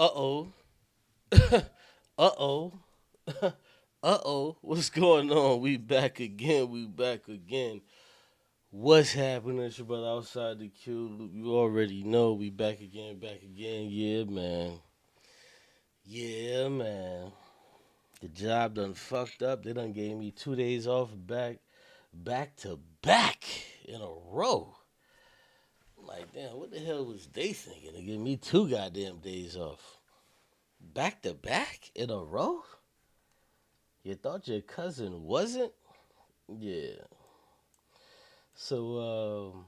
Uh oh. uh oh. What's going on? We back again. We back again. What's happening? It's your brother outside the queue. You already know we back again, back again. Yeah, man. Yeah, man. The job done fucked up. They done gave me 2 days off back to back in a row. I'm like, damn, what the hell was they thinking to give me 2 goddamn days off? Back to back in a row? You thought your cousin wasn't? Yeah. So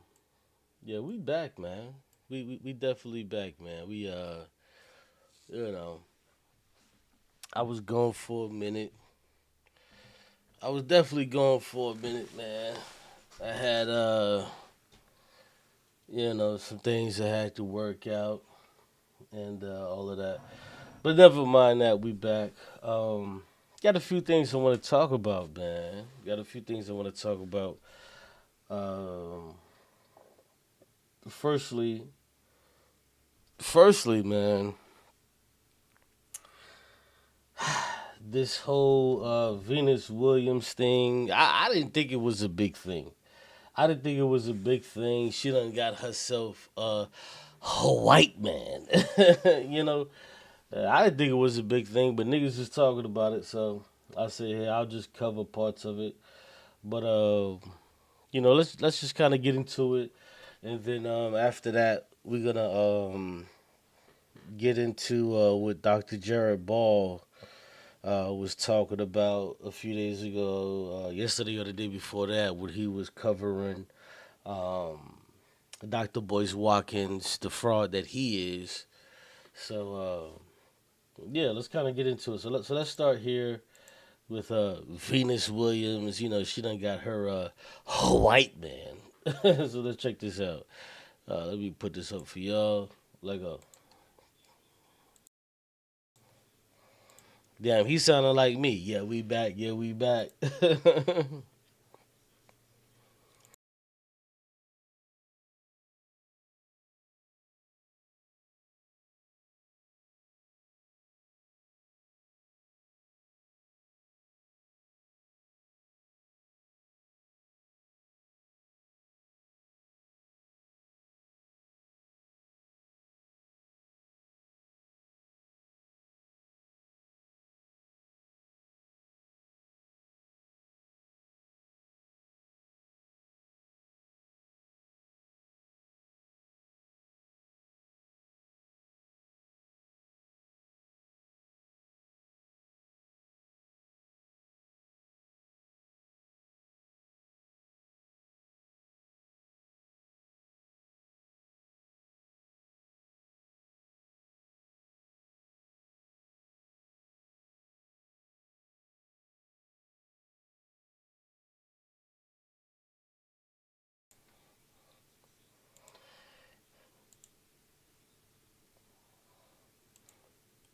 yeah, we back, man. We definitely back, man. You know, I was gone for a minute. I was definitely gone for a minute, man. I had some things I had to work out and all of that. But never mind that, we back. Got a few things I want to talk about, man. Got a few things I want to talk about. Um, firstly, man, this whole Venus Williams thing, I didn't think it was a big thing. I didn't think it was a big thing. She done got herself a white man. you know, I didn't think it was a big thing, but niggas is talking about it, so I said, hey, I'll just cover parts of it. But let's just kind of get into it, and then after that, we're gonna get into what Dr. Jared Ball was talking about a few days ago, yesterday or the day before that, when he was covering um, Dr. Boyce Watkins, the fraud that he is. So yeah, let's kind of get into it. So let's start here with Venus Williams. You know, she done got her white man. So let's check this out. Let me put this up for y'all. Let go. Damn, he sounded like me. Yeah, we back. Yeah, we back.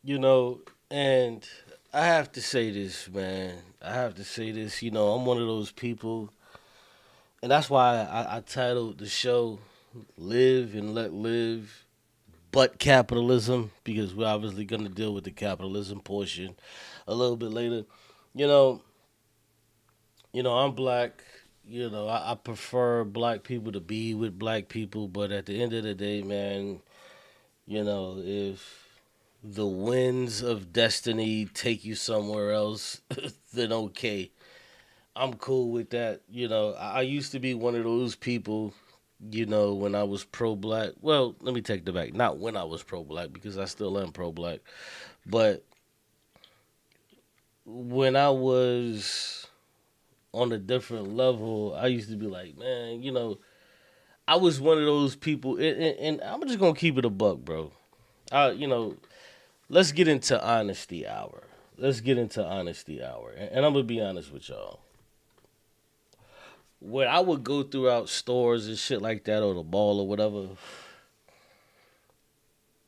you know, and I have to say this, man. I have to say this. You know, I'm one of those people, and that's why I titled the show "Live and Let Live." But capitalism, because we're obviously going to deal with the capitalism portion a little bit later. You know, I'm black. I prefer black people to be with black people, but at the end of the day, man, if the winds of destiny take you somewhere else, then okay. I'm cool with that. I used to be one of those people, when I was pro black. Well, let me take that back. Not when I was pro black, because I still am pro black. But when I was on a different level, I used to be like, man, I was one of those people, and I'm just gonna keep it a buck, bro. You know, let's get into honesty hour. Let's get into honesty hour, and I'm gonna be honest with y'all. When I would go throughout stores and shit like that, or the mall or whatever,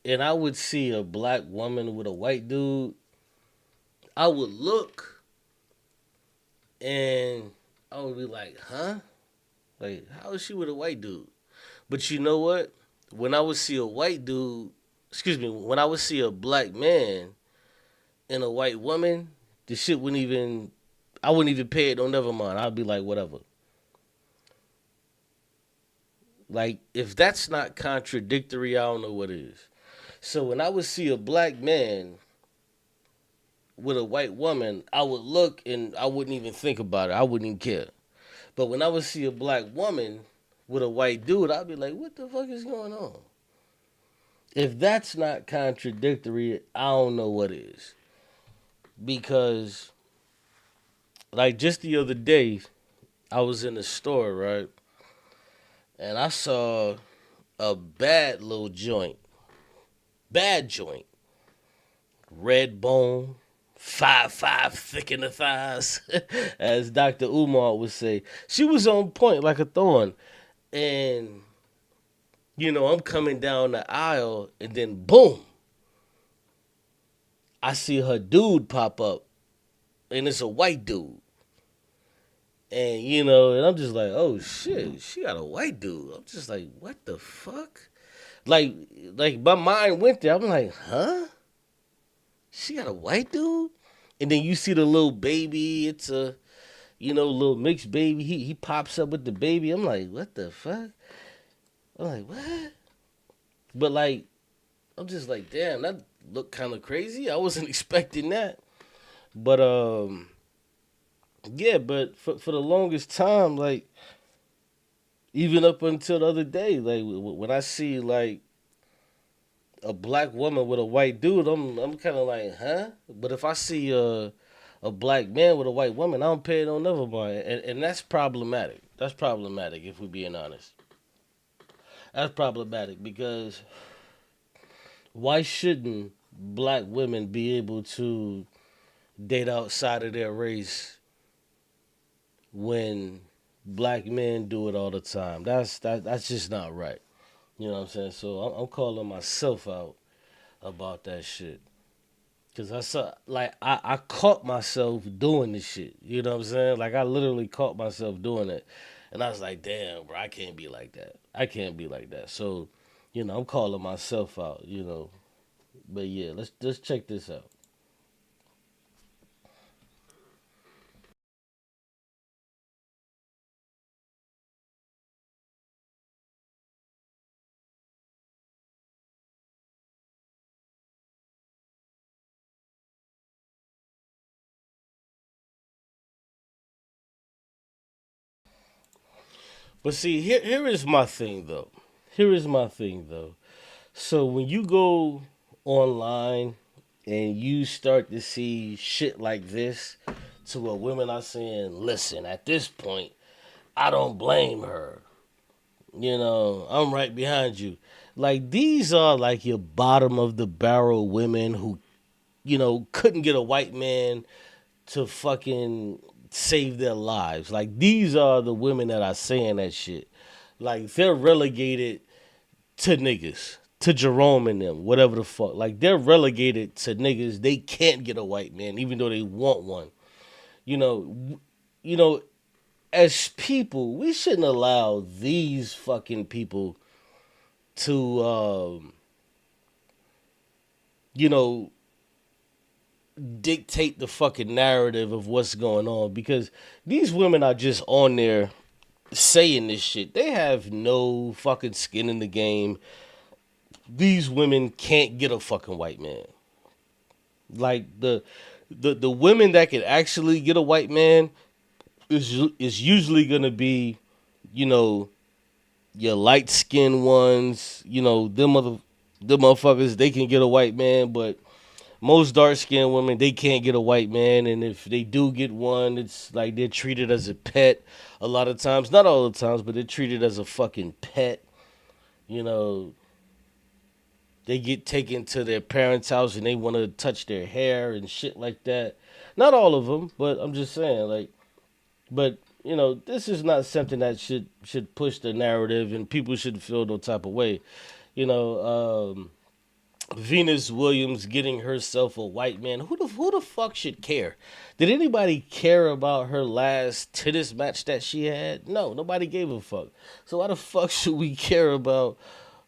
and I would see a black woman with a white dude, I would look and I would be like, huh? Like, how is she with a white dude? But you know what? When I would see a white dude excuse me, when I would see a black man and a white woman, the shit wouldn't even, I wouldn't even pay it. No, never mind. I'd be like, whatever. Like, if that's not contradictory, I don't know what is. So when I would see a black man with a white woman, I would look and I wouldn't even think about it. I wouldn't even care. But when I would see a black woman with a white dude, I'd be like, what the fuck is going on? If that's not contradictory, I don't know what is. Because, like, just the other day, I was in the store, right? And I saw a bad little joint. Bad joint. Red bone, 5'5", thick in the thighs, as Dr. Umar would say. She was on point like a thorn. And, I'm coming down the aisle, and then boom, I see her dude pop up, and it's a white dude. And I'm just like, oh shit, she got a white dude. I'm just like, what the fuck? Like, like my mind went there. I'm like, huh? She got a white dude? And then you see the little baby. It's a, little mixed baby. He pops up with the baby. I'm like, what the fuck? I'm like, what? But like, I'm just like, damn, that looked kind of crazy. I wasn't expecting that. But yeah. But for the longest time, like, even up until the other day, like when I see like a black woman with a white dude, I'm kind of like, huh? But if I see a black man with a white woman, I don't pay no never mind, and that's problematic. That's problematic if we're being honest. That's problematic because why shouldn't black women be able to date outside of their race when black men do it all the time? That's just not right. You know what I'm saying? So I'm calling myself out about that shit. Cause I saw, like, I caught myself doing this shit. You know what I'm saying? Like, I literally caught myself doing it, and I was like, damn, bro, I can't be like that. I can't be like that. So, I'm calling myself out. But yeah, let's check this out. But see, here is my thing though. Here is my thing though. So when you go online and you start to see shit like this, to where women are saying, "Listen, at this point, I don't blame her. I'm right behind you." Like, these are like your bottom of the barrel women who, couldn't get a white man to fucking save their lives. Like, these are the women that are saying that shit. Like, they're relegated to niggas, to Jerome and them, whatever the fuck. Like, they're relegated to niggas. They can't get a white man, even though they want one. You know, you know, as people, we shouldn't allow these fucking people to, you know, dictate the fucking narrative of what's going on, because these women are just on there saying this shit. They have no fucking skin in the game. These women can't get a fucking white man. Like, the women that can actually get a white man is usually gonna be, you know, your light skinned ones. Them motherfuckers, they can get a white man, but most dark skinned women, they can't get a white man, and if they do get one, it's like they're treated as a pet a lot of times. Not all the times, but they're treated as a fucking pet. You know, they get taken to their parents' house and they want to touch their hair and shit like that. Not all of them, but I'm just saying, like, but this is not something that should push the narrative, and people should feel no type of way. You know, Venus Williams getting herself a white man. Who the fuck should care? Did anybody care about her last tennis match that she had? No, nobody gave a fuck. So why the fuck should we care about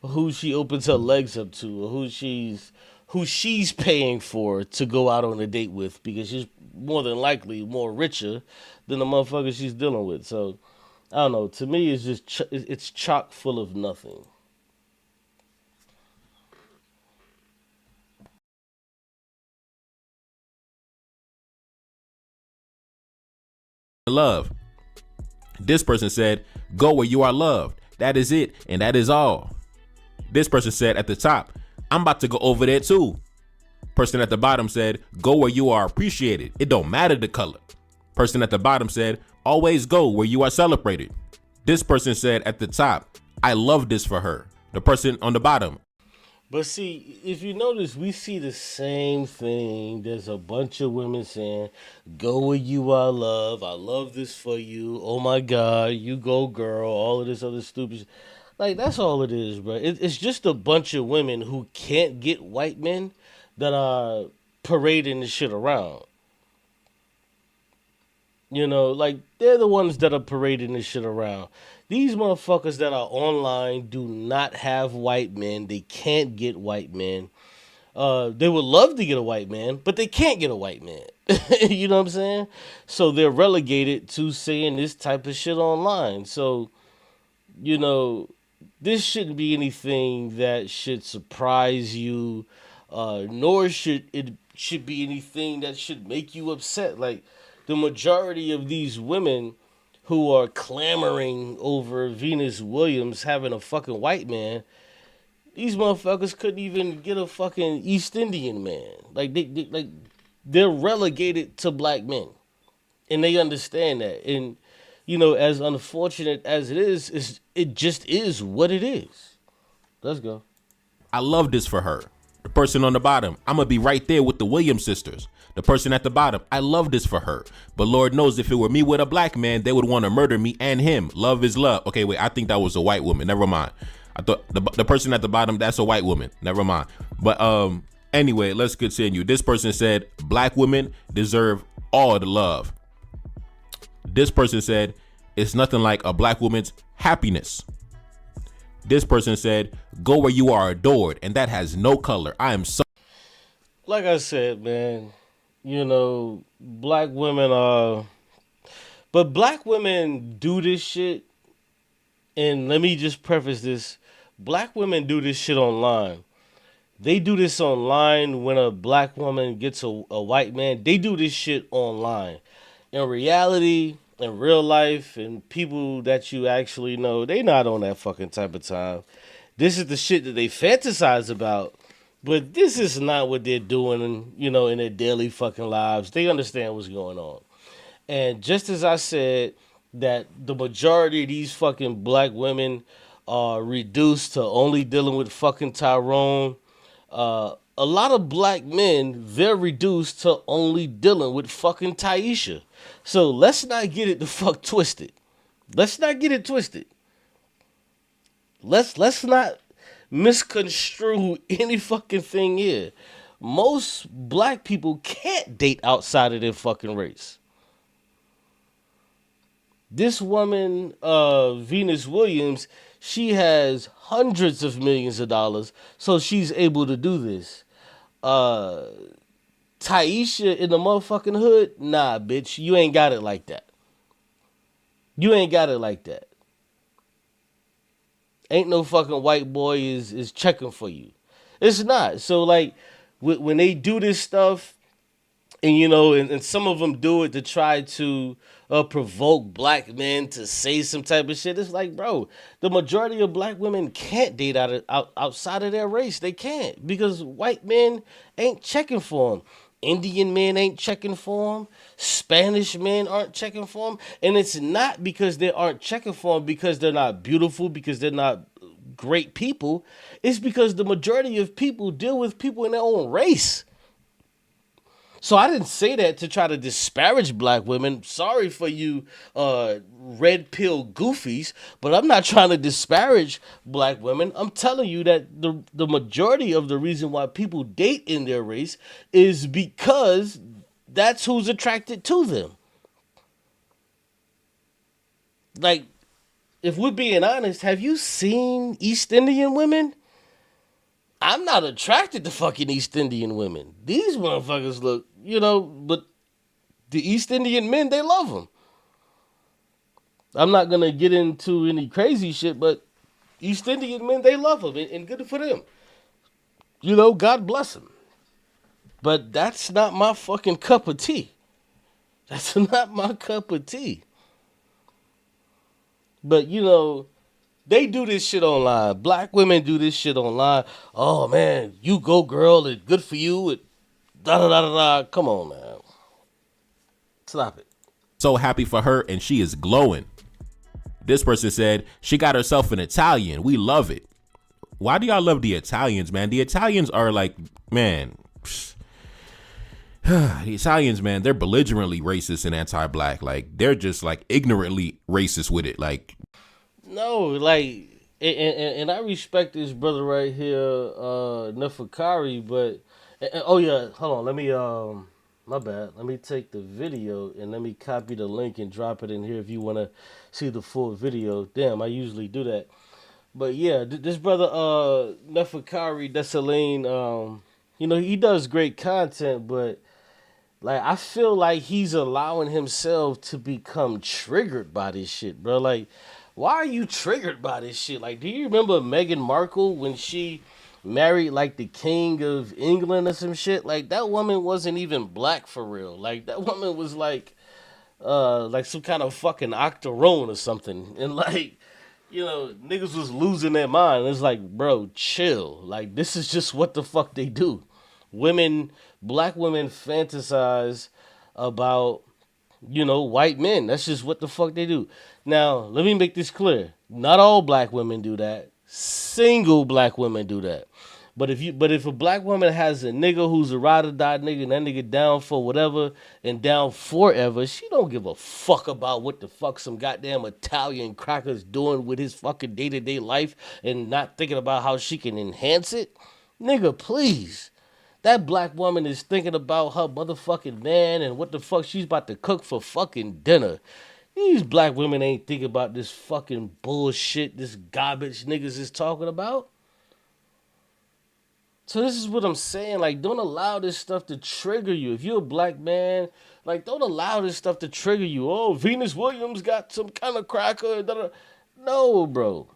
who she opens her legs up to, or who she's paying for to go out on a date with, because she's more than likely more richer than the motherfucker she's dealing with. So I don't know. To me, it's just it's chock full of nothing. Love. This person said, go where you are loved. That is it, and that is all. This person said at the top, I'm about to go over there too. Person at the bottom said, go where you are appreciated. It don't matter the color. Person at the bottom said, always go where you are celebrated. This person said at the top, I love this for her. The person on the bottom, But see, if you notice, we see the same thing. There's a bunch of women saying, go where you are love. I love this for you. Oh my God, you go girl. All of this other stupid shit. Like, that's all it is, bro. It's just a bunch of women who can't get white men that are parading this shit around. You know, like, they're the ones that are parading this shit around. These motherfuckers that are online do not have white men. They can't get white men. They would love to get a white man, but they can't get a white man. You know what I'm saying? So they're relegated to saying this type of shit online. So, you know, this shouldn't be anything that should surprise you, nor should it should be anything that should make you upset. Like, the majority of these women who are clamoring over Venus Williams having a fucking white man, these motherfuckers couldn't even get a fucking East Indian man. Like, they're relegated to black men, and they understand that. And you know, as unfortunate as it is, it just is what it is. Let's go. I love this for her. The person on the bottom, I'm going to be right there with the Williams sisters. The person at the bottom, I love this for her. But Lord knows if it were me with a black man, they would want to murder me and him. Love is love. Okay, wait, I think that was a white woman. Never mind. I thought the person at the bottom, that's a white woman. Never mind. But anyway, let's continue. This person said, black women deserve all the love. This person said, it's nothing like a black woman's happiness. This person said, go where you are adored, and that has no color. I am so. Like I said, man, you know, black women are, but black women do this shit. And let me just preface this: black women do this shit online. They do this online when a black woman gets a white man. They do this shit online. In reality, in real life, and people that you actually know, they not on that fucking type of time. This is the shit that they fantasize about, but this is not what they're doing, you know, in their daily fucking lives. They understand what's going on. And just as I said that the majority of these fucking black women are reduced to only dealing with fucking Tyrone, a lot of black men, they're reduced to only dealing with fucking Taisha. So let's not get it the fuck twisted. Let's not get it twisted. Let's not misconstrue any fucking thing here. Most black people can't date outside of their fucking race. This woman, Venus Williams, she has hundreds of millions of dollars, so she's able to do this. Uh, Taisha in the motherfucking hood, nah, bitch, you ain't got it like that. You ain't got it like that. Ain't no fucking white boy is checking for you. It's not. So like, when they do this stuff, and you know, and some of them do it to try to provoke black men to say some type of shit. It's like, bro, the majority of black women can't date outside of their race. They can't, because white men ain't checking for them. Indian men ain't checking for them. Spanish men aren't checking for them. And it's not because they aren't checking for them because they're not beautiful, because they're not great people. It's because the majority of people deal with people in their own race. So I didn't say that to try to disparage black women. Sorry for you red pill goofies, but I'm not trying to disparage black women. I'm telling you that the majority of the reason why people date in their race is because that's who's attracted to them. Like, if we're being honest, have you seen East Indian women? I'm not attracted to fucking East Indian women. These motherfuckers look, but the East Indian men, they love them. I'm not gonna get into any crazy shit, but East Indian men, they love them, and good for them. God bless them. But that's not my fucking cup of tea. That's not my cup of tea. But they do this shit online. Black women do this shit online. Oh man, you go girl, and good for you. And da da da da da. Come on now, stop it. So happy for her, and she is glowing. This person said she got herself an Italian. We love it. Why do y'all love the Italians, man? The Italians are like, man, the Italians, man, they're belligerently racist and anti-black. Like, they're just like ignorantly racist with it. Like, No, like, and I respect this brother right here, Nefakari, but oh yeah, hold on, let me my bad, let me take the video and let me copy the link and drop it in here if you want to see the full video. Damn, I usually do that, but yeah, this brother Nefakari Desaline, he does great content, but like I feel like he's allowing himself to become triggered by this shit, bro. Like, why are you triggered by this shit? Like, do you remember Meghan Markle when she married like the king of England or some shit? Like that woman wasn't even black for real. Like that woman was like some kind of fucking octoroon or something. And like, niggas was losing their mind. It's like, bro, chill. Like this is just what the fuck they do. Black women fantasize about, white men. That's just what the fuck they do. Now, let me make this clear. Not all black women do that. Single black women do that. But if a black woman has a nigga who's a ride or die nigga and that nigga down for whatever and down forever, she don't give a fuck about what the fuck some goddamn Italian cracker's doing with his fucking day-to-day life and not thinking about how she can enhance it. Nigga, please. That black woman is thinking about her motherfucking man and what the fuck she's about to cook for fucking dinner. These black women ain't thinking about this fucking bullshit, this garbage niggas is talking about. So this is what I'm saying. Like, don't allow this stuff to trigger you. If you're a black man, like, don't allow this stuff to trigger you. Oh, Venus Williams got some kind of cracker. No, bro.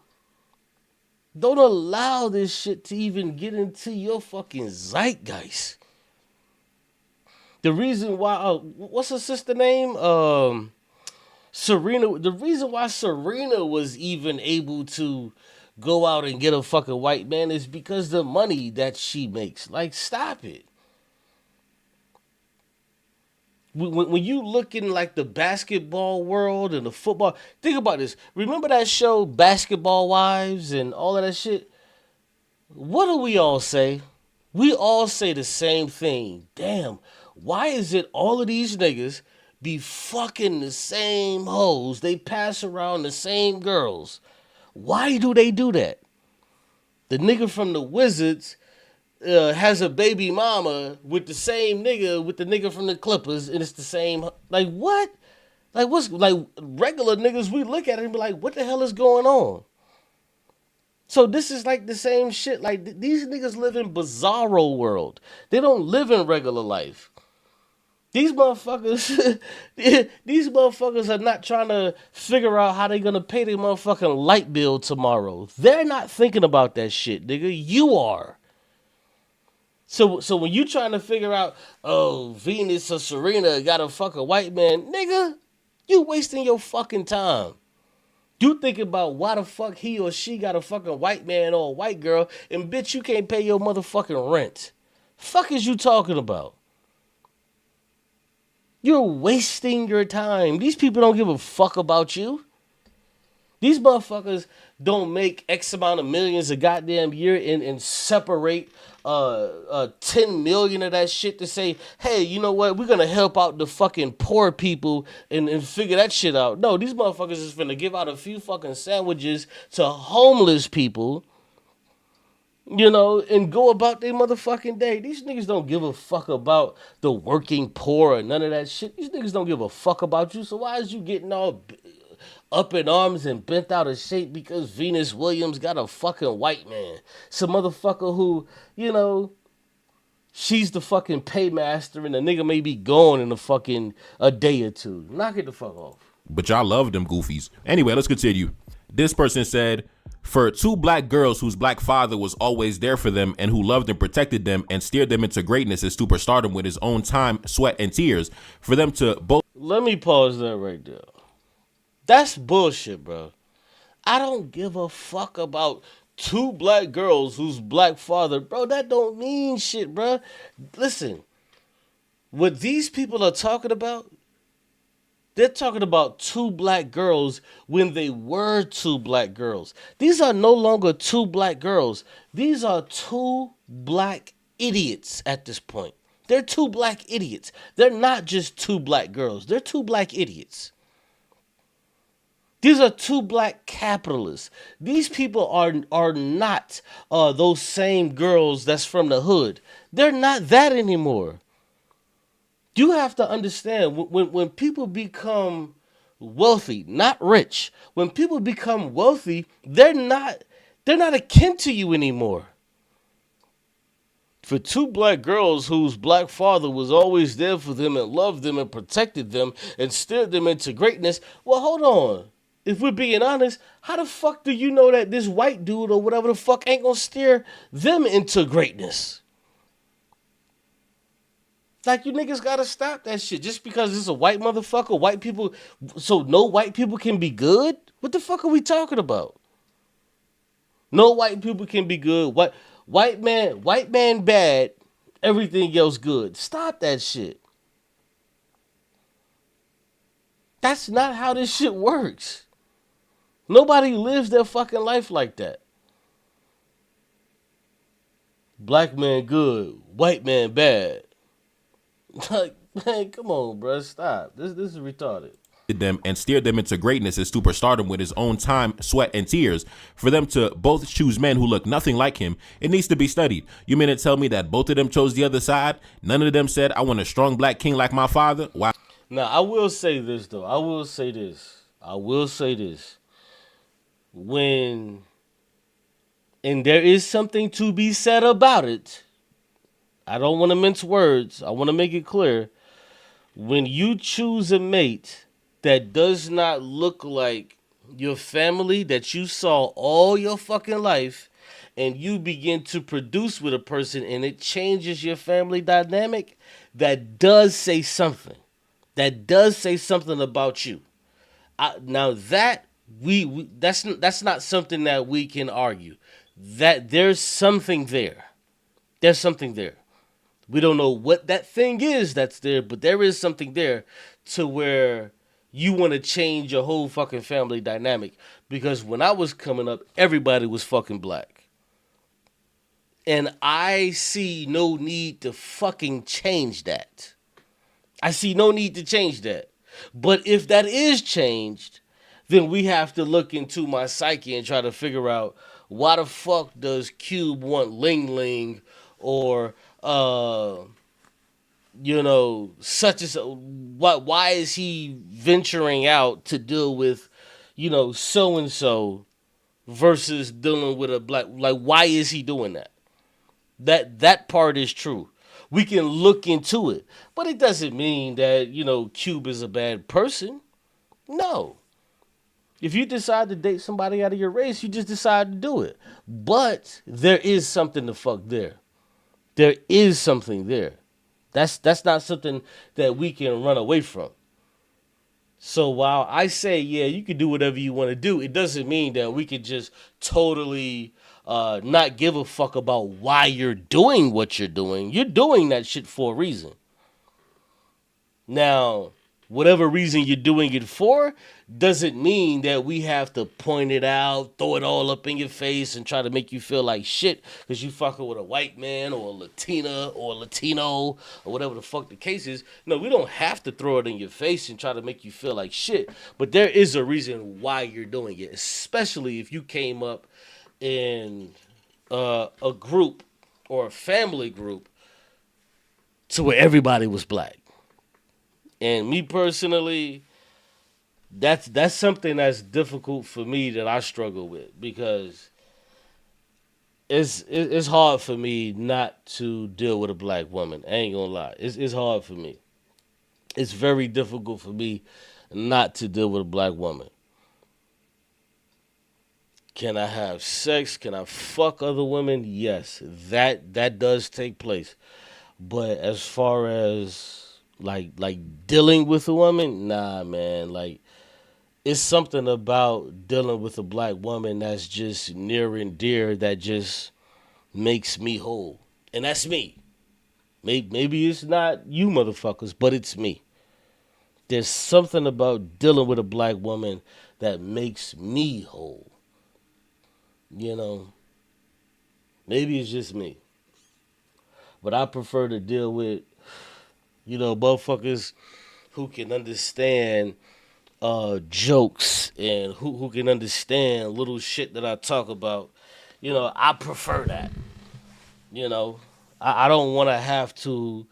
Don't allow this shit to even get into your fucking zeitgeist. The reason why, what's her sister name? Serena. The reason why Serena was even able to go out and get a fucking white man is because the money that she makes. Like, stop it. When you look in like the basketball world and the football, think about this. Remember that show Basketball Wives and all of that shit? What do we all say? We all say the same thing. Damn, why is it all of these niggas be fucking the same hoes? They pass around the same girls. Why do they do that? The nigga from the Wizards has a baby mama with the same nigga with the nigga from the Clippers, and it's the same. Like what? Like what's like regular niggas? We look at it and be like, what the hell is going on? So this is like the same shit. Like these niggas live in bizarro world. They don't live in regular life. These motherfuckers, these motherfuckers are not trying to figure out how they gonna pay their motherfucking light bill tomorrow. They're not thinking about that shit, nigga. You are. So when you trying to figure out, oh, Venus or Serena got to fuck a white man, nigga, you wasting your fucking time. You thinking about why the fuck he or she got a fucking white man or a white girl, and bitch, you can't pay your motherfucking rent. Fuck is you talking about? You're wasting your time. These people don't give a fuck about you. These motherfuckers don't make X amount of millions a goddamn year and separate 10 million of that shit to say, hey, you know what? We're going to help out the fucking poor people and figure that shit out. No, these motherfuckers is finna give out a few fucking sandwiches to homeless people, and go about their motherfucking day. These niggas don't give a fuck about the working poor or none of that shit. These niggas don't give a fuck about you. So why is you getting all up in arms and bent out of shape because Venus Williams got a fucking white man. Some motherfucker who, you know, she's the fucking paymaster and the nigga may be gone in a day or two. Knock it the fuck off. But y'all love them goofies. Anyway, let's continue. This person said, for two black girls whose black father was always there for them and who loved and protected them and steered them into greatness and superstardom with his own time, sweat, and tears, for them to both. Let me pause that right there. That's bullshit, bro. I don't give a fuck about two black girls whose black father, bro. That don't mean shit, bro. Listen, what these people are talking about, they're talking about two black girls when they were two black girls. These are no longer two black girls. These are two black idiots at this point. They're two black idiots. They're not just two black girls. They're two black idiots. These are two black capitalists. These people are not those same girls that's from the hood. They're not that anymore. You have to understand when people become wealthy, not rich. When people become wealthy, they're not akin to you anymore. For two black girls whose black father was always there for them and loved them and protected them and steered them into greatness, well, hold on. If we're being honest, how the fuck do you know that this white dude or whatever the fuck ain't gonna steer them into greatness? Like, you niggas gotta stop that shit. Just because it's a white motherfucker, white people, so no white people can be good? What the fuck are we talking about? No white people can be good. White man bad, everything else good. Stop that shit. That's not how this shit works. Nobody lives their fucking life like that. Black man good, white man bad. Like, man, come on, bro, stop. This is retarded. Them and steered them into greatness and superstardom with his own time, sweat, and tears. For them to both choose men who look nothing like him, it needs to be studied. You mean to tell me that both of them chose the other side? None of them said, I want a strong black king like my father? Wow. Now, I will say this, though. I will say this. And there is something to be said about it. I don't want to mince words. I want to make it clear. When you choose a mate that does not look like your family that you saw all your fucking life, and you begin to produce with a person and it changes your family dynamic, that does say something. That does say something about you. Now that that's not something that we can argue. That there's something there. There's something there. We don't know what that thing is that's there, but there is something there to where you want to change your whole fucking family dynamic. Because when I was coming up, everybody was fucking black. And I see no need to fucking change that. I see no need to change that. But if that is changed, then we have to look into my psyche and try to figure out why the fuck does Cube want Ling Ling or such as why is he venturing out to deal with, so and so versus dealing with a black, like, why is he doing that? That part is true. We can look into it, but it doesn't mean that, Cube is a bad person. No. If you decide to date somebody out of your race, you just decide to do it. But there is something to fuck there. There is something there. That's not something that we can run away from. So while I say, yeah, you can do whatever you want to do, it doesn't mean that we can just totally not give a fuck about why you're doing what you're doing. You're doing that shit for a reason. Now, whatever reason you're doing it for doesn't mean that we have to point it out, throw it all up in your face, and try to make you feel like shit because you fucking with a white man or a Latina or a Latino or whatever the fuck the case is. No, we don't have to throw it in your face and try to make you feel like shit. But there is a reason why you're doing it, especially if you came up in a group or a family group to where everybody was black. And me personally, that's something that's difficult for me that I struggle with because it's hard for me not to deal with a black woman. I ain't gonna lie, it's hard for me. It's very difficult for me not to deal with a black woman. Can I have sex? Can I fuck other women? Yes, that does take place. But as far as like dealing with a woman, nah, man. Like it's something about dealing with a black woman that's just near and dear that just makes me whole, and that's me. Maybe it's not you motherfuckers, but it's me. There's something about dealing with a black woman that makes me whole. You know, maybe it's just me, but I prefer to deal with motherfuckers who can understand jokes and who can understand little shit that I talk about. I prefer that. You know, I don't want to have to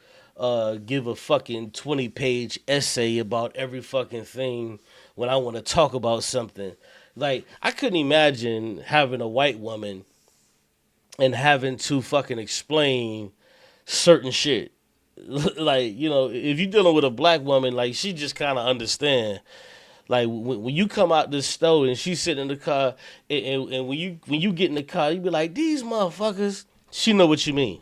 give a fucking 20-page essay about every fucking thing when I want to talk about something. Like, I couldn't imagine having a white woman and having to fucking explain certain shit. Like, if you're dealing with a black woman, like, she just kind of understand. Like when you come out this store and she's sitting in the car, and when you get in the car, you be like, these motherfuckers. She know what you mean.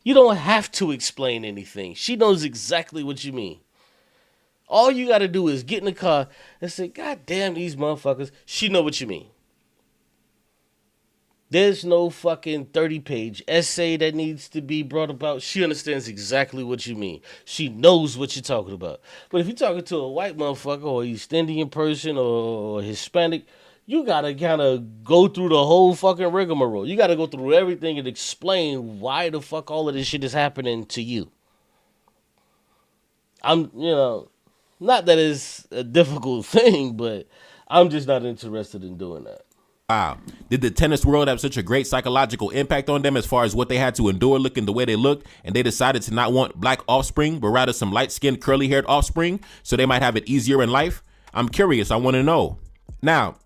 You don't have to explain anything. She knows exactly what you mean. All you got to do is get in the car and say, God damn these motherfuckers. She know what you mean. There's no fucking 30-page essay that needs to be brought about. She understands exactly what you mean. She knows what you're talking about. But if you're talking to a white motherfucker or East Indian person or Hispanic, you gotta kind of go through the whole fucking rigmarole. You gotta go through everything and explain why the fuck all of this shit is happening to you. Not that it's a difficult thing, but I'm just not interested in doing that. Wow. Did the tennis world have such a great psychological impact on them as far as what they had to endure looking the way they looked, and they decided to not want black offspring, but rather some light-skinned, curly-haired offspring so they might have it easier in life? I'm curious. I want to know. Now,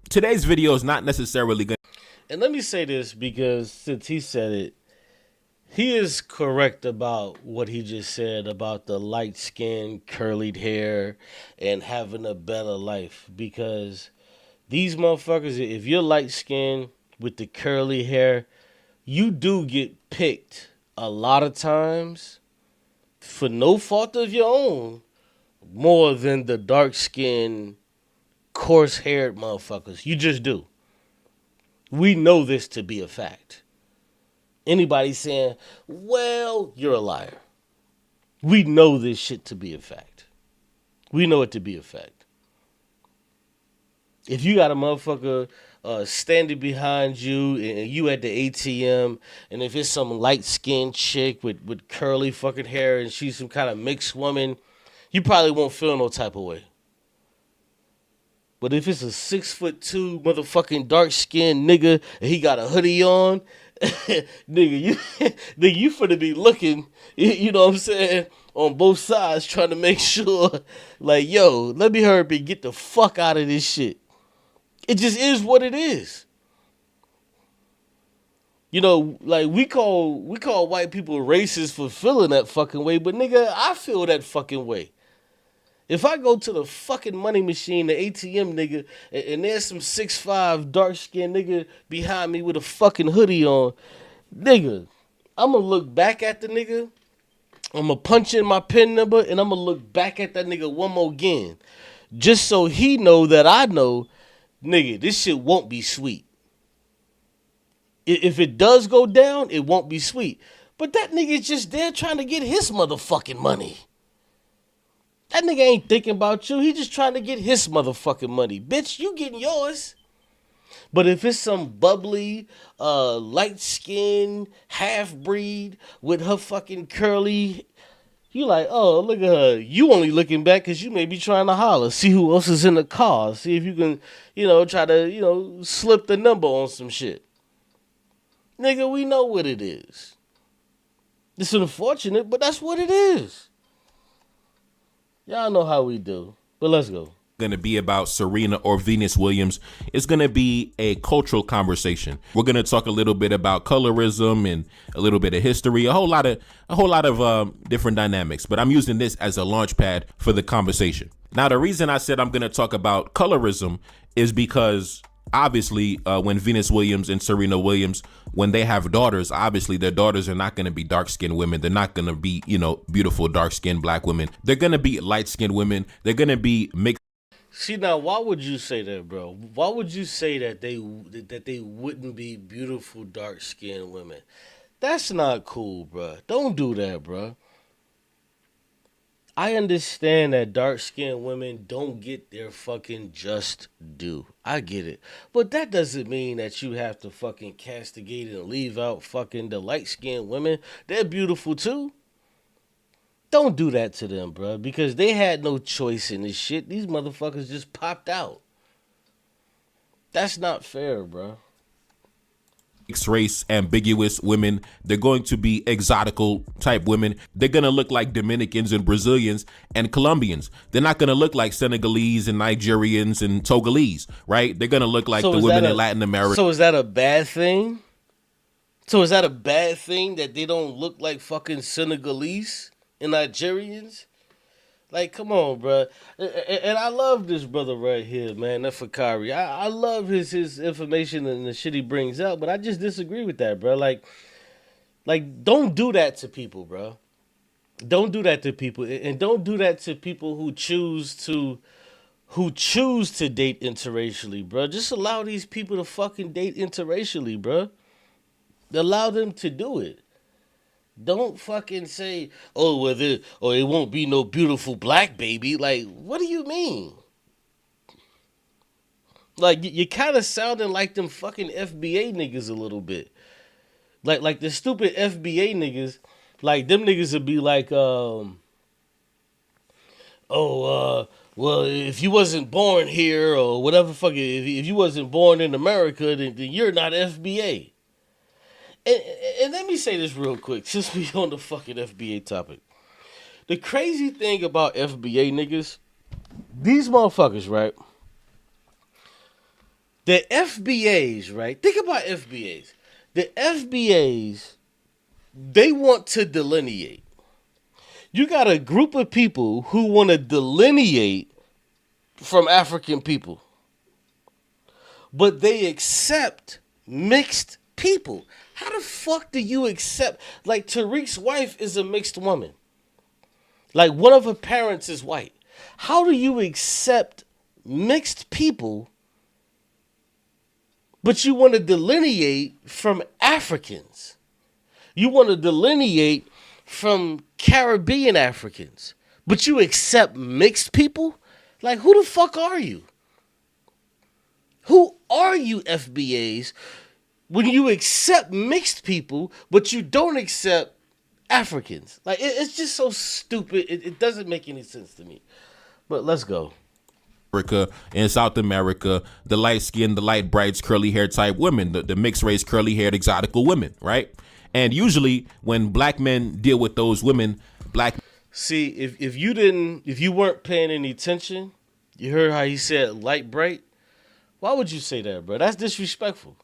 today's video is not necessarily going to... And let me say this because since he said it, he is correct about what he just said about the light skin, curlied hair, and having a better life. Because these motherfuckers, if you're light skinned with the curly hair, you do get picked a lot of times for no fault of your own more than the dark skinned, coarse haired motherfuckers. You just do. We know this to be a fact. Anybody saying, well, you're a liar. We know this shit to be a fact. We know it to be a fact. If you got a motherfucker standing behind you and you at the ATM, and if it's some light-skinned chick with curly fucking hair and she's some kind of mixed woman, you probably won't feel no type of way. But if it's a 6'2" motherfucking dark-skinned nigga and he got a hoodie on, nigga, you finna be looking, you know what I'm saying, on both sides trying to make sure, like, yo, let me hurry up and get the fuck out of this shit. It just is what it is. Like we call white people racist for feeling that fucking way, but nigga, I feel that fucking way. If I go to the fucking money machine, the ATM nigga, and there's some 6'5" dark skinned nigga behind me with a fucking hoodie on, nigga, I'm gonna look back at the nigga, I'm gonna punch in my PIN number, and I'm gonna look back at that nigga one more again. Just so he know that I know, nigga, this shit won't be sweet. If it does go down, it won't be sweet. But that nigga's just there trying to get his motherfucking money. That nigga ain't thinking about you. He just trying to get his motherfucking money. Bitch, you getting yours. But if it's some bubbly, light-skinned half-breed with her fucking curly, you like, oh, look at her. You only looking back because you may be trying to holler. See who else is in the car. See if you can, try to, slip the number on some shit. Nigga, we know what it is. It's unfortunate, but that's what it is. Y'all know how we do. But let's go. going to be about Serena or Venus Williams. It's going to be a cultural conversation. We're going to talk a little bit about colorism and a little bit of history, a whole lot of different dynamics. But I'm using this as a launch pad for the conversation. Now, the reason I said I'm going to talk about colorism is because obviously when Venus Williams and Serena Williams, when they have daughters, obviously their daughters are not going to be dark-skinned women. They're not going to be, beautiful dark-skinned black women. They're going to be light-skinned women. They're going to be mixed. See now, why would you say that, bro? Why would you say that they wouldn't be beautiful dark skinned women? That's not cool, bro. Don't do that, bro. I understand that dark skinned women don't get their fucking just due. I get it. But that doesn't mean that you have to fucking castigate and leave out fucking the light skinned women. They're beautiful too. Don't do that to them, bro, because they had no choice in this shit. These motherfuckers just popped out. That's not fair, bro. Mixed race, ambiguous women. They're going to be exotical type women. They're going to look like Dominicans and Brazilians and Colombians. They're not going to look like Senegalese and Nigerians and Togolese, right? They're going to look like the women in Latin America. So is that a bad thing? So is that a bad thing that they don't look like fucking Senegalese and Nigerians? Like, come on, bro. And I love this brother right here, man, that Fakari. I love his information and the shit he brings out, but I just disagree with that, bro. Like, don't do that to people, bro. Don't do that to people, and don't do that to people who choose to date interracially, bro. Just allow these people to fucking date interracially, bro. Allow them to do it. Don't fucking say, oh, well, it won't be no beautiful black baby. Like, what do you mean? Like, you kind of sounding like them fucking FBA niggas a little bit. Like the stupid FBA niggas, like, them niggas would be like, well, if you wasn't born here or whatever, if you wasn't born in America, then you're not FBA. And let me say this real quick, since we on the fucking FBA topic. The crazy thing about FBA niggas, these motherfuckers, right? The FBAs, right? Think about FBAs. The FBAs, they want to delineate. You got a group of people who want to delineate from African people, but they accept mixed people. How the fuck do you accept? Like, Tariq's wife is a mixed woman. Like, one of her parents is white. How do you accept mixed people, but you want to delineate from Africans? You want to delineate from Caribbean Africans, but you accept mixed people? Like, who the fuck are you? Who are you, FBAs? When you accept mixed people, but you don't accept Africans. Like, it's just so stupid. It doesn't make any sense to me. But let's go. Africa and South America, the light skinned, the light brights, curly hair type women, the mixed race, curly haired, exotical women, right? And usually when black men deal with those women, See, if you weren't paying any attention, you heard how he said light bright? Why would you say that, bro? That's disrespectful.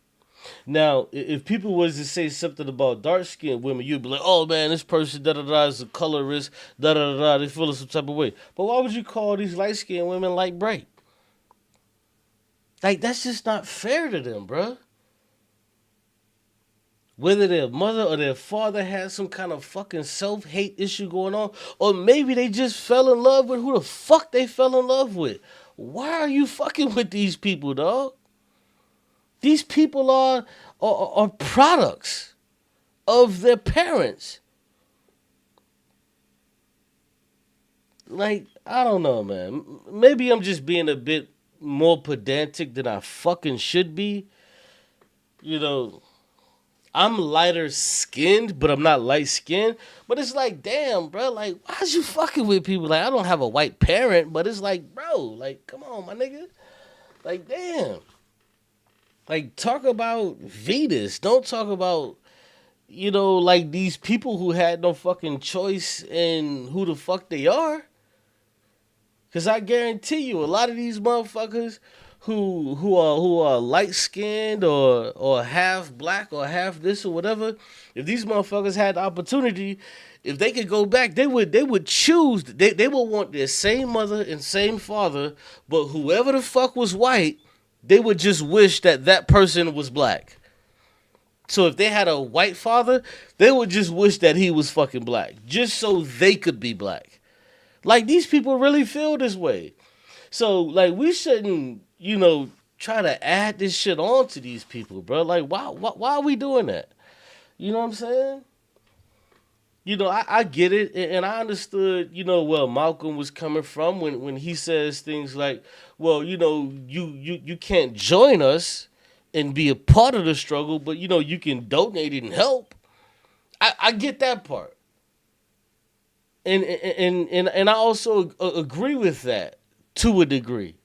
Now, if people was to say something about dark-skinned women, you'd be like, oh, man, this person, da-da-da, is a colorist, da-da-da-da, they feel some type of way. But why would you call these light-skinned women light bright? Like, that's just not fair to them, bro. Whether their mother or their father had some kind of fucking self-hate issue going on, or maybe they just fell in love with who the fuck they fell in love with. Why are you fucking with these people, dog? These people are products of their parents. Like, I don't know, man. Maybe I'm just being a bit more pedantic than I fucking should be. You know, I'm lighter skinned, but I'm not light skinned. But it's like, damn, bro. Like, why's you fucking with people? Like, I don't have a white parent, but it's like, bro, like, come on, my nigga. Like, damn. Like, talk about Venus. Don't talk about, like these people who had no fucking choice in who the fuck they are. Cause I guarantee you, a lot of these motherfuckers who are light skinned or half black or half this or whatever, if these motherfuckers had the opportunity, if they could go back, they would choose. They would want their same mother and same father, but whoever the fuck was white, they would just wish that that person was black. So if they had a white father, they would just wish that he was fucking black, just so they could be black. Like these people really feel this way. So like we shouldn't, try to add this shit on to these people, bro. Like why are we doing that? You know what I'm saying? I get it, and I understood, where Malcolm was coming from when he says things like, well, you can't join us and be a part of the struggle, but you can donate and help. I get that part, and I also agree with that to a degree.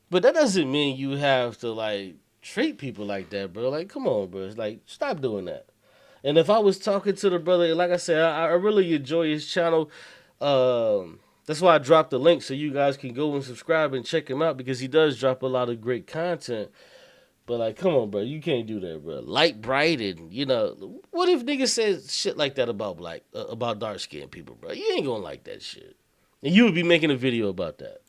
But that doesn't mean you have to like treat people like that, bro. Like, come on, bro. It's like, stop doing that. And if I was talking to the brother, like I said, I really enjoy his channel. That's why I dropped the link so you guys can go and subscribe and check him out because he does drop a lot of great content. But like, come on, bro, you can't do that, bro. Light bright and what if niggas said shit like that about about dark skinned people, bro? You ain't gonna like that shit, and you would be making a video about that.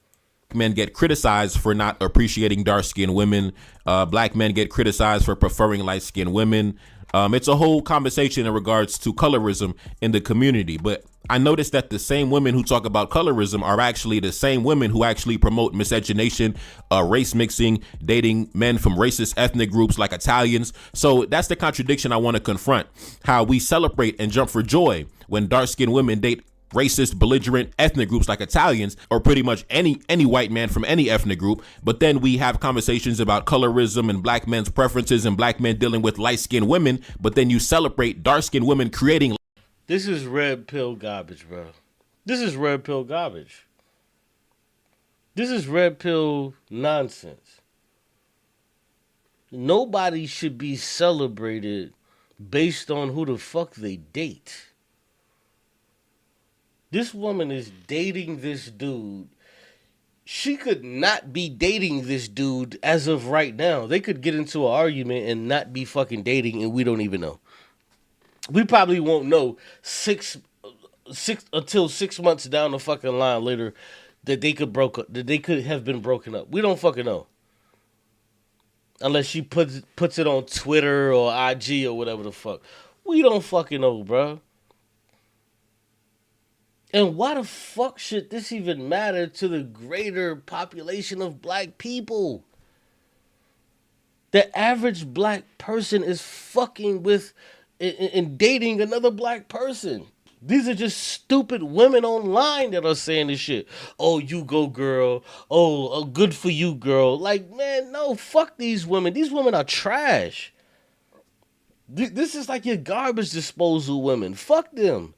Men get criticized for not appreciating dark-skinned women. Black men get criticized for preferring light-skinned women. It's a whole conversation in regards to colorism in the community. But I noticed that the same women who talk about colorism are actually the same women who actually promote miscegenation, race mixing, dating men from racist ethnic groups like Italians. So that's the contradiction I want to confront. How we celebrate and jump for joy when dark-skinned women date racist, belligerent ethnic groups like Italians, or pretty much any white man from any ethnic group. But then we have conversations about colorism and black men's preferences and black men dealing with light-skinned women. But then you celebrate dark-skinned women creating. This is red pill garbage, bro. This is red pill garbage. This is red pill nonsense. Nobody should be celebrated based on who the fuck they date. This woman is dating this dude. She could not be dating this dude as of right now. They could get into an argument and not be fucking dating, and we don't even know. We probably won't know six until 6 months down the fucking line later that they could have been broken up. We don't fucking know. Unless she puts it on Twitter or IG or whatever the fuck. We don't fucking know, bro. And why the fuck should this even matter to the greater population of black people? The average black person is fucking with and dating another black person. These are just stupid women online that are saying this shit. Oh, you go, girl. Oh, good for you, girl. Like, man, no, fuck these women. These women are trash. This is like your garbage disposal women. Fuck them.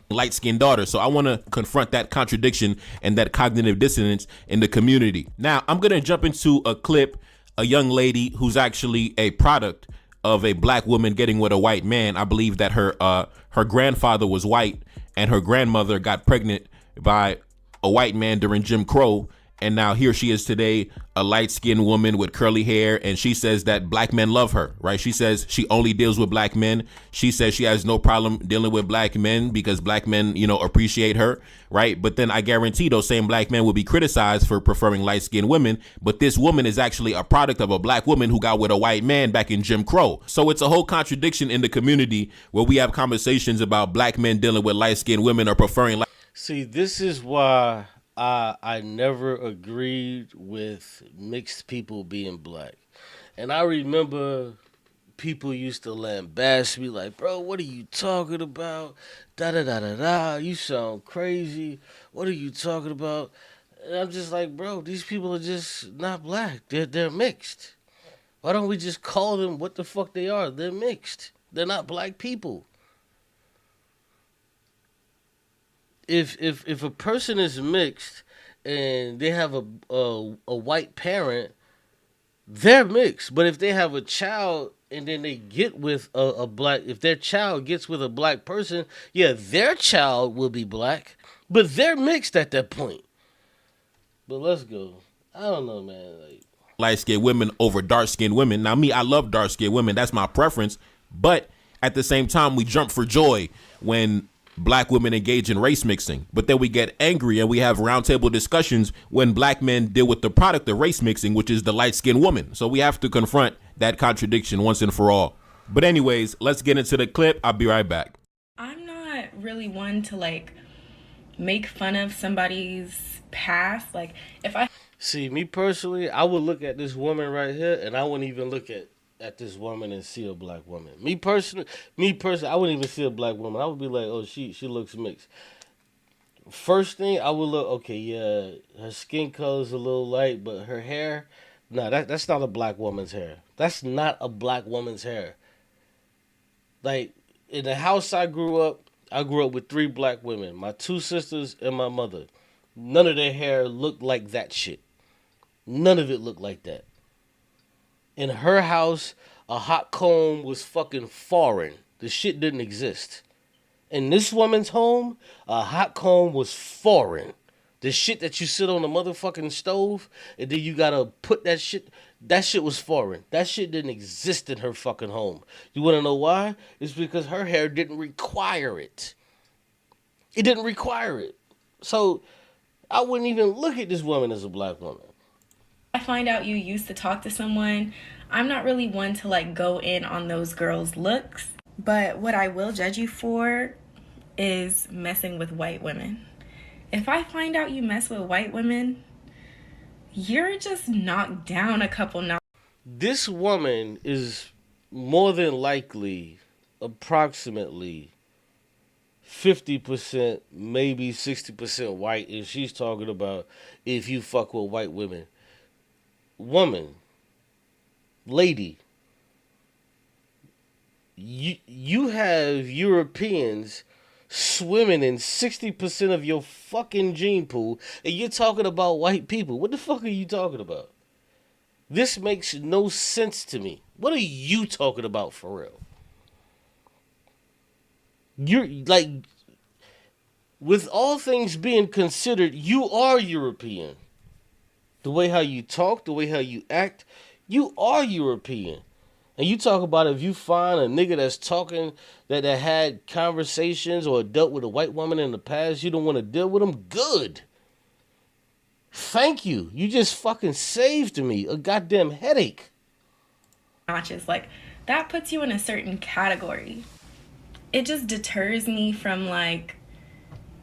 Light-skinned daughter. So I want to confront that contradiction and that cognitive dissonance in the community. Now, I'm going to jump into a clip, a young lady who's actually a product of a black woman getting with a white man. I believe that her grandfather was white and her grandmother got pregnant by a white man during Jim Crow. And now here she is today, a light-skinned woman with curly hair, and she says that black men love her, right? She says she only deals with black men. She says she has no problem dealing with black men because black men, appreciate her, right? But then I guarantee those same black men will be criticized for preferring light-skinned women. But this woman is actually a product of a black woman who got with a white man back in Jim Crow. So it's a whole contradiction in the community where we have conversations about black men dealing with light-skinned women or preferring. See, this is why I never agreed with mixed people being black. And I remember people used to lambaste me like, bro, what are you talking about? Da da da da da. You sound crazy. What are you talking about? And I'm just like, bro, these people are just not black. They're mixed. Why don't we just call them what the fuck they are? They're mixed. They're not black people. If a person is mixed and they have a white parent, they're mixed. But if they have a child and then they get with a black, if their child gets with a black person, yeah, their child will be black, but they're mixed at that point. But let's go. I don't know, man. Like, light skinned women over dark skinned women. Now, me, I love dark skinned women. That's my preference. But at the same time, we jump for joy when black women engage in race mixing. But then we get angry and we have roundtable discussions when black men deal with the product of race mixing, which is the light skinned woman. So we have to confront that contradiction once and for all. But, anyways, let's get into the clip. I'll be right back. I'm not really one to like make fun of somebody's past. Like, if I see, me personally, I would look at this woman right here, and I wouldn't even look at this woman and see a black woman. Me personally, I wouldn't even see a black woman. I would be like, oh, she looks mixed. First thing I would look, okay, yeah, her skin color's a little light, but her hair, no, that's not a black woman's hair. That's not a black woman's hair. Like, in the house I grew up with three black women, my two sisters and my mother. None of their hair looked like that shit. None of it looked like that. In her house, a hot comb was fucking foreign. The shit didn't exist. In this woman's home, a hot comb was foreign. The shit that you sit on the motherfucking stove and then you gotta put that shit was foreign. That shit didn't exist in her fucking home. You wanna know why? It's because her hair didn't require it. It didn't require it. So I wouldn't even look at this woman as a black woman. find out you used to talk to someone, I'm not really one to like go in on those girls' looks. But what I will judge you for is messing with white women. If I find out you mess with white women, you're just knocked down a couple notches. This woman is more than likely approximately 50%, maybe 60% white, and she's talking about if you fuck with white women. Woman, lady, you have Europeans swimming in 60% of your fucking gene pool, and you're talking about white people. What the fuck are you talking about? This makes no sense to me. What are you talking about for real? You're like, with all things being considered, you are European. The way how you talk, the way how you act, you are European. And you talk about if you find a nigga that's talking, that had conversations or dealt with a white woman in the past, you don't want to deal with them, good. Thank you. You just fucking saved me a goddamn headache. Like, that puts you in a certain category. It just deters me from like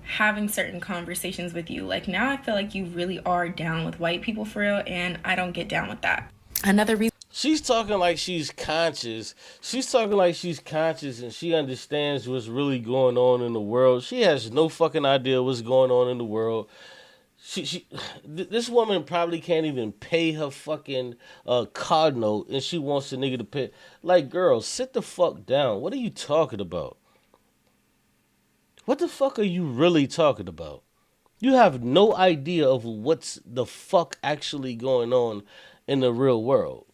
having certain conversations with you. Like, now I feel like you really are down with white people for real, and I don't get down with that. Another reason. She's talking like she's conscious. She's talking like she's conscious and she understands what's really going on in the world. She has no fucking idea what's going on in the world. This woman probably can't even pay her fucking card note, and she wants the nigga to pay. Like, girl, sit the fuck down. What are you talking about? What the fuck are you really talking about? You have no idea of what's the fuck actually going on in the real world.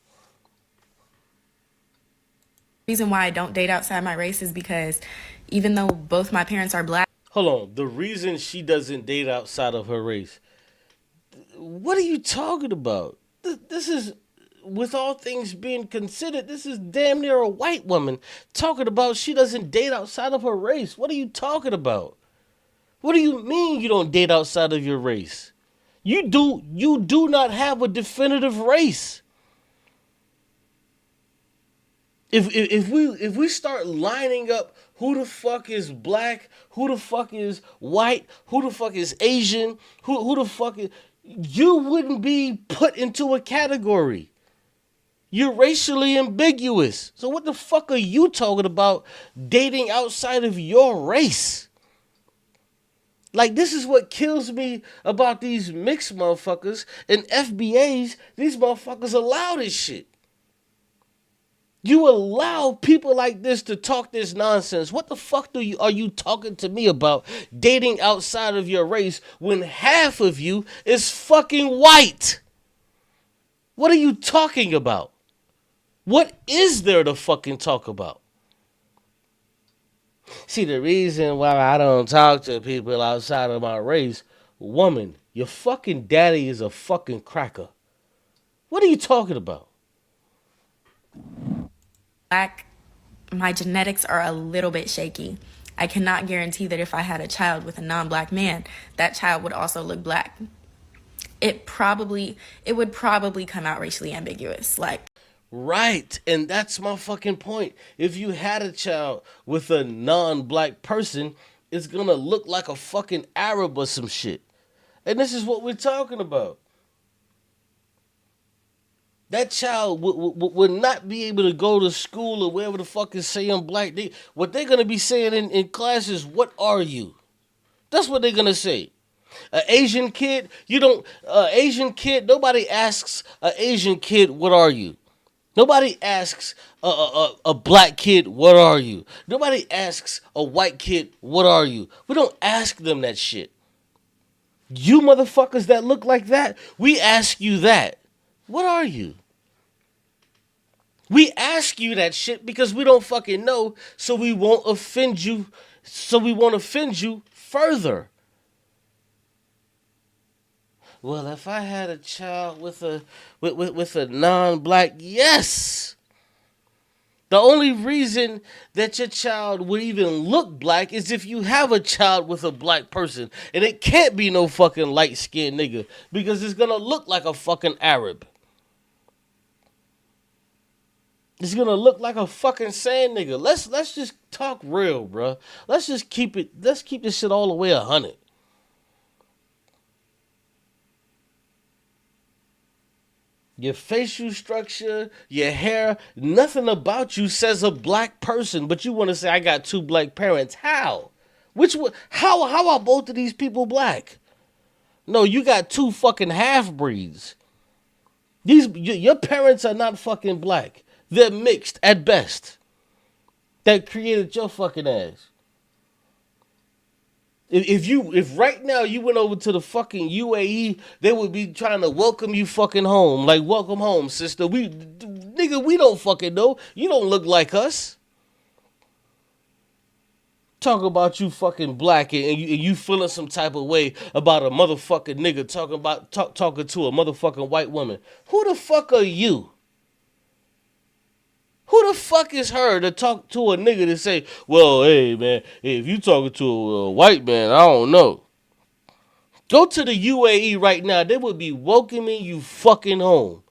Reason why I don't date outside my race is because even though both my parents are black. Hold on. The reason she doesn't date outside of her race. What are you talking about? This is, with all things being considered, this is damn near a white woman talking about she doesn't date outside of her race. What are you talking about? What do you mean you don't date outside of your race? You do not have a definitive race. If we start lining up who the fuck is black, who the fuck is white, who the fuck is Asian, who the fuck is, you wouldn't be put into a category. You're racially ambiguous. So what the fuck are you talking about dating outside of your race? Like, this is what kills me about these mixed motherfuckers and FBAs. These motherfuckers allow this shit. You allow people like this to talk this nonsense. What the fuck are you talking to me about dating outside of your race when half of you is fucking white? What are you talking about? What is there to fucking talk about? See, the reason why I don't talk to people outside of my race, woman, your fucking daddy is a fucking cracker. What are you talking about? Black, my genetics are a little bit shaky. I cannot guarantee that if I had a child with a non-black man, that child would also look black. It would probably come out racially ambiguous. Like, Right, and that's my fucking point. If you had a child with a non-black person, it's gonna look like a fucking Arab or some shit. And this is what we're talking about. That child would not be able to go to school or wherever the fuck is saying black. What they're gonna be saying in class is, "What are you?" That's what they're gonna say. An Asian kid, you don't. Asian kid, nobody asks an Asian kid, "What are you?" Nobody asks a black kid, "What are you?" Nobody asks a white kid, "What are you?" We don't ask them that shit. You motherfuckers that look like that, we ask you that. What are you? We ask you that shit because we don't fucking know, so we won't offend you. So we won't offend you further. Well, if I had a child with a non-black, yes. The only reason that your child would even look black is if you have a child with a black person. And it can't be no fucking light-skinned nigga because it's gonna look like a fucking Arab. It's gonna look like a fucking sand nigga. Let's just talk real, bro. Let's keep this shit all the way 100. Your facial structure, your hair, nothing about you says a black person, but you want to say I got two black parents. How? Which one? How are both of these people black? No, you got two fucking half breeds. Your parents are not fucking black. They're mixed at best. That created your fucking ass. If right now you went over to the fucking UAE, they would be trying to welcome you fucking home. Like, welcome home, sister. Nigga, we don't fucking know. You don't look like us. Talk about you fucking black and you feeling some type of way about a motherfucking nigga talking to a motherfucking white woman. Who the fuck are you? Who the fuck is her to talk to a nigga to say, well, hey, man, if you talking to a white man, I don't know. Go to the UAE right now. They would be welcoming you fucking home.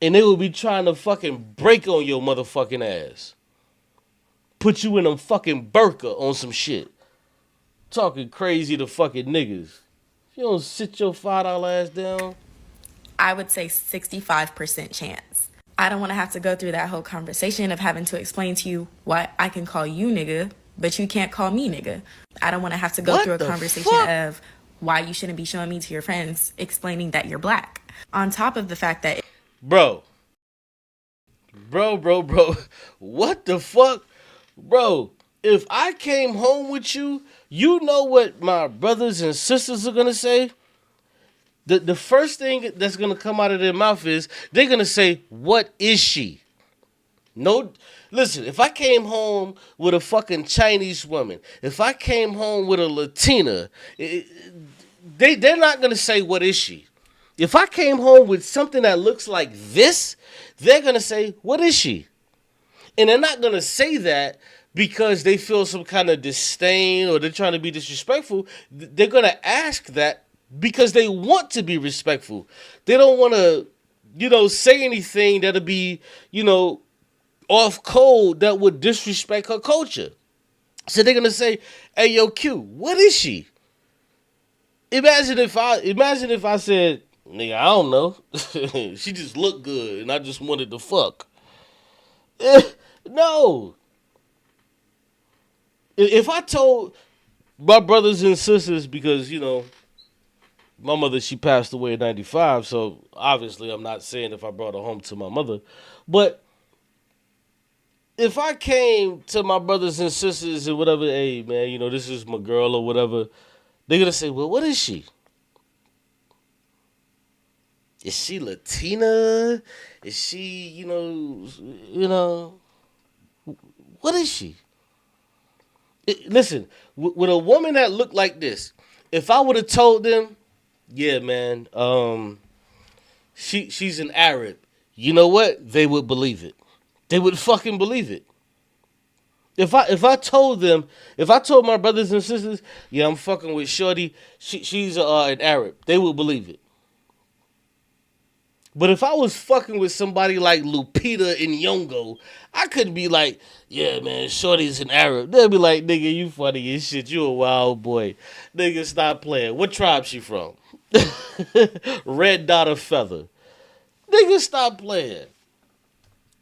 And they would be trying to fucking break on your motherfucking ass. Put you in a fucking burqa on some shit. Talking crazy to fucking niggas. If you don't sit your $5 ass down. I would say 65% chance. I don't want to have to go through that whole conversation of having to explain to you why I can call you nigga, but you can't call me nigga. I don't want to have to go What through a the conversation fuck? of why you shouldn't be showing me to your friends, explaining that you're black. On top of the fact that Bro. What the fuck? Bro, if I came home with you, you know what my brothers and sisters are gonna say? The first thing that's gonna come out of their mouth is they're gonna say, "What is she?" No, listen. If I came home with a fucking Chinese woman, if I came home with a Latina, they're not gonna say, "What is she?" If I came home with something that looks like this, they're gonna say, "What is she?" And they're not gonna say that because they feel some kind of disdain or they're trying to be disrespectful. They're gonna ask that because they want to be respectful. They don't want to, say anything that'll be, off code that would disrespect her culture. So they're gonna say, "Hey, yo, Q, what is she?" Imagine if I said, "Nigga, I don't know. She just looked good, and I just wanted to fuck." No. If I told my brothers and sisters, because my mother, she passed away in '95, so obviously I'm not saying if I brought her home to my mother, but if I came to my brothers and sisters and whatever, hey man, this is my girl or whatever, they're gonna say, "Well, what is she?" Is she Latina? Is she, what is she? Listen, with a woman that looked like this, if I would have told them, yeah, man, she's an Arab, you know what? They would believe it. They would fucking believe it. If I told them, if I told my brothers and sisters, yeah, I'm fucking with Shorty, she's an Arab, they would believe it. But if I was fucking with somebody like Lupita Nyong'o, I could be like, yeah, man, Shorty's an Arab. They'll be like, nigga, you funny as shit. You a wild boy. Nigga, stop playing. What tribe she from? Red dot of feather. Nigga, stop playing.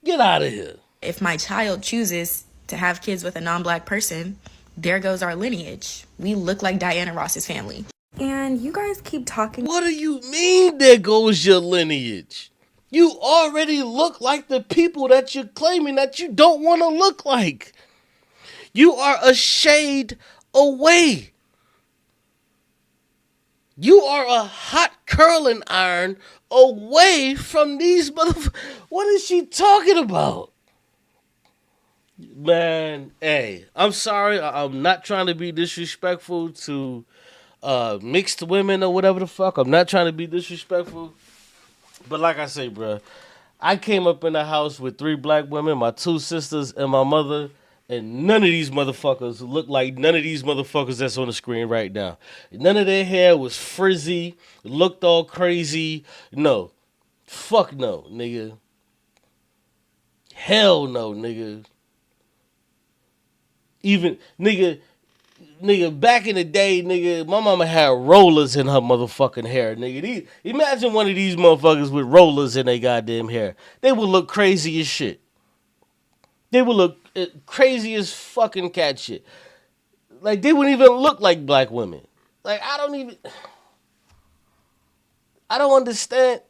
Get out of here. If my child chooses to have kids with a non-black person, there goes our lineage. We look like Diana Ross's family. And you guys keep talking. What do you mean there goes your lineage? You already look like the people that you're claiming that you don't want to look like. You are a shade away. You are a hot curling iron away from these motherfuckers. What is she talking about? Man, hey, I'm sorry. I'm not trying to be disrespectful to mixed women or whatever the fuck. I'm not trying to be disrespectful. But like I say, bro, I came up in the house with 3 black women, my 2 sisters, and my mother. And none of these motherfuckers look like none of these motherfuckers that's on the screen right now. None of their hair was frizzy, looked all crazy. No. Fuck no, nigga. Hell no, nigga. Even, nigga, back in the day, nigga, my mama had rollers in her motherfucking hair, nigga. Imagine one of these motherfuckers with rollers in their goddamn hair. They would look crazy as shit. They would look crazy as fucking cat shit. Like, they wouldn't even look like black women. Like, I don't understand.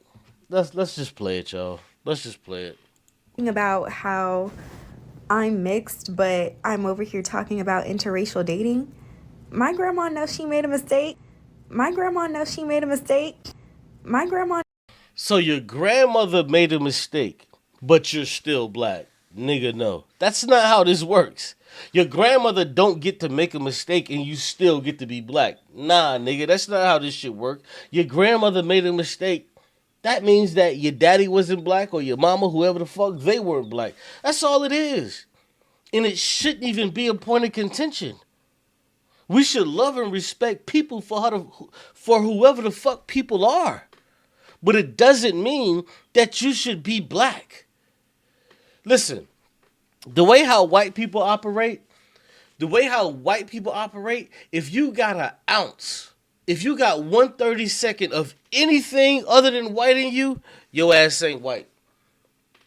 Let's just play it, y'all. Let's just play it. About how I'm mixed, but I'm over here talking about interracial dating. My grandma knows she made a mistake. My grandma knows she made a mistake. My grandma. So your grandmother made a mistake, but you're still black. Nigga, no. That's not how this works. Your grandmother don't get to make a mistake and you still get to be black. Nah, nigga, that's not how this shit work. Your grandmother made a mistake. That means that your daddy wasn't black or your mama, whoever the fuck, they weren't black. That's all it is. And it shouldn't even be a point of contention. We should love and respect people for whoever the fuck people are. But it doesn't mean that you should be black. Listen, the way how white people operate, if you got an ounce, if you got 1/32 of anything other than white in you, your ass ain't white.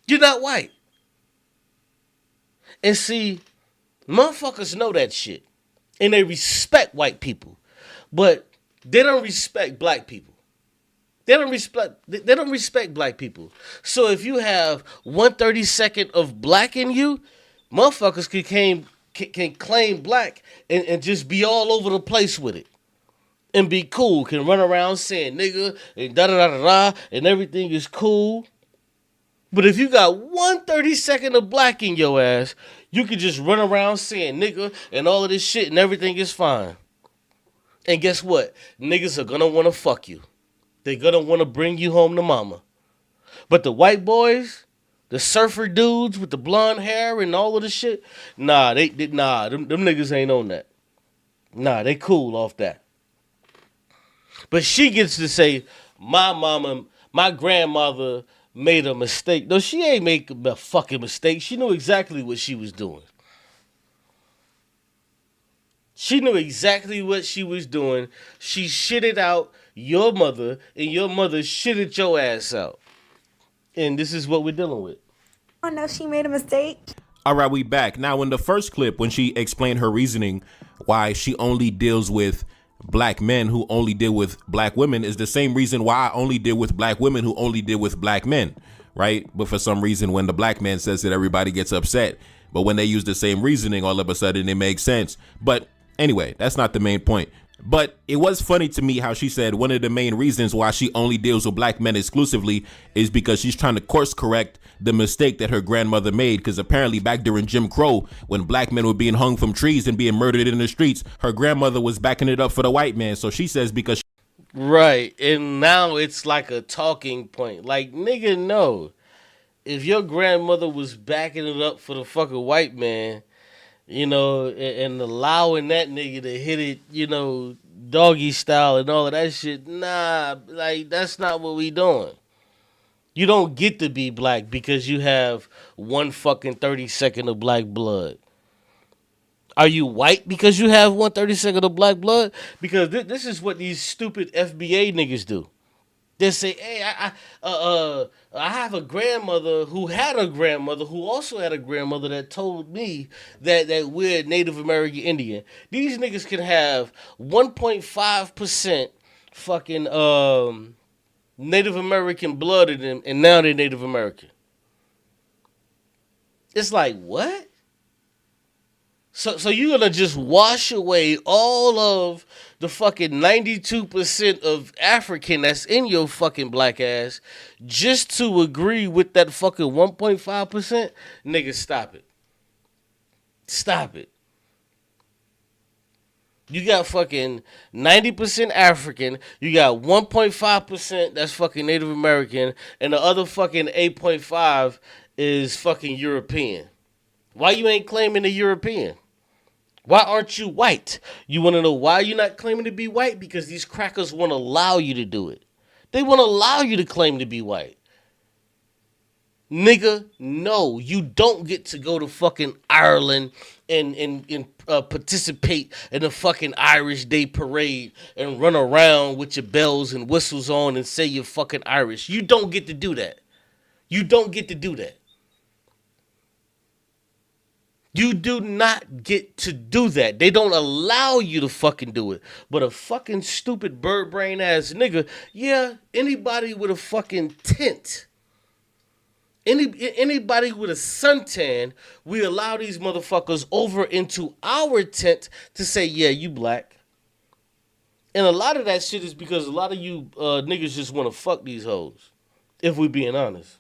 You're not white. And see, motherfuckers know that shit. And they respect white people. But they don't respect black people. They don't respect black people. So if you have 1/32 of black in you, motherfuckers can claim black and just be all over the place with it. And be cool. Can run around saying nigga and da-da-da-da-da and everything is cool. But if you got 1/32 of black in your ass, you can just run around saying nigga and all of this shit and everything is fine. And guess what? Niggas are gonna want to fuck you. They're gonna want to bring you home to mama. But the white boys, the surfer dudes with the blonde hair and all of the shit, nah, them niggas ain't on that. Nah, they cool off that. But she gets to say, my grandmother made a mistake. No, she ain't make a fucking mistake. She knew exactly what she was doing. She knew exactly what she was doing. She shitted out your mother, and your mother shitted your ass out. And this is what we're dealing with. I know she made a mistake. All right, we back. Now, in the first clip, when she explained her reasoning, why she only deals with black men who only deal with black women is the same reason why I only deal with black women who only deal with black men, right? But for some reason, when the black man says it, everybody gets upset. But when they use the same reasoning, all of a sudden it makes sense. But anyway, that's not the main point. But it was funny to me how she said one of the main reasons why she only deals with black men exclusively is because she's trying to course correct the mistake that her grandmother made. Because apparently back during Jim Crow, when black men were being hung from trees and being murdered in the streets, her grandmother was backing it up for the white man. So she says because Right. And now it's like a talking point. Like, nigga, no. If your grandmother was backing it up for the fucking white man, and allowing that nigga to hit it, doggy style and all of that shit, nah, like, that's not what we doing. You don't get to be black because you have one fucking 30-second of black blood. Are you white because you have 1/32 of black blood? Because this is what these stupid FBA niggas do. They say, "Hey, I have a grandmother who had a grandmother who also had a grandmother that told me that we're Native American Indian." These niggas can have 1.5% fucking Native American blood in them, and now they're Native American. It's like, what? So you're gonna just wash away all of the fucking 92% of African that's in your fucking black ass just to agree with that fucking 1.5%? Nigga, stop it. Stop it. You got fucking 90% African, you got 1.5% that's fucking Native American, and the other fucking 8.5 is fucking European. Why you ain't claiming the European? Why aren't you white? You want to know why you're not claiming to be white? Because these crackers won't allow you to do it. They won't allow you to claim to be white. Nigga, no, you don't get to go to fucking Ireland and participate in the fucking Irish Day parade and run around with your bells and whistles on and say you're fucking Irish. You don't get to do that. You don't get to do that. You do not get to do that. They don't allow you to fucking do it. But a fucking stupid bird brain ass nigga, yeah, anybody with a fucking tint, anybody with a suntan, we allow these motherfuckers over into our tent to say, yeah, you black. And a lot of that shit is because a lot of you niggas just want to fuck these hoes, if we being honest.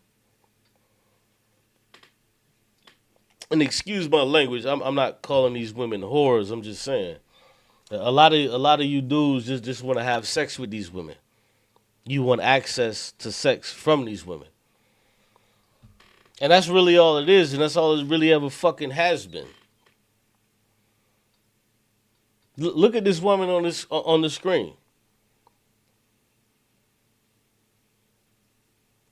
And excuse my language, I'm not calling these women whores. I'm just saying, a lot of you dudes just want to have sex with these women. You want access to sex from these women, and that's really all it is, and that's all it really ever fucking has been. Look at this woman on the screen.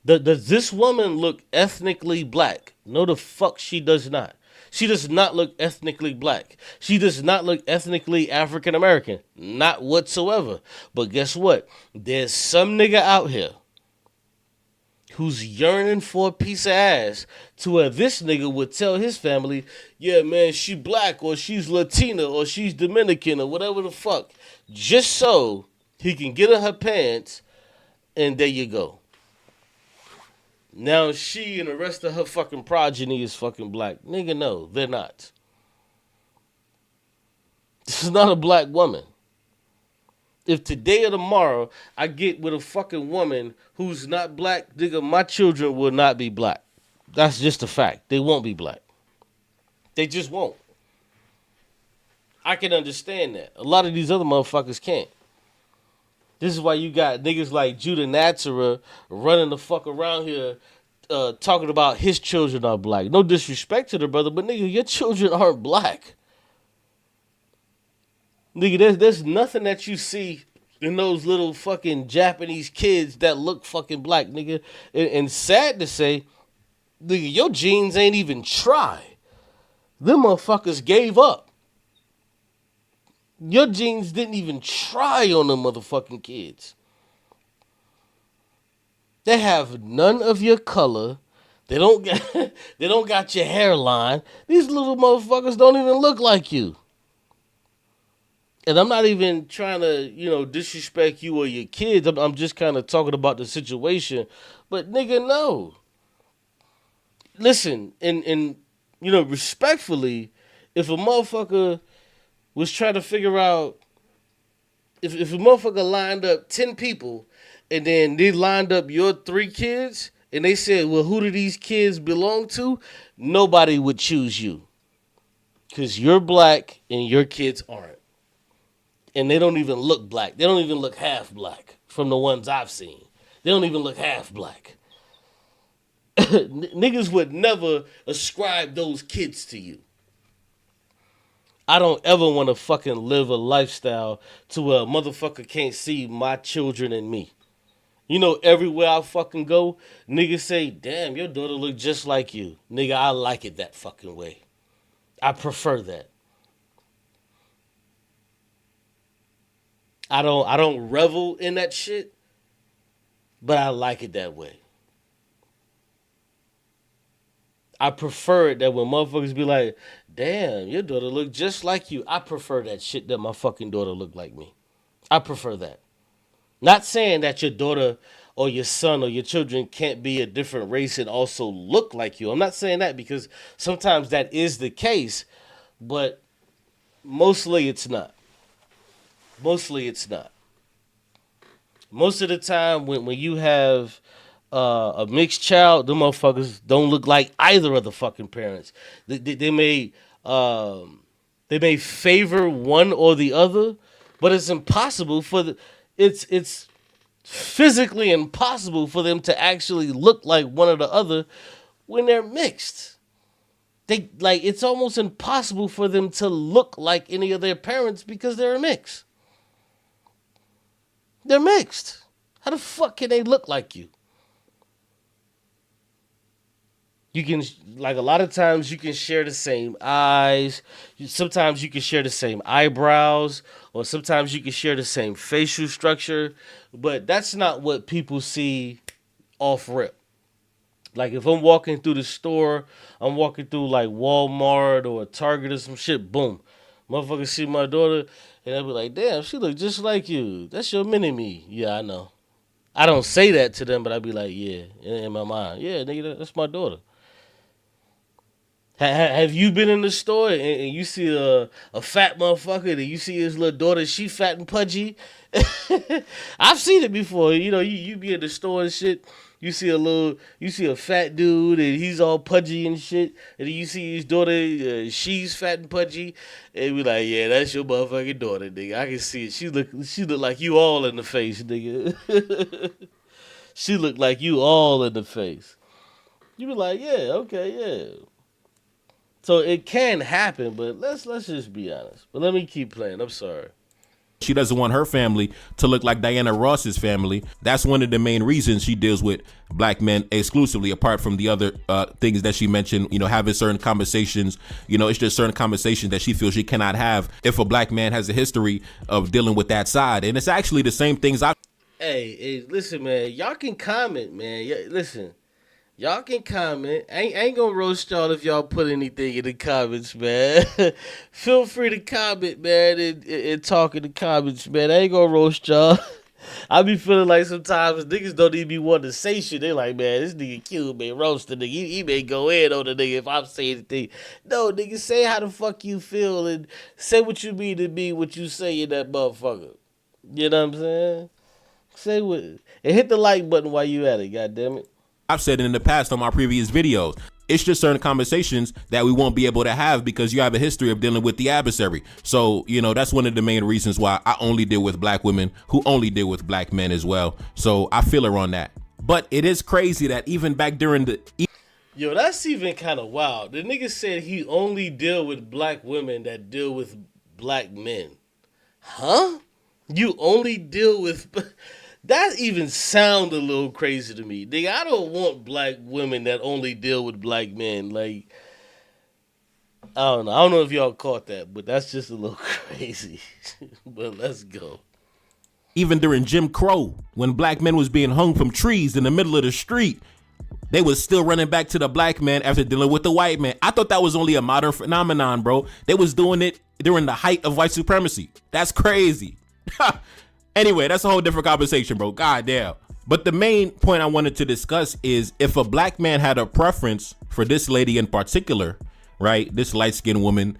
Does this woman look ethnically black? No, the fuck she does not. She does not look ethnically black. She does not look ethnically African American. Not whatsoever. But guess what? There's some nigga out here who's yearning for a piece of ass to where this nigga would tell his family, yeah, man, she black or she's Latina or she's Dominican or whatever the fuck. Just so he can get in her pants and there you go. Now she and the rest of her fucking progeny is fucking black. Nigga, no, they're not. This is not a black woman. If today or tomorrow I get with a fucking woman who's not black, nigga, my children will not be black. That's just a fact. They won't be black. They just won't. I can understand that. A lot of these other motherfuckers can't. This is why you got niggas like Judah Natsara running the fuck around here talking about his children are black. No disrespect to the brother, but nigga, your children aren't black. Nigga, there's nothing that you see in those little fucking Japanese kids that look fucking black, nigga. And sad to say, nigga, your genes ain't even try. Them motherfuckers gave up. Your genes didn't even try on them motherfucking kids. They have none of your color. They don't got your hairline. These little motherfuckers don't even look like you. And I'm not even trying to, disrespect you or your kids. I'm just kind of talking about the situation. But nigga, no. Listen, and respectfully, if a motherfucker was trying to figure out If a motherfucker lined up 10 people and then they lined up your 3 kids and they said, well, who do these kids belong to? Nobody would choose you. Because you're black and your kids aren't. And they don't even look black. They don't even look half black from the ones I've seen. They don't even look half black. Niggas would never ascribe those kids to you. I don't ever want to fucking live a lifestyle to where a motherfucker can't see my children and me. You know, everywhere I fucking go, niggas say, damn, your daughter look just like you. Nigga, I like it that fucking way. I prefer that. I don't revel in that shit, but I like it that way. I prefer it that when motherfuckers be like, damn, your daughter look just like you. I prefer that shit that my fucking daughter look like me. I prefer that. Not saying that your daughter or your son or your children can't be a different race and also look like you. I'm not saying that because sometimes that is the case, but mostly it's not. Mostly it's not. Most of the time when you have a mixed child, the motherfuckers don't look like either of the fucking parents. They may favor one or the other, but it's impossible it's physically impossible for them to actually look like one or the other when they're mixed. It's almost impossible for them to look like any of their parents because they're mixed. They're mixed. How the fuck can they look like you? You can, like, a lot of times you can share the same eyes. Sometimes you can share the same eyebrows, or sometimes you can share the same facial structure, but that's not what people see off rip. Like, if I'm walking through the store, I'm walking through like Walmart or Target or some shit, boom. Motherfuckers see my daughter, and they'll be like, damn, she look just like you. That's your mini-me. Yeah, I know. I don't say that to them, but I be like, yeah, in my mind. Yeah, nigga, that's my daughter. Have you been in the store and you see a fat motherfucker and you see his little daughter, she fat and pudgy? I've seen it before. You know, you be in the store and shit. You see a fat dude and he's all pudgy and shit. And then you see his daughter, she's fat and pudgy. And we like, yeah, that's your motherfucking daughter, nigga. I can see it. She look like you all in the face, nigga. She look like you all in the face. You be like, yeah, okay, yeah. So it can happen, but let's just be honest. But let me keep playing. I'm sorry. She doesn't want her family to look like Diana Ross's family. That's one of the main reasons she deals with black men exclusively, apart from the other things that she mentioned, you know, having certain conversations. You know, it's just certain conversations that she feels she cannot have if a black man has a history of dealing with that side. And it's actually the same things Hey, listen, man. Y'all can comment, man. Yeah, listen. Y'all can comment. I ain't gonna roast y'all if y'all put anything in the comments, man. Feel free to comment, man, and talk in the comments, man. I ain't gonna roast y'all. I be feeling like sometimes niggas don't even be wanting to say shit. They like, man, this nigga cute, man, roast the nigga. He may go in on the nigga if I'm saying anything. No, nigga, say how the fuck you feel and say what you mean to be what you say in that motherfucker. You know what I'm saying? Say what, and hit the like button while you at it, goddammit. I've said it in the past on my previous videos. It's just certain conversations that we won't be able to have because you have a history of dealing with the adversary. So, you know, that's one of the main reasons why I only deal with black women who only deal with black men as well. So I feel her on that. But it is crazy that even back during the... Yo, that's even kind of wild. The nigga said he only deal with black women that deal with black men. Huh? You only deal with... That even sound a little crazy to me. Nigga, I don't want black women that only deal with black men. Like, I don't know. I don't know if y'all caught that, but that's just a little crazy. But let's go. Even during Jim Crow, when black men was being hung from trees in the middle of the street, they was still running back to the black man after dealing with the white man. I thought that was only a modern phenomenon, bro. They was doing it during the height of white supremacy. That's crazy. Anyway, that's a whole different conversation, bro. God damn. But the main point I wanted to discuss is if a black man had a preference for this lady in particular, right? This light-skinned woman,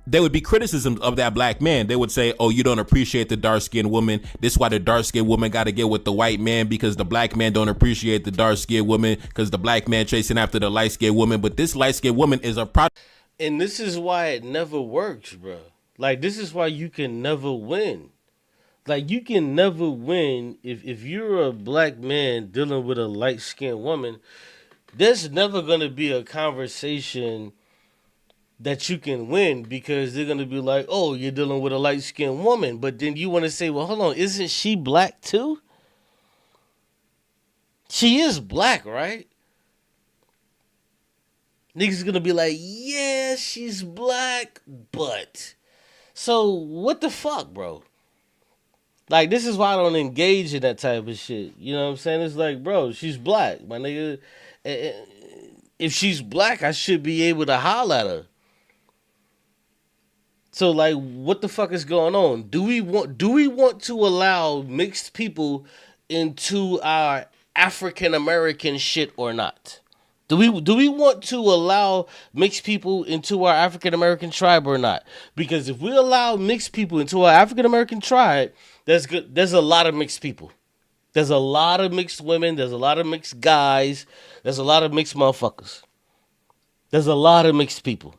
there would be criticisms of that black man. They would say, oh, you don't appreciate the dark-skinned woman. This is why the dark-skinned woman got to get with the white man, because the black man don't appreciate the dark-skinned woman, because the black man chasing after the light-skinned woman. But this light-skinned woman is a product. And this is why it never works, bro. Like, this is why you can never win. Like, you can never win if you're a black man dealing with a light-skinned woman. There's never going to be a conversation that you can win, because they're going to be like, oh, you're dealing with a light-skinned woman. But then you want to say, well, hold on, isn't she black too? She is black, right? Niggas going to be like, yeah, she's black, but. So, what the fuck, bro? Like, this is why I don't engage in that type of shit. You know what I'm saying? It's like, bro, she's black, my nigga. If she's black, I should be able to holler at her. So, like, what the fuck is going on? Do we want to allow mixed people into our African American shit or not? Do we want to allow mixed people into our African American tribe or not? Because if we allow mixed people into our African American tribe, there's a lot of mixed people. There's a lot of mixed women. There's a lot of mixed guys. There's a lot of mixed motherfuckers. There's a lot of mixed people.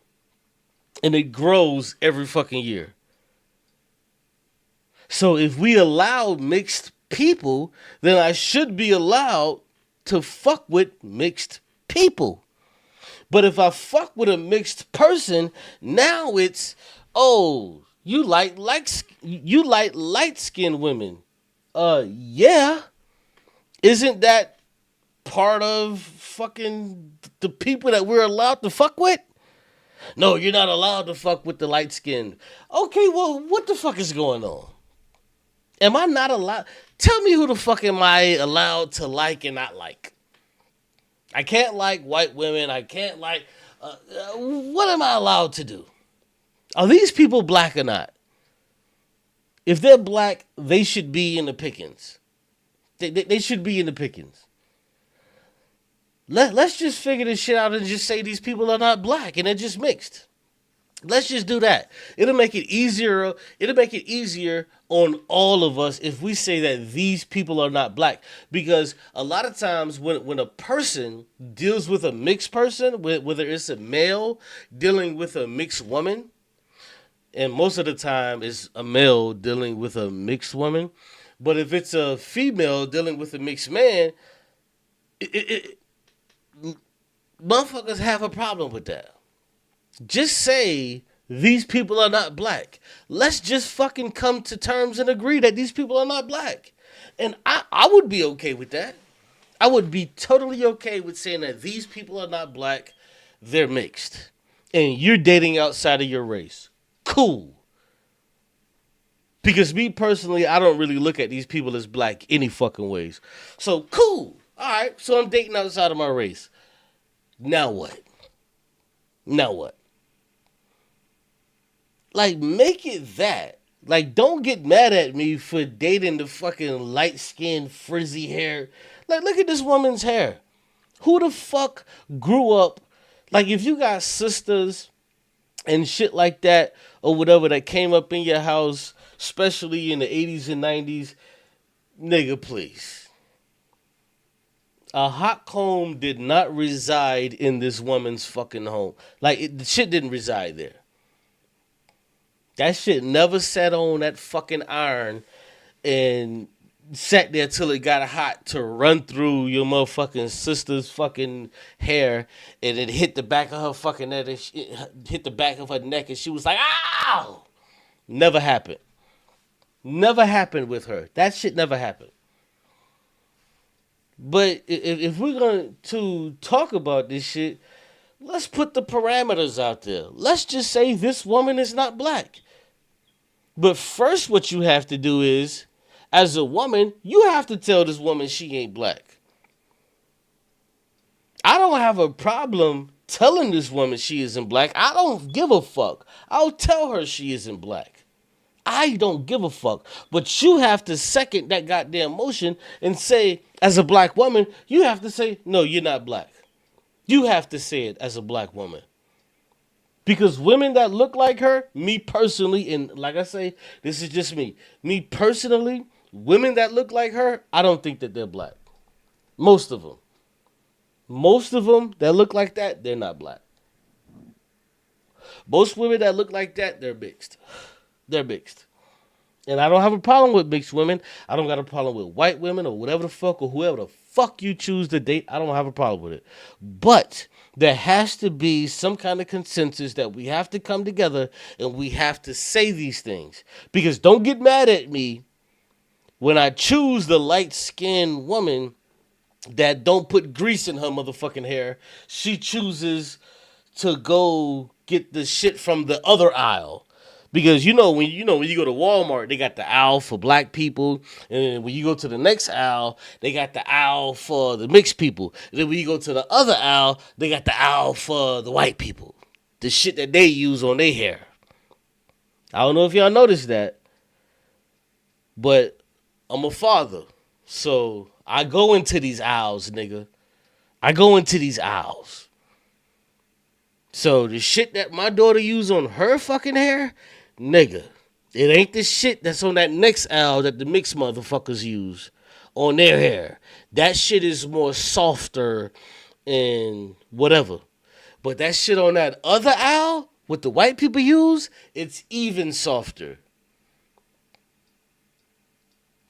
And it grows every fucking year. So if we allow mixed people, then I should be allowed to fuck with mixed people. But if I fuck with a mixed person, now it's, oh, you like light skinned women. Yeah. Isn't that part of fucking the people that we're allowed to fuck with? No, you're not allowed to fuck with the light skin. Okay, well, what the fuck is going on? Am I not allowed? Tell me, who the fuck am I allowed to like and not like? I can't like white women. I can't like. What am I allowed to do? Are these people black or not? If they're black, they should be in the pickings. They should be in the pickings. Let's just figure this shit out and just say these people are not black and they're just mixed. Let's just do that. It'll make it easier. It'll make it easier on all of us if we say that these people are not black. Because a lot of times when a person deals with a mixed person, whether it's a male dealing with a mixed woman, and most of the time it's a male dealing with a mixed woman, but if it's a female dealing with a mixed man, motherfuckers have a problem with that. Just say these people are not black. Let's just fucking come to terms and agree that these people are not black. And I would be okay with that. I would be totally okay with saying that these people are not black, they're mixed. And you're dating outside of your race. Cool. Because me personally, I don't really look at these people as black any fucking ways. So, cool. All right, so I'm dating outside of my race. Now what? Now what? Like, make it that. Like, don't get mad at me for dating the fucking light-skinned, frizzy hair. Like, look at this woman's hair. Who the fuck grew up? Like, if you got sisters and shit like that, or whatever, that came up in your house, especially in the 80s and 90s, nigga, please. A hot comb did not reside in this woman's fucking home. Like, the shit didn't reside there. That shit never sat on that fucking iron and sat there till it got hot to run through your motherfucking sister's fucking hair, and it hit the back of her fucking neck, and hit the back of her neck, and she was like, ow! Never happened. Never happened with her. That shit never happened. But if we're going to talk about this shit, let's put the parameters out there. Let's just say this woman is not black. But first, what you have to do is, as a woman, you have to tell this woman she ain't black. I don't have a problem telling this woman she isn't black. I don't give a fuck. I'll tell her she isn't black. I don't give a fuck. But you have to second that goddamn motion and say, as a black woman, you have to say, no, you're not black. You have to say it as a black woman. Because women that look like her, me personally, and like I say, this is just me. Me personally, women that look like her, I don't think that they're black. Most of them. Most of them that look like that, they're not black. Most women that look like that, they're mixed. They're mixed. And I don't have a problem with mixed women. I don't got a problem with white women or whatever the fuck or whoever the fuck you choose to date. I don't have a problem with it. But there has to be some kind of consensus that we have to come together and we have to say these things. Because don't get mad at me when I choose the light-skinned woman that don't put grease in her motherfucking hair. She chooses to go get the shit from the other aisle. Because when you go to Walmart, they got the aisle for black people, and then when you go to the next aisle, they got the aisle for the mixed people. And then when you go to the other aisle, they got the aisle for the white people. The shit that they use on their hair. I don't know if y'all noticed that, but I'm a father, so I go into these aisles, nigga. I go into these aisles. So the shit that my daughter use on her fucking hair, nigga, it ain't the shit that's on that next aisle that the mixed motherfuckers use on their hair. That shit is more softer and whatever. But that shit on that other aisle, what the white people use, it's even softer.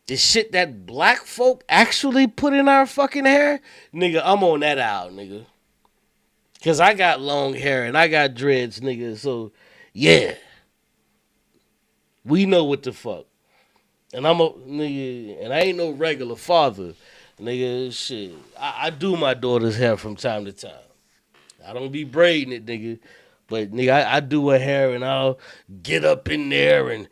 The shit that black folk actually put in our fucking hair, nigga, I'm on that aisle, nigga. Cause I got long hair and I got dreads, nigga. So, yeah, we know what the fuck. And I'm a nigga, and I ain't no regular father, nigga. Shit, I do my daughter's hair from time to time. I don't be braiding it, nigga. But nigga, I do her hair and I'll get up in there and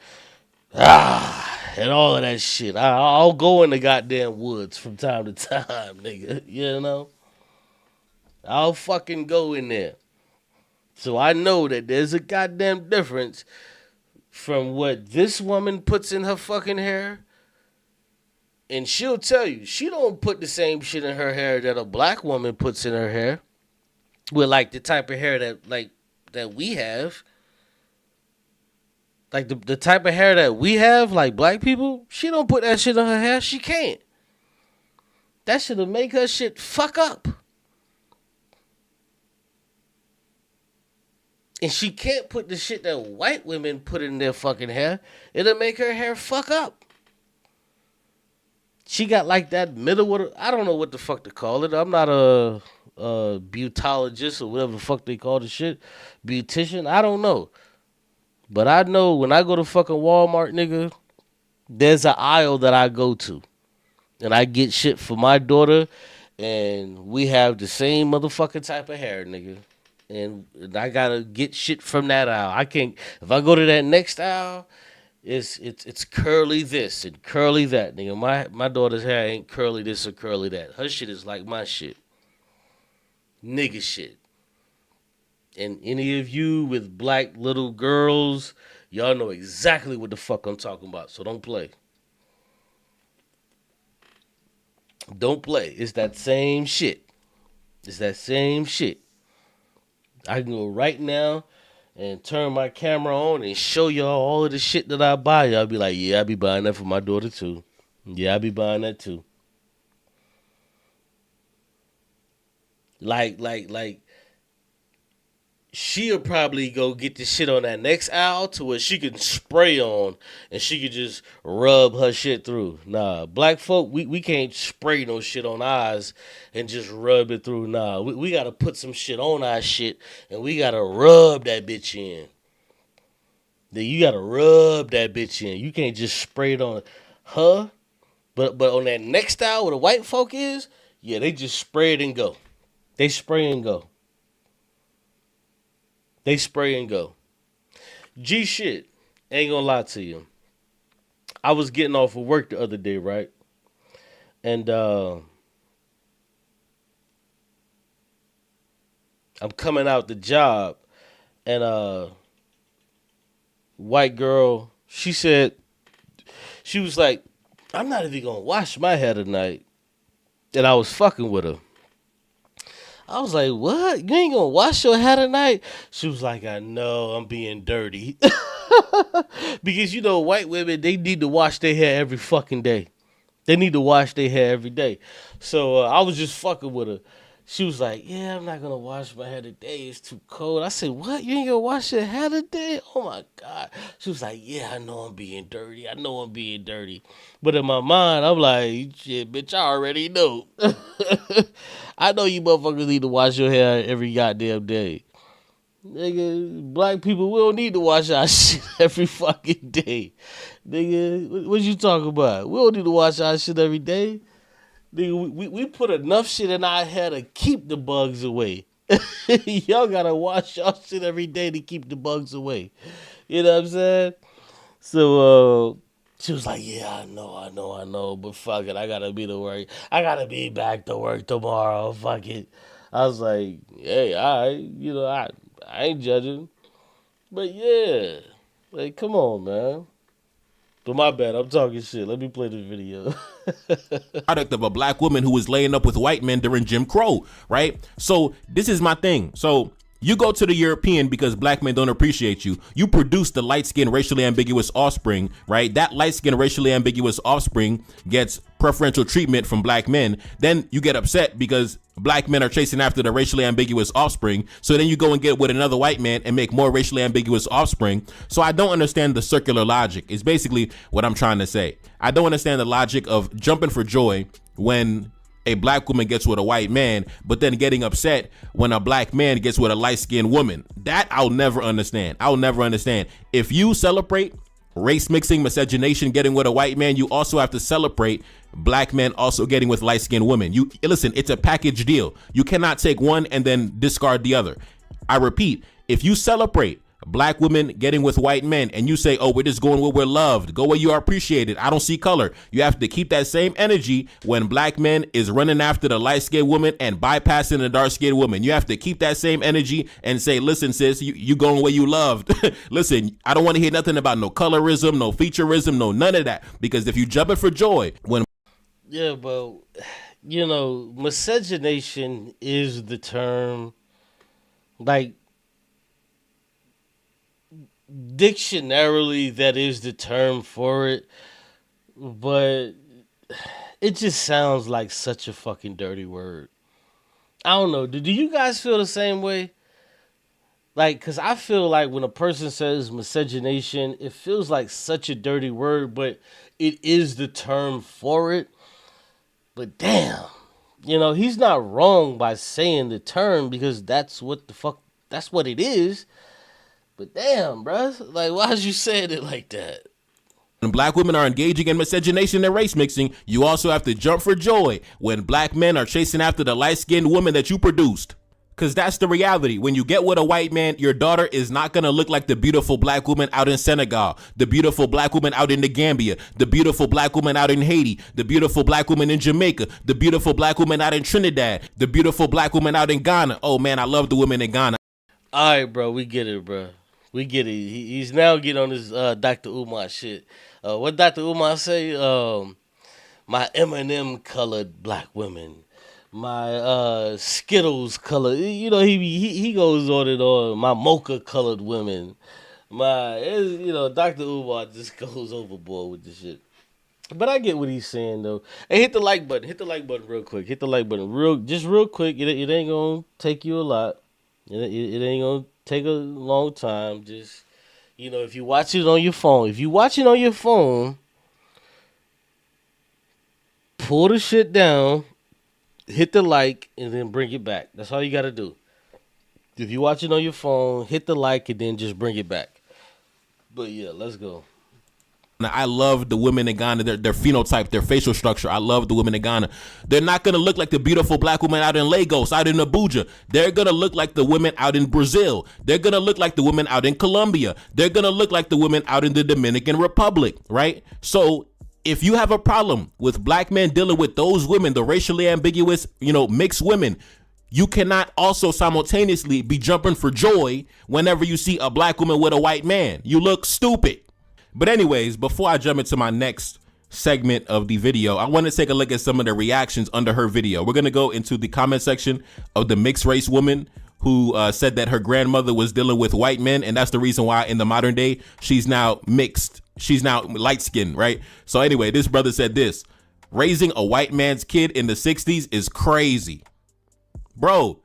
and all of that shit. I'll go in the goddamn woods from time to time, nigga. You know, I'll fucking go in there. So I know that there's a goddamn difference from what this woman puts in her fucking hair. And she'll tell you, she don't put the same shit in her hair that a black woman puts in her hair. With like the type of hair that we have. Like the type of hair that we have, like black people, she don't put that shit in her hair. She can't. That shit'll make her shit fuck up. And she can't put the shit that white women put in their fucking hair. It'll make her hair fuck up. She got like that middle of I don't know what the fuck to call it. I'm not a beautologist or whatever the fuck they call the shit. Beautician. I don't know. But I know when I go to fucking Walmart, nigga, there's an aisle that I go to. And I get shit for my daughter. And we have the same motherfucking type of hair, nigga. And I gotta get shit from that aisle. I can't. If I go to that next aisle, it's curly this and curly that, nigga. My daughter's hair ain't curly this or curly that. Her shit is like my shit, nigga shit. And any of you with black little girls, y'all know exactly what the fuck I'm talking about. So don't play. Don't play. It's that same shit. It's that same shit. I can go right now and turn my camera on and show y'all all of the shit that I buy. Y'all be like, yeah, I be buying that for my daughter too. Yeah, I be buying that too. Like, she'll probably go get the shit on that next aisle to where she can spray on and she can just rub her shit through. Nah, black folk, we can't spray no shit on ours and just rub it through. Nah, we gotta put some shit on our shit and we gotta rub that bitch in. Then you gotta rub that bitch in. You can't just spray it on her. But on that next aisle where the white folk is, yeah, they just spray it and go. They spray and go. They spray and go. G shit. Ain't gonna lie to you. I was getting off of work the other day, right? And I'm coming out the job and white girl, she said, she was like, I'm not even gonna wash my hair tonight. And I was fucking with her. I was like, what? You ain't gonna wash your hair tonight? She was like, I know, I'm being dirty. Because you know, white women, they need to wash their hair every fucking day. They need to wash their hair every day. So I was just fucking with her. She was like, yeah, I'm not gonna wash my hair today. It's too cold. I said, what? You ain't gonna wash your hair today? Oh my God. She was like, yeah, I know I'm being dirty. I know I'm being dirty. But in my mind, I'm like, shit, bitch, I already know. I know you motherfuckers need to wash your hair every goddamn day. Nigga, black people, we don't need to wash our shit every fucking day. Nigga, what you talking about? We don't need to wash our shit every day. Nigga, we put enough shit in our hair to keep the bugs away. Y'all gotta wash y'all shit every day to keep the bugs away. You know what I'm saying? So she was like, yeah, I know, but fuck it, I gotta be to work. I gotta be back to work tomorrow. Fuck it. I was like, hey, I ain't judging. But yeah. Like, come on, man. But my bad, I'm talking shit. Let me play the video. Product of a black woman who was laying up with white men during Jim Crow, right? So this is my thing. So you go to the European because black men don't appreciate you. You produce the light-skinned, racially ambiguous offspring, right? That light-skinned, racially ambiguous offspring gets preferential treatment from black men. Then you get upset because black men are chasing after the racially ambiguous offspring. So then you go and get with another white man and make more racially ambiguous offspring. So I don't understand the circular logic. Is basically what I'm trying to say. I don't understand the logic of jumping for joy when a black woman gets with a white man, but then getting upset when a black man gets with a light-skinned woman. That I'll never understand. I'll never understand. If you celebrate race mixing, miscegenation, getting with a white man, you also have to celebrate black men also getting with light-skinned women. You listen, it's a package deal. You cannot take one and then discard the other. I repeat, if you celebrate black women getting with white men and you say, oh, we're just going where we're loved, go where you are appreciated, I don't see color, you have to keep that same energy when black men is running after the light-skinned woman and bypassing the dark-skinned woman. You have to keep that same energy and say, listen, sis, you going where you loved. Listen, I don't want to hear nothing about no colorism, no featureism, no none of that, because if you jumping for joy when Yeah, but you know, miscegenation is the term. Like, dictionarily, that is the term for it. But it just sounds like such a fucking dirty word. I don't know. Do you guys feel the same way? Like, because I feel like when a person says miscegenation, it feels like such a dirty word, but it is the term for it. But damn, you know, he's not wrong by saying the term because that's what the fuck, that's what it is. But damn, bruh, like, why'd you say it like that? black women are engaging in miscegenation and race mixing, you also have to jump for joy when black men are chasing after the light-skinned woman that you produced. Because that's the reality. When you get with a white man, your daughter is not going to look like the beautiful black woman out in Senegal, the beautiful black woman out in the Gambia, the beautiful black woman out in Haiti, the beautiful black woman in Jamaica, the beautiful black woman out in Trinidad, the beautiful black woman out in Ghana. Oh, man, I love the women in Ghana. All right, bro, we get it, bro. We get it. He's now getting on his Dr. Umar shit. What Dr. Umar say? My M&M colored black women. My Skittles color, you know, he goes on and on. My mocha colored women, Dr. Umar just goes overboard with this shit. But I get what he's saying though. Hey, hit the like button. Hit the like button real quick. Hit the like button real quick. It ain't gonna take you a lot. It ain't gonna take a long time. Just if you watch it on your phone, pull the shit down. Hit the like and then bring it back. That's all you got to do. If you watch it on your phone, hit the like and then just bring it back. But yeah, let's go. I love the women in Ghana, their phenotype, their facial structure. I love the women in Ghana. They're not going to look like the beautiful black women out in Lagos, out in Abuja. They're going to look like the women out in Brazil. They're going to look like the women out in Colombia. They're going to look like the women out in the Dominican Republic, right? So if you have a problem with black men dealing with those women, the racially ambiguous, mixed women, you cannot also simultaneously be jumping for joy whenever you see a black woman with a white man. You look stupid. But anyways, before I jump into my next segment of the video, I want to take a look at some of the reactions under her video. We're going to go into the comment section of the mixed race woman who said that her grandmother was dealing with white men, and that's the reason why in the modern day she's now mixed. She's now light skinned, right? So anyway, this brother said this: raising a white man's kid in the 60s is crazy. Bro,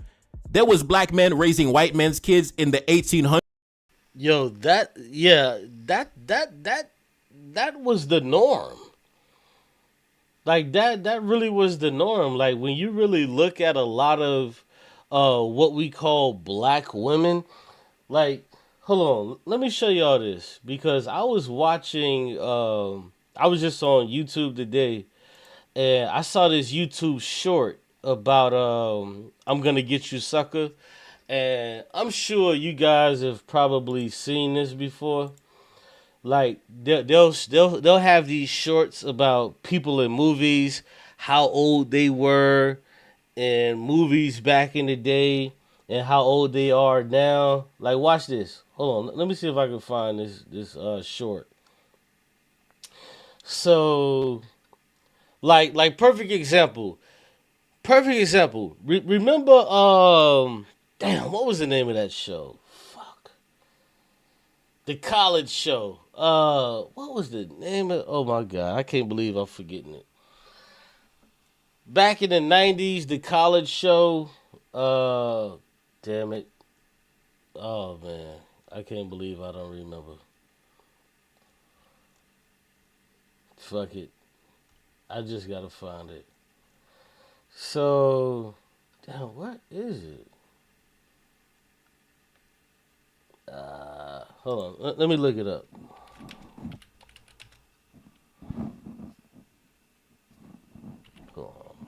there was black men raising white men's kids in the 1800s. Yo, that was the norm. Like that really was the norm. Like when you really look at a lot of what we call black women, like, hold on, let me show y'all this, because I was watching I was just on YouTube today and I saw this YouTube short about I'm gonna get you sucker, and I'm sure you guys have probably seen this before. Like they'll have these shorts about people in movies, how old they were in movies back in the day and how old they are now. Like, watch this. Hold on, let me see if I can find this short. So, like perfect example. Perfect example. Remember, damn, what was the name of that show? Fuck. The college show. What was the name of? Oh my god, I can't believe I'm forgetting it. Back in the 90s, the college show. Damn it. Oh man, I can't believe I don't remember. Fuck it. I just gotta find it. So, damn, what is it? Hold on. Let me look it up. Hold on.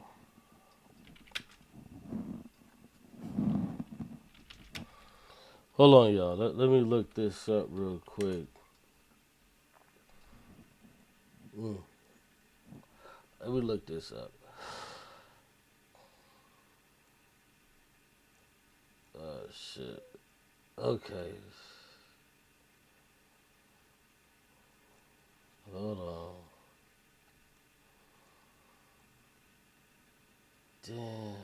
Hold on, y'all. Let me look this up real quick. Let me look this up. Oh, shit. Okay. Hold on. Damn.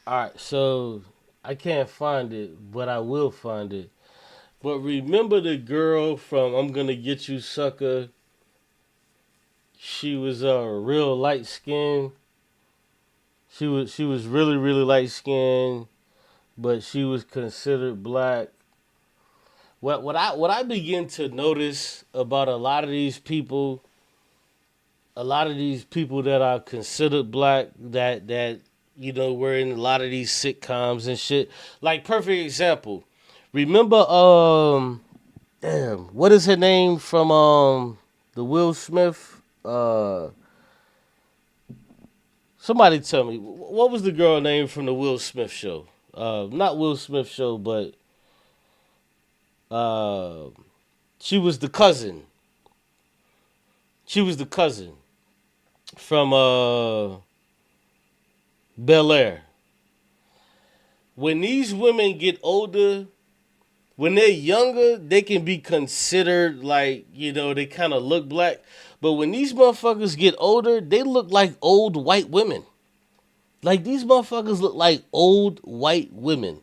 Alright, so I can't find it, but I will find it. But remember the girl from I'm Gonna Get You Sucker? She was real light skinned. She was really, really light skinned, but she was considered black. What I begin to notice about a lot of these people that are considered black, that you know, were in a lot of these sitcoms and shit. Like, perfect example. Remember damn, what is her name from the Will Smith? Somebody tell me, what was the girl name from the Will Smith show? Not Will Smith show, but she was the cousin. She was the cousin from Bel Air. When these women get older, when they're younger, they can be considered like, you know, they kind of look black. But when these motherfuckers get older, they look like old white women. Like, these motherfuckers look like old white women.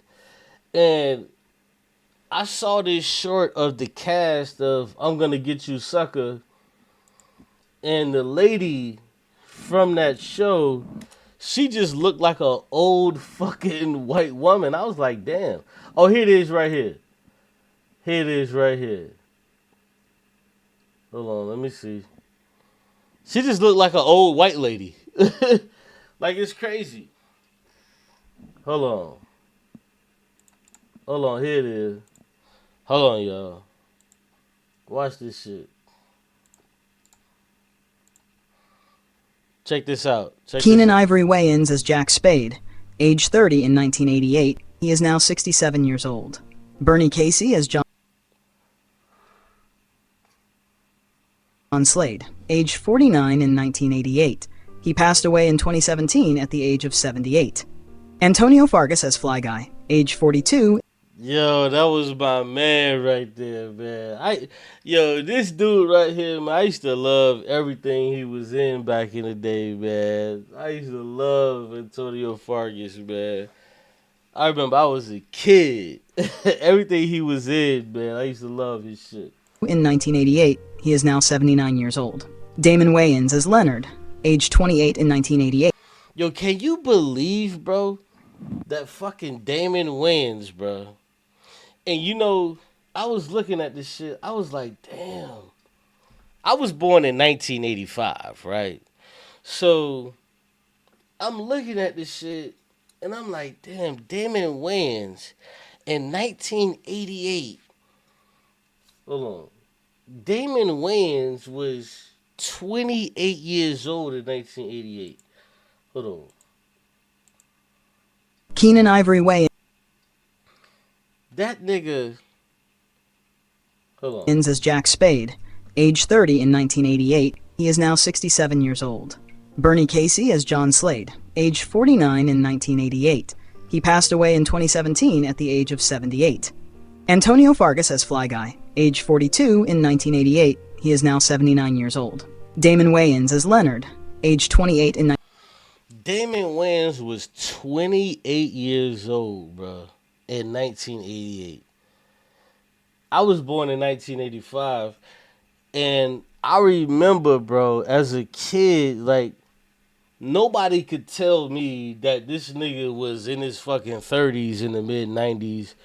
And I saw this short of the cast of I'm Gonna Get You Sucker. And the lady from that show, she just looked like an old fucking white woman. I was like, damn. Oh, here it is right here. Here it is right here. Hold on, let me see. She just looked like an old white lady. Like, it's crazy. Hold on. Hold on, here it is. Hold on, y'all. Watch this shit. Check this out. Keenan Ivory Wayans as Jack Spade, age 30 in 1988. He is now 67 years old. Bernie Casey as John Slade, age 49 in 1988. He passed away in 2017 at the age of 78. Antonio Fargas as Fly Guy, age 42. Yo, that was my man right there, man. Yo, this dude right here, man. I used to love everything he was in back in the day, man. I used to love Antonio Fargas, man. I remember I was a kid. Everything he was in, man. I used to love his shit. In 1988, he is now 79 years old. Damon Wayans as Leonard, age 28 in 1988. Yo, can you believe, bro, that fucking Damon Wayans, bro? And you know, I was looking at this shit. I was like, damn. I was born in 1985, right? So I'm looking at this shit, and I'm like, damn, Damon Wayans in 1988. Hold on. Damon Wayans was 28 years old in 1988. Hold on. Keenan Ivory That nigga. Hold on. Wayans as Jack Spade, age 30 in 1988. He is now 67 years old. Bernie Casey as John Slade, age 49 in 1988. He passed away in 2017 at the age of 78. Antonio Fargas as Fly Guy, age 42 in 1988. He is now 79 years old. Damon Wayans as Leonard, age 28 in Damon Wayans was 28 years old, bro, in 1988. I was born in 1985, and I remember, bro, as a kid, like, nobody could tell me that this nigga was in his fucking 30s in the mid 90s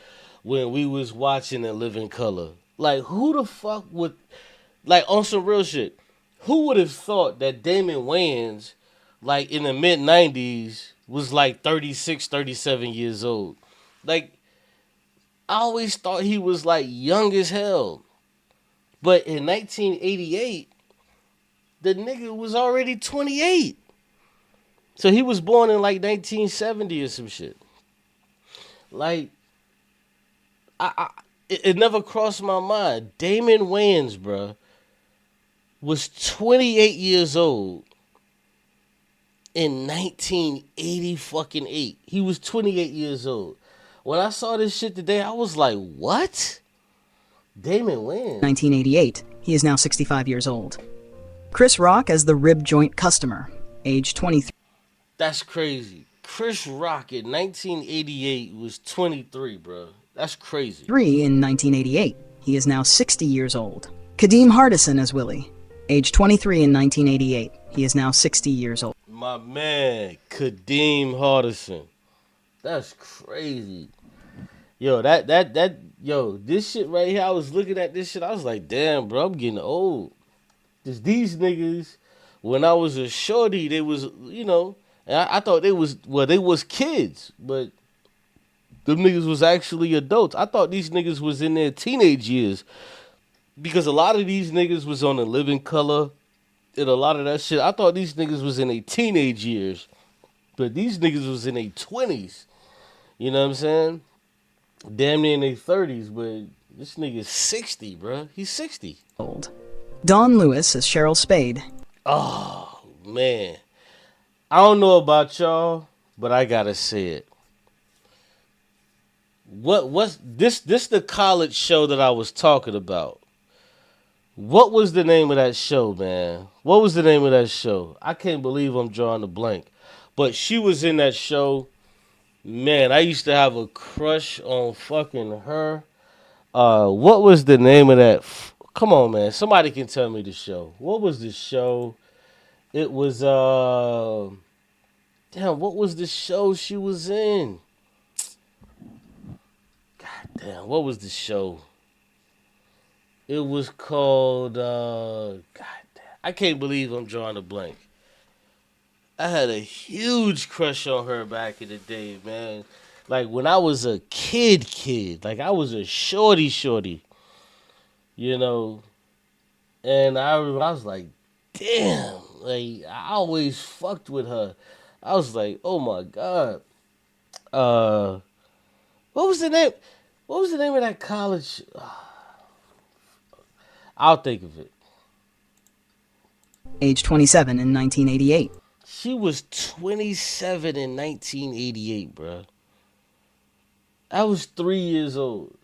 when we was watching In Living Color. Like, who the fuck would, like, on some real shit, who would have thought that Damon Wayans, like, in the mid 90s was like 36, 37 years old? Like, I always thought he was like young as hell. But in 1988, the nigga was already 28. So he was born in like 1970 or some shit. Like, it never crossed my mind. Damon Wayans, bruh, was 28 years old in 1980 fucking 8. He was 28 years old. When I saw this shit today, I was like, what? Damon Wayans. 1988. He is now 65 years old. Chris Rock as the Rib Joint Customer, age 23. That's crazy. Chris Rock in 1988 was 23, bro. That's crazy. In 1988. He is now 60 years old. Kadeem Hardison as Willie, age 23 in 1988. He is now 60 years old. My man, Kadeem Hardison. That's crazy. Yo, yo, this shit right here, I was looking at this shit, I was like, damn, bro, I'm getting old. Cause these niggas, when I was a shorty, they was, you know, and I thought they was kids, but them niggas was actually adults. I thought these niggas was in their teenage years. Because a lot of these niggas was on The Living Color and a lot of that shit. I thought these niggas was in their teenage years. But these niggas was in their 20s. You know what I'm saying? Damn near in their 30s, but this nigga's 60, bro. He's 60. Old. Dawn Lewis as Cheryl Spade. Oh, man. I don't know about y'all, but I gotta say it. What's this the college show that I was talking about? What was the name of that show, man? What was the name of that show? I can't believe I'm drawing a blank. But she was in that show. Man, I used to have a crush on fucking her. What was the name of that? Come on, man. Somebody can tell me the show. What was the show? It was, damn, what was the show she was in? God damn, what was the show? It was called, God damn. I can't believe I'm drawing a blank. I had a huge crush on her back in the day, man. Like when I was a kid. Like I was a shorty. You know. And I was like, damn. Like I always fucked with her. I was like, oh my God. What was the name? What was the name of that college? I'll think of it. Age 27 in 1988. She was 27 in 1988, bro. I was 3 years old.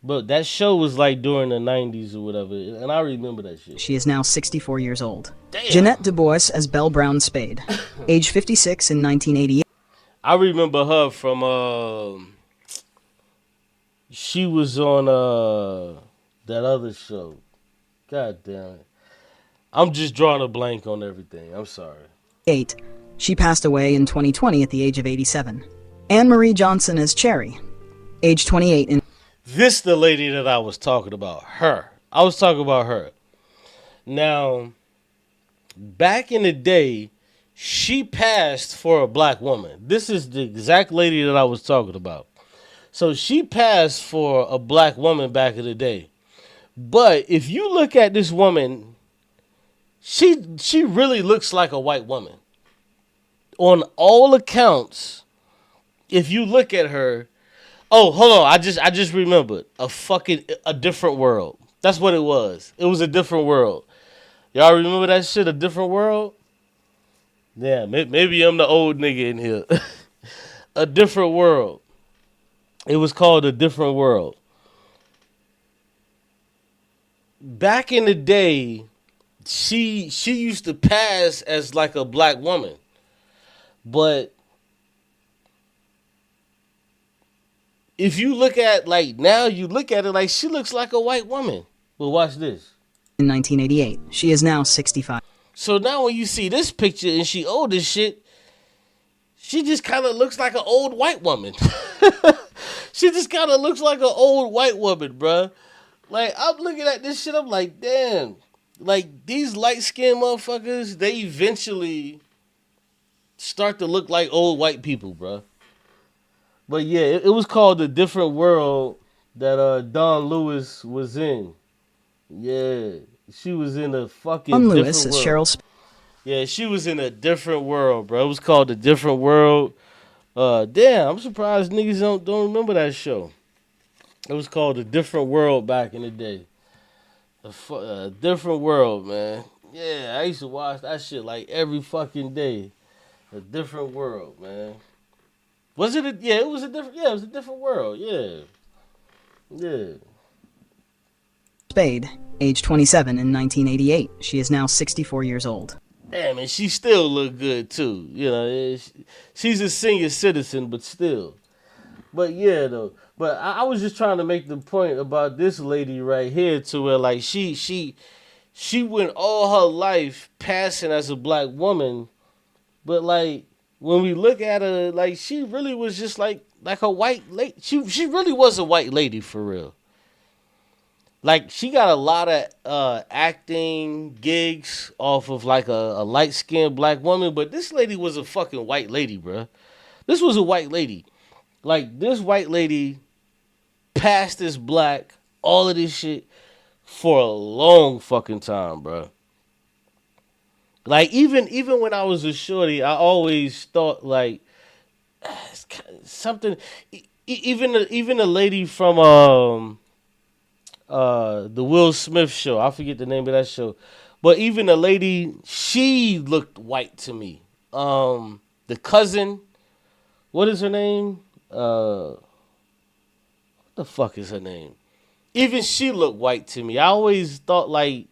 But that show was like during the 90s or whatever. And I remember that shit. She is now 64 years old. Damn. Jeanette DuBois as Belle Brown Spade, age 56 in 1988. I remember her from she was on that other show. God damn it. I'm just drawing a blank on everything. I'm sorry. She passed away in 2020 at the age of 87. Anne Marie Johnson as Cherry, age 28 in This the lady that I was talking about. Her. I was talking about her. Now, back in the day, she passed for a black woman. This is the exact lady that I was talking about. So she passed for a black woman back in the day. But if you look at this woman, she really looks like a white woman. On all accounts, if you look at her, oh, hold on, I just remembered. A different world. That's what it was. It was a different world. Y'all remember that shit, A Different World? Yeah, maybe I'm the old nigga in here. A Different World. It was called A Different World. Back in the day, she used to pass as like a black woman. But if you look at like now, you look at it like she looks like a white woman. But watch this. in 1988. She is now 65. So now when you see this picture and she old as shit, she just kind of looks like an old white woman. She just kind of looks like an old white woman, bruh. Like, I'm looking at this shit, I'm like, damn. Like, these light-skinned motherfuckers, they eventually start to look like old white people, bruh. But yeah, it was called A Different World that Don Lewis was in. Yeah, she was in a fucking Don different Lewis is world. Cheryl Yeah, she was in a different world, bro. It was called A Different World. Damn, I'm surprised niggas don't remember that show. It was called A Different World back in the day. A Different World, man. Yeah, I used to watch that shit like every fucking day. A Different World, man. Was it? Yeah, it was a different. Yeah, it was a different world. Yeah, yeah. Spade, age 27 in 1988. She is now 64 years old. Damn, and she still look good too. You know, she's a senior citizen, but still. But yeah, though. But I was just trying to make the point about this lady right here, to where like she went all her life passing as a black woman, but like when we look at her, like she really was just like a white lady. She really was a white lady for real. Like, she got a lot of acting gigs off of, like, a light-skinned black woman. But this lady was a fucking white lady, bruh. This was a white lady. Like, this white lady passed as black, all of this shit, for a long fucking time, bruh. Like, even when I was a shorty, I always thought, like, something... Even the lady from... the Will Smith show. I forget the name of that show. But even the lady, she looked white to me. The cousin, what is her name? What the fuck is her name? Even she looked white to me. I always thought like,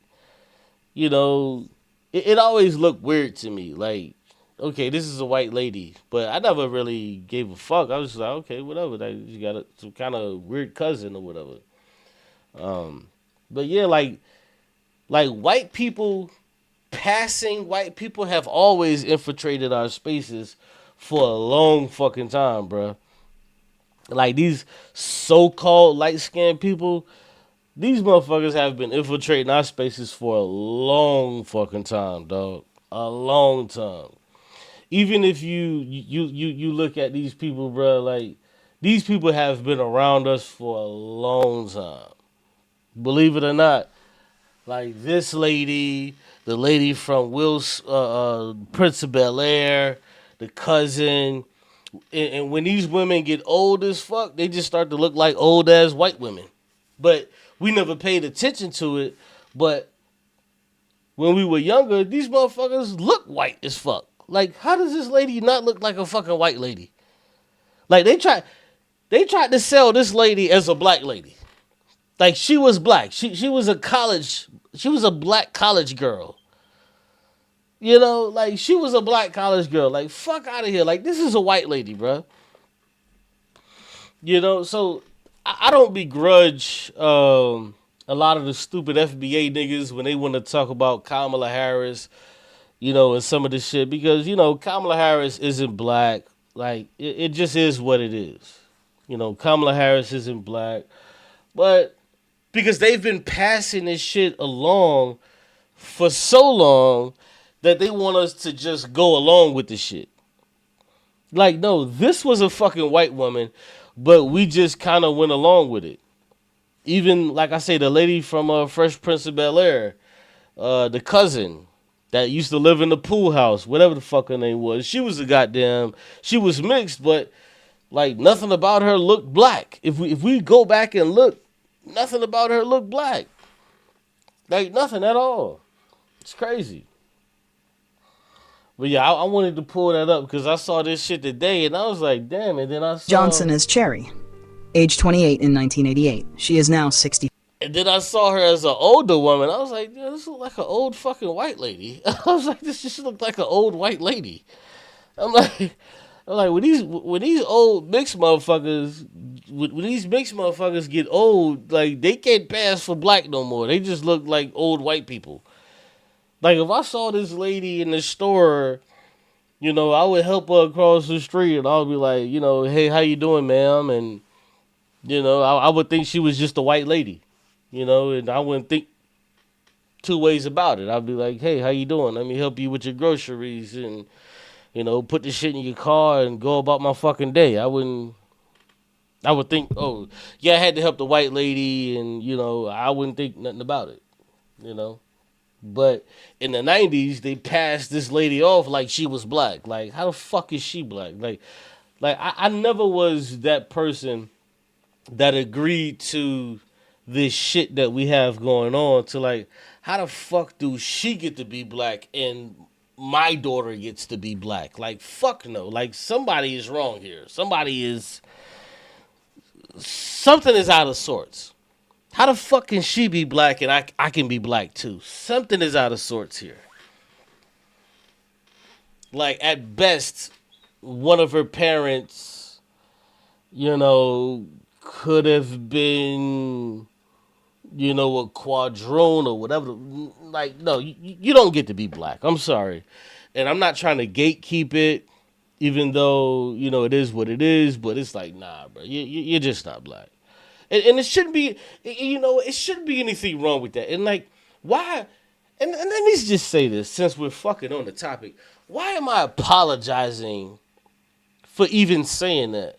you know, it always looked weird to me. Like, okay, this is a white lady. But I never really gave a fuck. I was just like, okay, whatever. Like, you got some kind of weird cousin or whatever. But yeah, like white people, passing white people have always infiltrated our spaces for a long fucking time, bruh. Like these so-called light-skinned people, these motherfuckers have been infiltrating our spaces for a long fucking time, dog. A long time. Even if you look at these people, bruh, like these people have been around us for a long time. Believe it or not, like this lady, the lady from Prince of Bel-Air, the cousin, and when these women get old as fuck, they just start to look like old ass white women. But we never paid attention to it. But when we were younger, these motherfuckers look white as fuck. Like, how does this lady not look like a fucking white lady? Like they They tried to sell this lady as a black lady. Like she was black. She was a college. She was a black college girl. You know, like she was a black college girl. Like fuck out of here. Like this is a white lady, bro. You know, so I don't begrudge a lot of the stupid FBA niggas when they want to talk about Kamala Harris, you know, and some of this shit because you know Kamala Harris isn't black. Like it just is what it is. You know, Kamala Harris isn't black, but because they've been passing this shit along for so long that they want us to just go along with the shit. Like, no, this was a fucking white woman, but we just kind of went along with it. Even, like I say, the lady from Fresh Prince of Bel-Air, the cousin that used to live in the pool house, whatever the fuck her name was, she was mixed, but, like, nothing about her looked black. If we go back and look, nothing about her looked black. Like, nothing at all. It's crazy. But yeah, I wanted to pull that up because I saw this shit today and I was like, damn. And then I saw Johnson as Cherry, age 28 in 1988. She is now 60. And then I saw her as an older woman. I was like, yeah, this looks like an old fucking white lady. I was like, this just looked like an old white lady. I'm like, when these old mixed motherfuckers, when these mixed motherfuckers get old, like they can't pass for black no more. They just look like old white people. Like if I saw this lady in the store, you know, I would help her across the street and I would be like, you know, hey, how you doing, ma'am? And you know, I would think she was just a white lady, you know, and I wouldn't think two ways about it. I'd be like, hey, how you doing? Let me help you with your groceries and, you know, put the shit in your car and go about my fucking day. I would think, oh, yeah, I had to help the white lady and, you know, I wouldn't think nothing about it, you know. But in the 90s, they passed this lady off like she was black. Like, how the fuck is she black? Like I never was that person that agreed to this shit that we have going on to like, how the fuck do she get to be black and my daughter gets to be black? Like, fuck no. Like, somebody is wrong here. Something is out of sorts. How the fuck can she be black and I can be black too? Something is out of sorts here. Like, at best, one of her parents, you know, could have been, you know, a quadroon or whatever. Like, no, you don't get to be black. I'm sorry. And I'm not trying to gatekeep it, even though, you know, it is what it is. But it's like, nah, bro, you're just not black. And it shouldn't be, you know, it shouldn't be anything wrong with that. And like, why? And let me just say this, since we're fucking on the topic. Why am I apologizing for even saying that?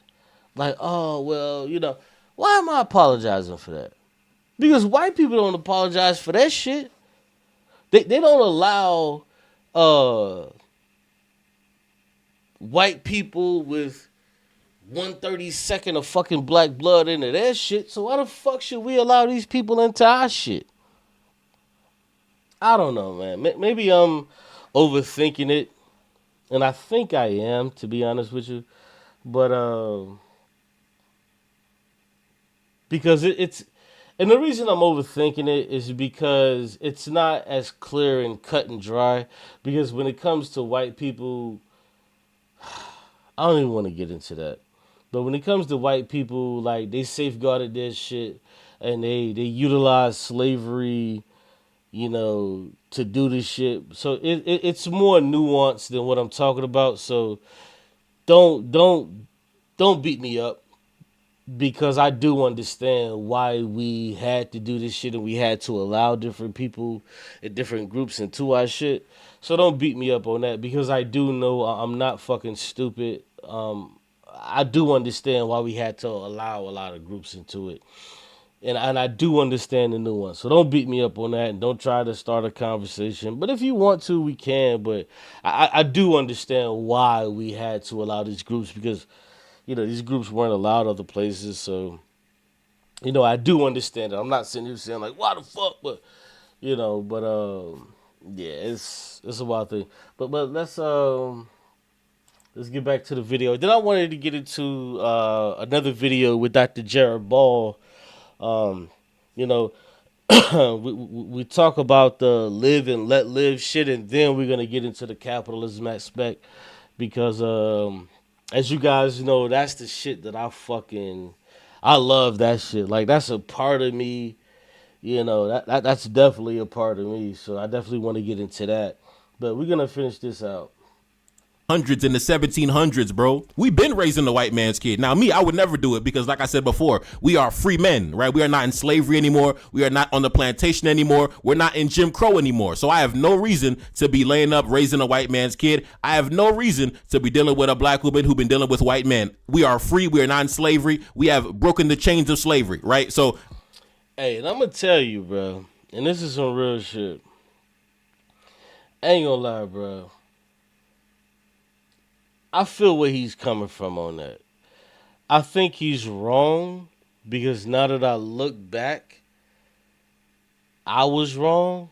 Like, oh, well, you know, why am I apologizing for that? Because white people don't apologize for that shit. They don't allow white people with 1/32 of fucking black blood into their shit. So why the fuck should we allow these people into our shit? I don't know, man. Maybe I'm overthinking it, and I think I am, to be honest with you. But because it's, and the reason I'm overthinking it is because it's not as clear and cut and dry. Because when it comes to white people, I don't even want to get into that. But when it comes to white people, like, they safeguarded their shit and they utilize slavery, you know, to do this shit. So it's more nuanced than what I'm talking about. So don't beat me up, because I do understand why we had to do this shit and we had to allow different people and different groups into our shit. So don't beat me up on that, because I do know I'm not fucking stupid. I do understand why we had to allow a lot of groups into it. And I do understand the nuance. So don't beat me up on that and don't try to start a conversation. But if you want to, we can. But I do understand why we had to allow these groups, because, you know, these groups weren't allowed other places. So, you know, I do understand it. I'm not sitting here saying like, why the fuck? But, you know, yeah, it's a wild thing. But let's let's get back to the video. Then I wanted to get into another video with Dr. Jared Ball. Um, you know, we talk about the live and let live shit, and then we're gonna get into the capitalism aspect because, as you guys know, that's the shit that I love that shit. Like that's a part of me. That's definitely a part of me. So I definitely want to get into that. But we're gonna finish this out. Hundreds in the 1700s, bro. We've been raising the white man's kid. Now, me, I would never do it because, like I said before, we are free men, right? We are not in slavery anymore. We are not on the plantation anymore. We're not in Jim Crow anymore. So I have no reason to be laying up raising a white man's kid. I have no reason to be dealing with a black woman who's been dealing with white men. We are free. We are not in slavery. We have broken the chains of slavery, right? So, Hey, and I'm gonna tell you, bro, and this is some real shit. I ain't gonna lie, bro. I feel where he's coming from on that. I think he's wrong because now that I look back, I was wrong.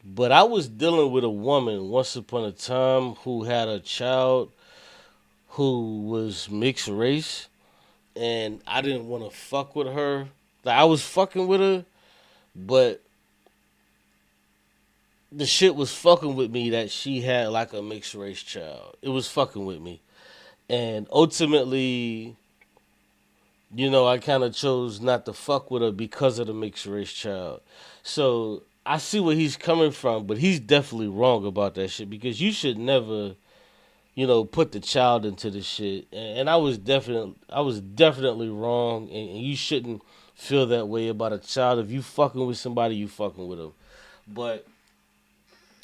But I was dealing with a woman once upon a time who had a child who was mixed race, and I didn't want to fuck with her. Like I was fucking with her, but the shit was fucking with me that she had like a mixed race child. It was fucking with me. And ultimately, I kind of chose not to fuck with her because of the mixed race child. So I see where he's coming from, but he's definitely wrong about that shit because you should never, put the child into the shit. And I was definitely wrong, and you shouldn't feel that way about a child. If you fucking with somebody, you fucking with them. But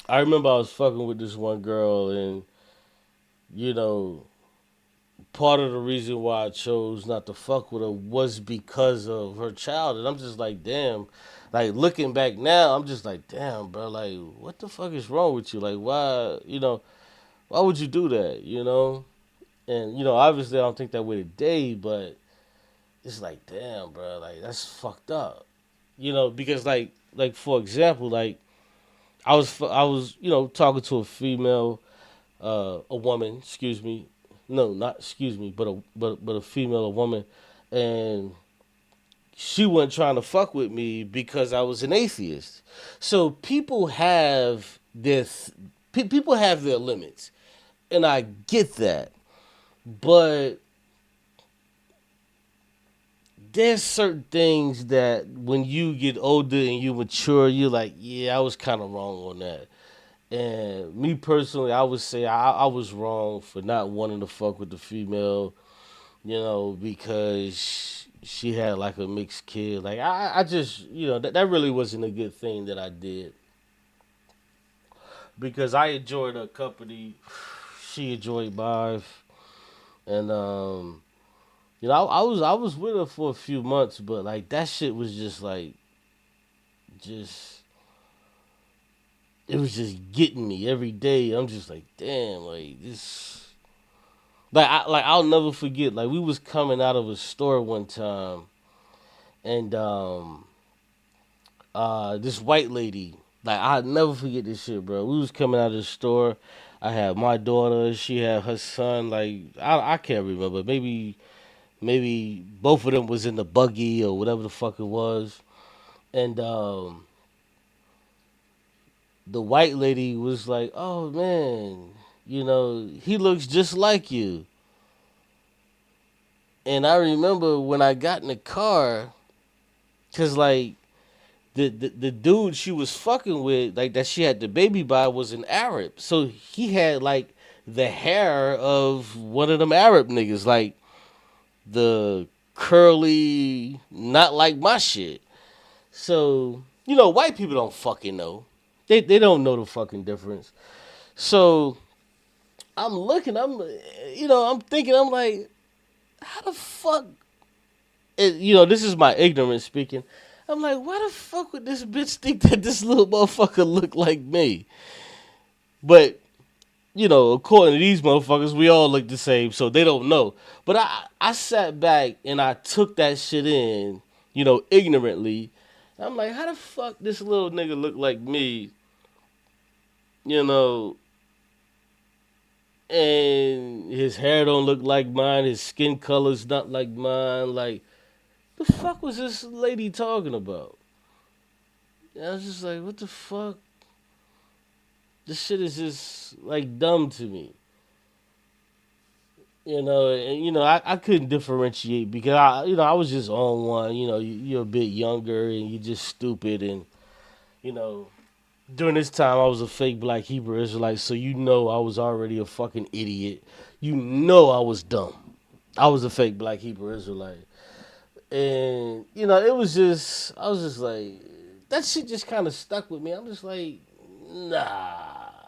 I remember I was fucking with this one girl, and you know, part of the reason why I chose not to fuck with her was because of her child. And I'm just like, damn. Like, looking back now, I'm just like, damn, bro. Like, what the fuck is wrong with you? Like, why would you do that, And, obviously I don't think that way today, but it's like, damn, bro. Like, that's fucked up. Because, like for example, like, I was, talking to a woman, excuse me. No, not excuse me, but a female, a woman, and she wasn't trying to fuck with me because I was an atheist. So people have their limits, and I get that. But there's certain things that when you get older and you mature, you're like, yeah, I was kind of wrong on that. And me personally, I would say I was wrong for not wanting to fuck with the female, because she had like a mixed kid. Like I just, that really wasn't a good thing that I did because I enjoyed her company, she enjoyed mine, and I was with her for a few months, but like that shit was just like, just it was just getting me every day. I'm just like, damn, like this. I'll never forget. Like we was coming out of a store one time, and this white lady, like I'll never forget this shit, bro. We was coming out of the store. I had my daughter. She had her son. Like I can't remember. Maybe both of them was in the buggy or whatever the fuck it was, and the white lady was like, "Oh man, he looks just like you." And I remember when I got in the car, cause like the dude she was fucking with, like that she had the baby by, was an Arab. So he had like the hair of one of them Arab niggas, like the curly, not like my shit. So, white people don't fucking know. They don't know the fucking difference. So I'm thinking, I'm like, how the fuck this is my ignorance speaking. I'm like, why the fuck would this bitch think that this little motherfucker look like me? But, according to these motherfuckers, we all look the same, so they don't know. But I sat back and I took that shit in, ignorantly. I'm like, how the fuck this little nigga look like me, you know, and his hair don't look like mine, his skin color's not like mine. Like, the fuck was this lady talking about? And I was just like, what the fuck? This shit is just like dumb to me. I couldn't differentiate because I was just on one. You're a bit younger and you're just stupid, and you know, during this time I was a fake black Hebrew Israelite, so I was already a fucking idiot. I was dumb. I was a fake black Hebrew Israelite, and it was just I was just like that shit just kind of stuck with me. I'm just like, nah,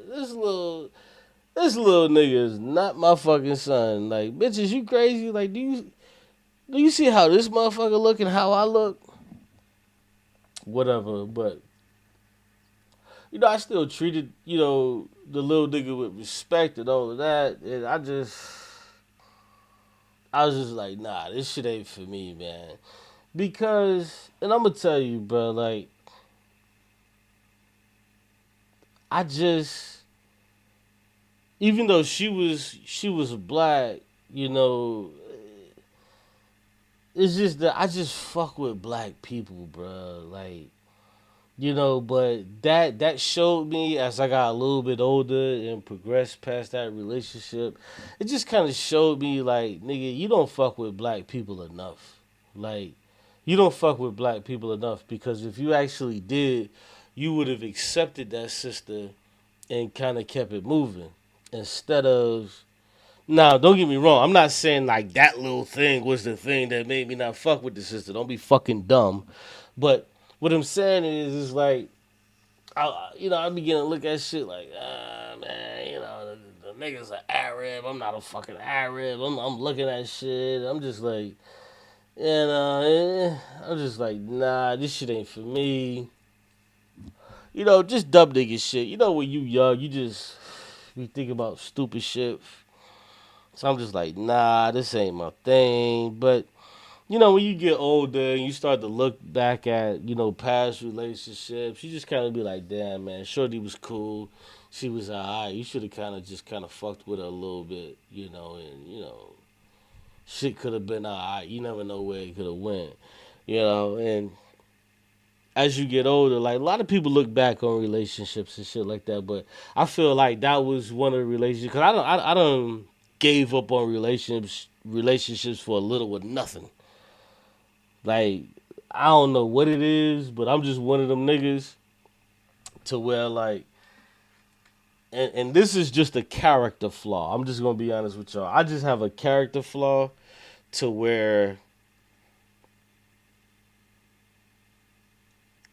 this little this little nigga is not my fucking son. Like, bitches, you crazy? Like, do you see how this motherfucker look and how I look? Whatever, but I still treated the little nigga with respect and all of that, and I was just like, nah, this shit ain't for me, man. Because, and I'm gonna tell you, bro, like, I just, even though she was black, you know, it's just that I just fuck with black people, bro. Like, but that showed me as I got a little bit older and progressed past that relationship. It just kind of showed me like, nigga, you don't fuck with black people enough. Like, you don't fuck with black people enough, because if you actually did, you would have accepted that sister and kind of kept it moving instead of. Now, don't get me wrong. I'm not saying like that little thing was the thing that made me not fuck with the sister. Don't be fucking dumb. But what I'm saying is like, I begin to look at shit like, man, the nigga's an Arab. I'm not a fucking Arab. I'm looking at shit. I'm just like, I'm just like, nah, this shit ain't for me. Just dumb nigga shit. When you young, you just be thinking about stupid shit. So I'm just like, nah, this ain't my thing. But when you get older and you start to look back at, past relationships, you just kind of be like, damn, man, Shorty was cool. She was alright. You should have kind of fucked with her a little bit, and shit could have been alright. You never know where it could have went, and as you get older, like, a lot of people look back on relationships and shit like that, but I feel like that was one of the relationships, because I don't gave up on relationships for a little with nothing. Like, I don't know what it is, but I'm just one of them niggas to where, like, and this is just a character flaw. I'm just gonna be honest with y'all. I just have a character flaw to where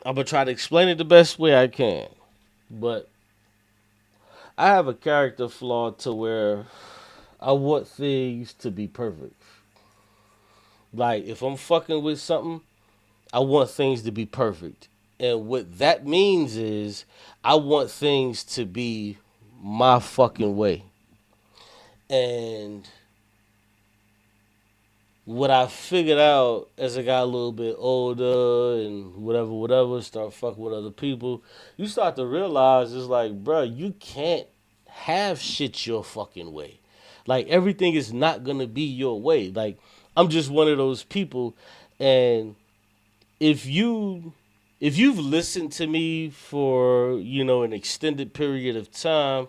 I'm gonna try to explain it the best way I can. But I have a character flaw to where I want things to be perfect. Like, if I'm fucking with something, I want things to be perfect. And what that means is I want things to be my fucking way. And what I figured out as I got a little bit older and whatever, start fucking with other people, you start to realize it's like, bro, you can't have shit your fucking way. Like, everything is not gonna be your way. Like, I'm just one of those people, and if you've listened to me for an extended period of time,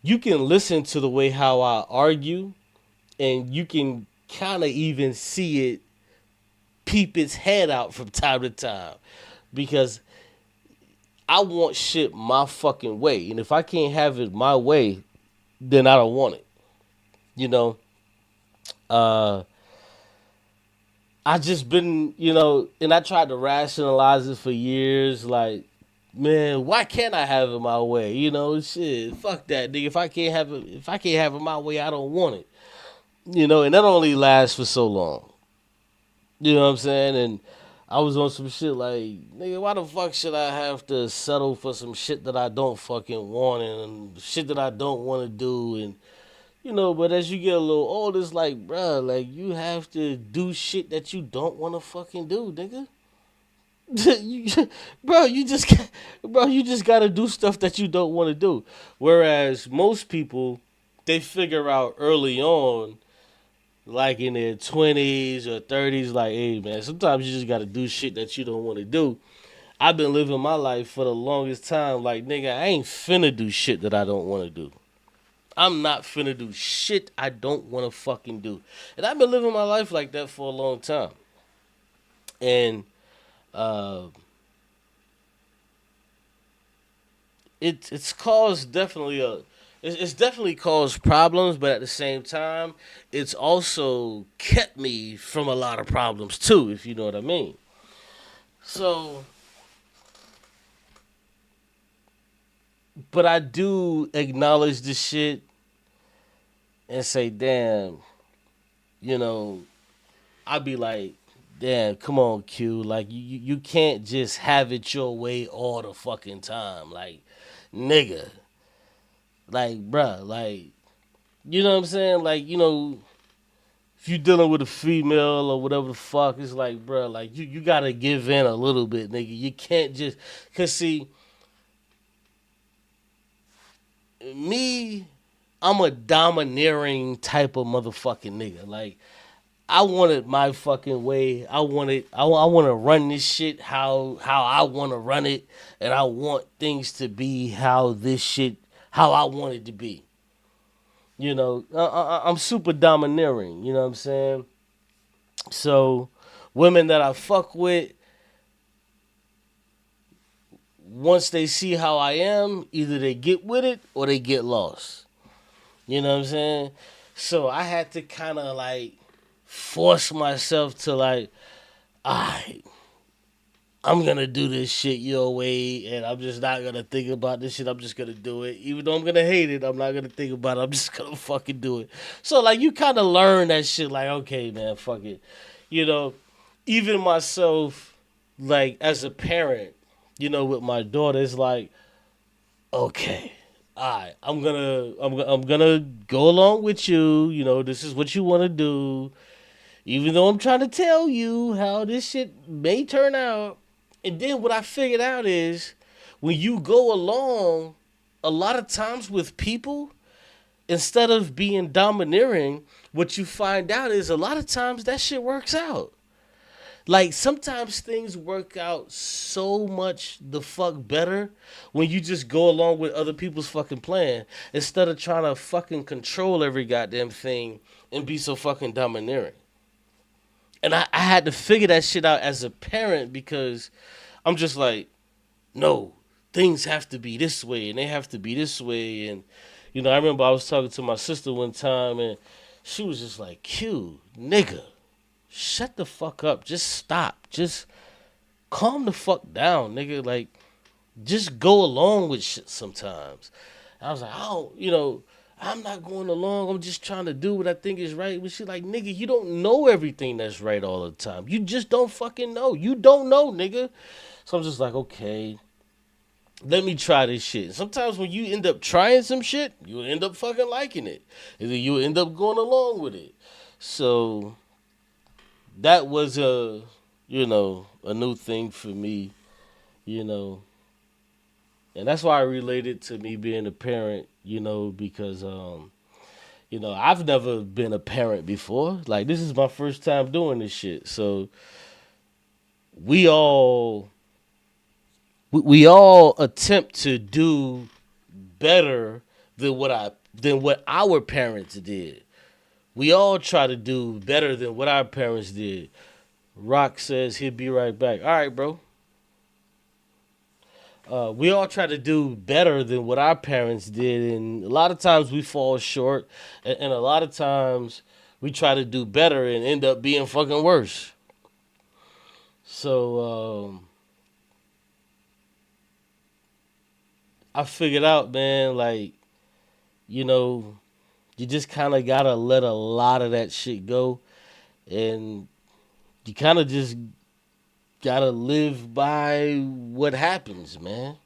you can listen to the way how I argue, and you can kind of even see it peep its head out from time to time, because I want shit my fucking way, and if I can't have it my way, then I don't want it. You know, uh, I just been, and I tried to rationalize it for years. Like, man, why can't I have it my way? Shit, fuck that, nigga. If I can't have it my way, I don't want it. And that only lasts for so long. You know what I'm saying? And I was on some shit like, nigga, why the fuck should I have to settle for some shit that I don't fucking want and shit that I don't want to do? And but as you get a little older, it's like, bruh, like, you have to do shit that you don't want to fucking do, nigga. you, bro, you just gotta do stuff that you don't want to do. Whereas most people, they figure out early on, like in their 20s or 30s, like, hey man, sometimes you just gotta do shit that you don't want to do. I've been living my life for the longest time, like nigga, I ain't finna do shit that I don't want to do. I'm not finna do shit I don't want to fucking do. And I've been living my life like that for a long time. And uh, it's caused definitely it's definitely caused problems, but at the same time, it's also kept me from a lot of problems too, if you know what I mean. So, but I do acknowledge the shit and say, damn, you know, I'd be like, damn, come on, Q. Like, you can't just have it your way all the fucking time. Like, nigga. Like, bruh, like, you know what I'm saying? Like, you know, if you dealing with a female or whatever the fuck, it's like, bruh, like, you gotta give in a little bit, nigga. You can't just, cause see, me, I'm a domineering type of motherfucking nigga. Like, I want it my fucking way. I want it. I want to run this shit how I want to run it, and I want things to be how I want it to be. You know, I'm super domineering. You know what I'm saying? So, women that I fuck with, once they see how I am, either they get with it or they get lost. You know what I'm saying? So I had to kind of like force myself to like, alright, I'm gonna do this shit your way, and I'm just not gonna think about this shit. I'm just gonna do it, even though I'm gonna hate it. I'm not gonna think about it. I'm just gonna fucking do it. So like, you kind of learn that shit. Like, okay, man, fuck it. You know, even myself, like as a parent, you know, with my daughter, it's like, okay, alright, I'm gonna go along with you. You know, this is what you want to do, even though I'm trying to tell you how this shit may turn out. And then what I figured out is when you go along, a lot of times with people, instead of being domineering, what you find out is a lot of times that shit works out. Like sometimes things work out so much the fuck better when you just go along with other people's fucking plan instead of trying to fucking control every goddamn thing and be so fucking domineering. And I had to figure that shit out as a parent because I'm just like, no, things have to be this way and they have to be this way. And, you know, I remember I was talking to my sister one time and she was just like, Q, nigga, shut the fuck up. Just stop. Just calm the fuck down, nigga. Like, just go along with shit sometimes. I was like, oh, you know, I'm not going along. I'm just trying to do what I think is right. But she's like, nigga, you don't know everything that's right all the time. You just don't fucking know. You don't know, nigga. So I'm just like, okay, let me try this shit. Sometimes when you end up trying some shit, you end up fucking liking it. And then you end up going along with it. So that was a new thing for me, you know. And that's why I related to me being a parent, you know, because you know, I've never been a parent before. Like, this is my first time doing this shit. So we all we all attempt to do better than what our parents did. We all try to do better than what our parents did. Rock says he'll be right back. All right, bro. We all try to do better than what our parents did, and a lot of times we fall short, and a lot of times we try to do better and end up being fucking worse. So I figured out, man, like, you know, you just kind of gotta let a lot of that shit go, and you kind of just gotta live by what happens, man.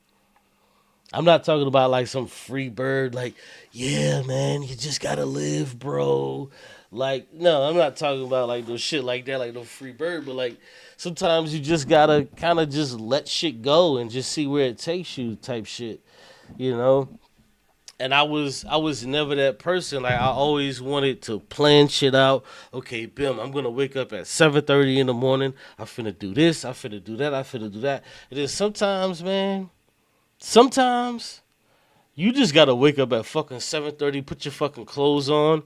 I'm not talking about like some free bird, like, yeah, man, you just gotta live, bro. Like, no, I'm not talking about like no shit like that, like no free bird, but like sometimes you just gotta kind of just let shit go and just see where it takes you, type shit, you know? and I was never that person. Like I always wanted to plan shit out. Okay, Bim, I'm gonna wake up at 7:30 in the morning. I finna do this. I finna do that. I finna do that. And then sometimes, man, sometimes you just gotta wake up at fucking 7:30, put your fucking clothes on,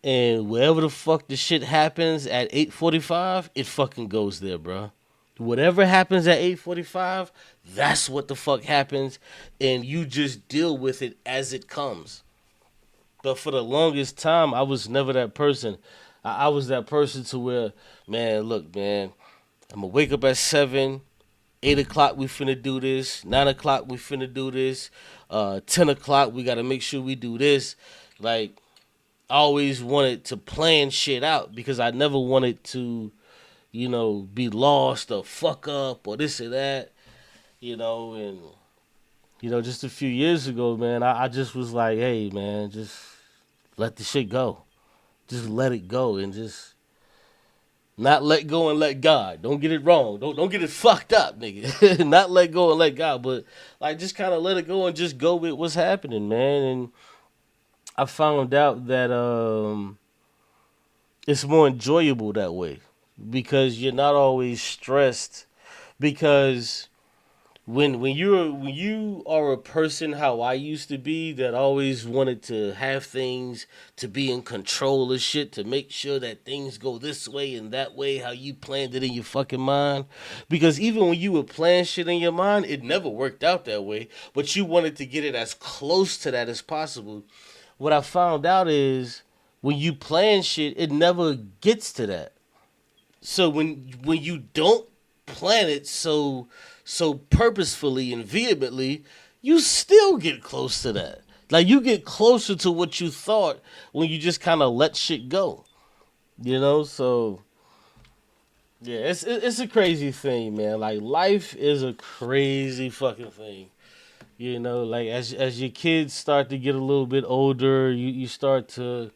and wherever the fuck the shit happens at 8:45, it fucking goes there, bro. Whatever happens at 8:45, that's what the fuck happens, and you just deal with it as it comes. But for the longest time, I was never that person. I was that person to where, man, look, man, I'm gonna wake up at 7, 8 o'clock we finna do this, 9 o'clock we finna do this, 10 o'clock we gotta make sure we do this. Like I always wanted to plan shit out because I never wanted to, be lost or fuck up or this or that, and just a few years ago, man, I just was like, hey, man, just let the shit go. Just let it go and just not let go and let God. Don't get it wrong. Don't get it fucked up, nigga. Not let go and let God, but like just kind of let it go and just go with what's happening, man. And I found out that it's more enjoyable that way because you're not always stressed. Because when you are a person how I used to be that always wanted to have things to be in control of shit to make sure that things go this way and that way how you planned it in your fucking mind, because even when you would plan shit in your mind it never worked out that way, but you wanted to get it as close to that as possible. What I found out is when you plan shit it never gets to that. So when you don't plan it so purposefully and vehemently, you still get close to that. Like you get closer to what you thought when you just kind of let shit go. So yeah, it's a crazy thing, man. Like life is a crazy fucking thing. Like as your kids start to get a little bit older, you start to,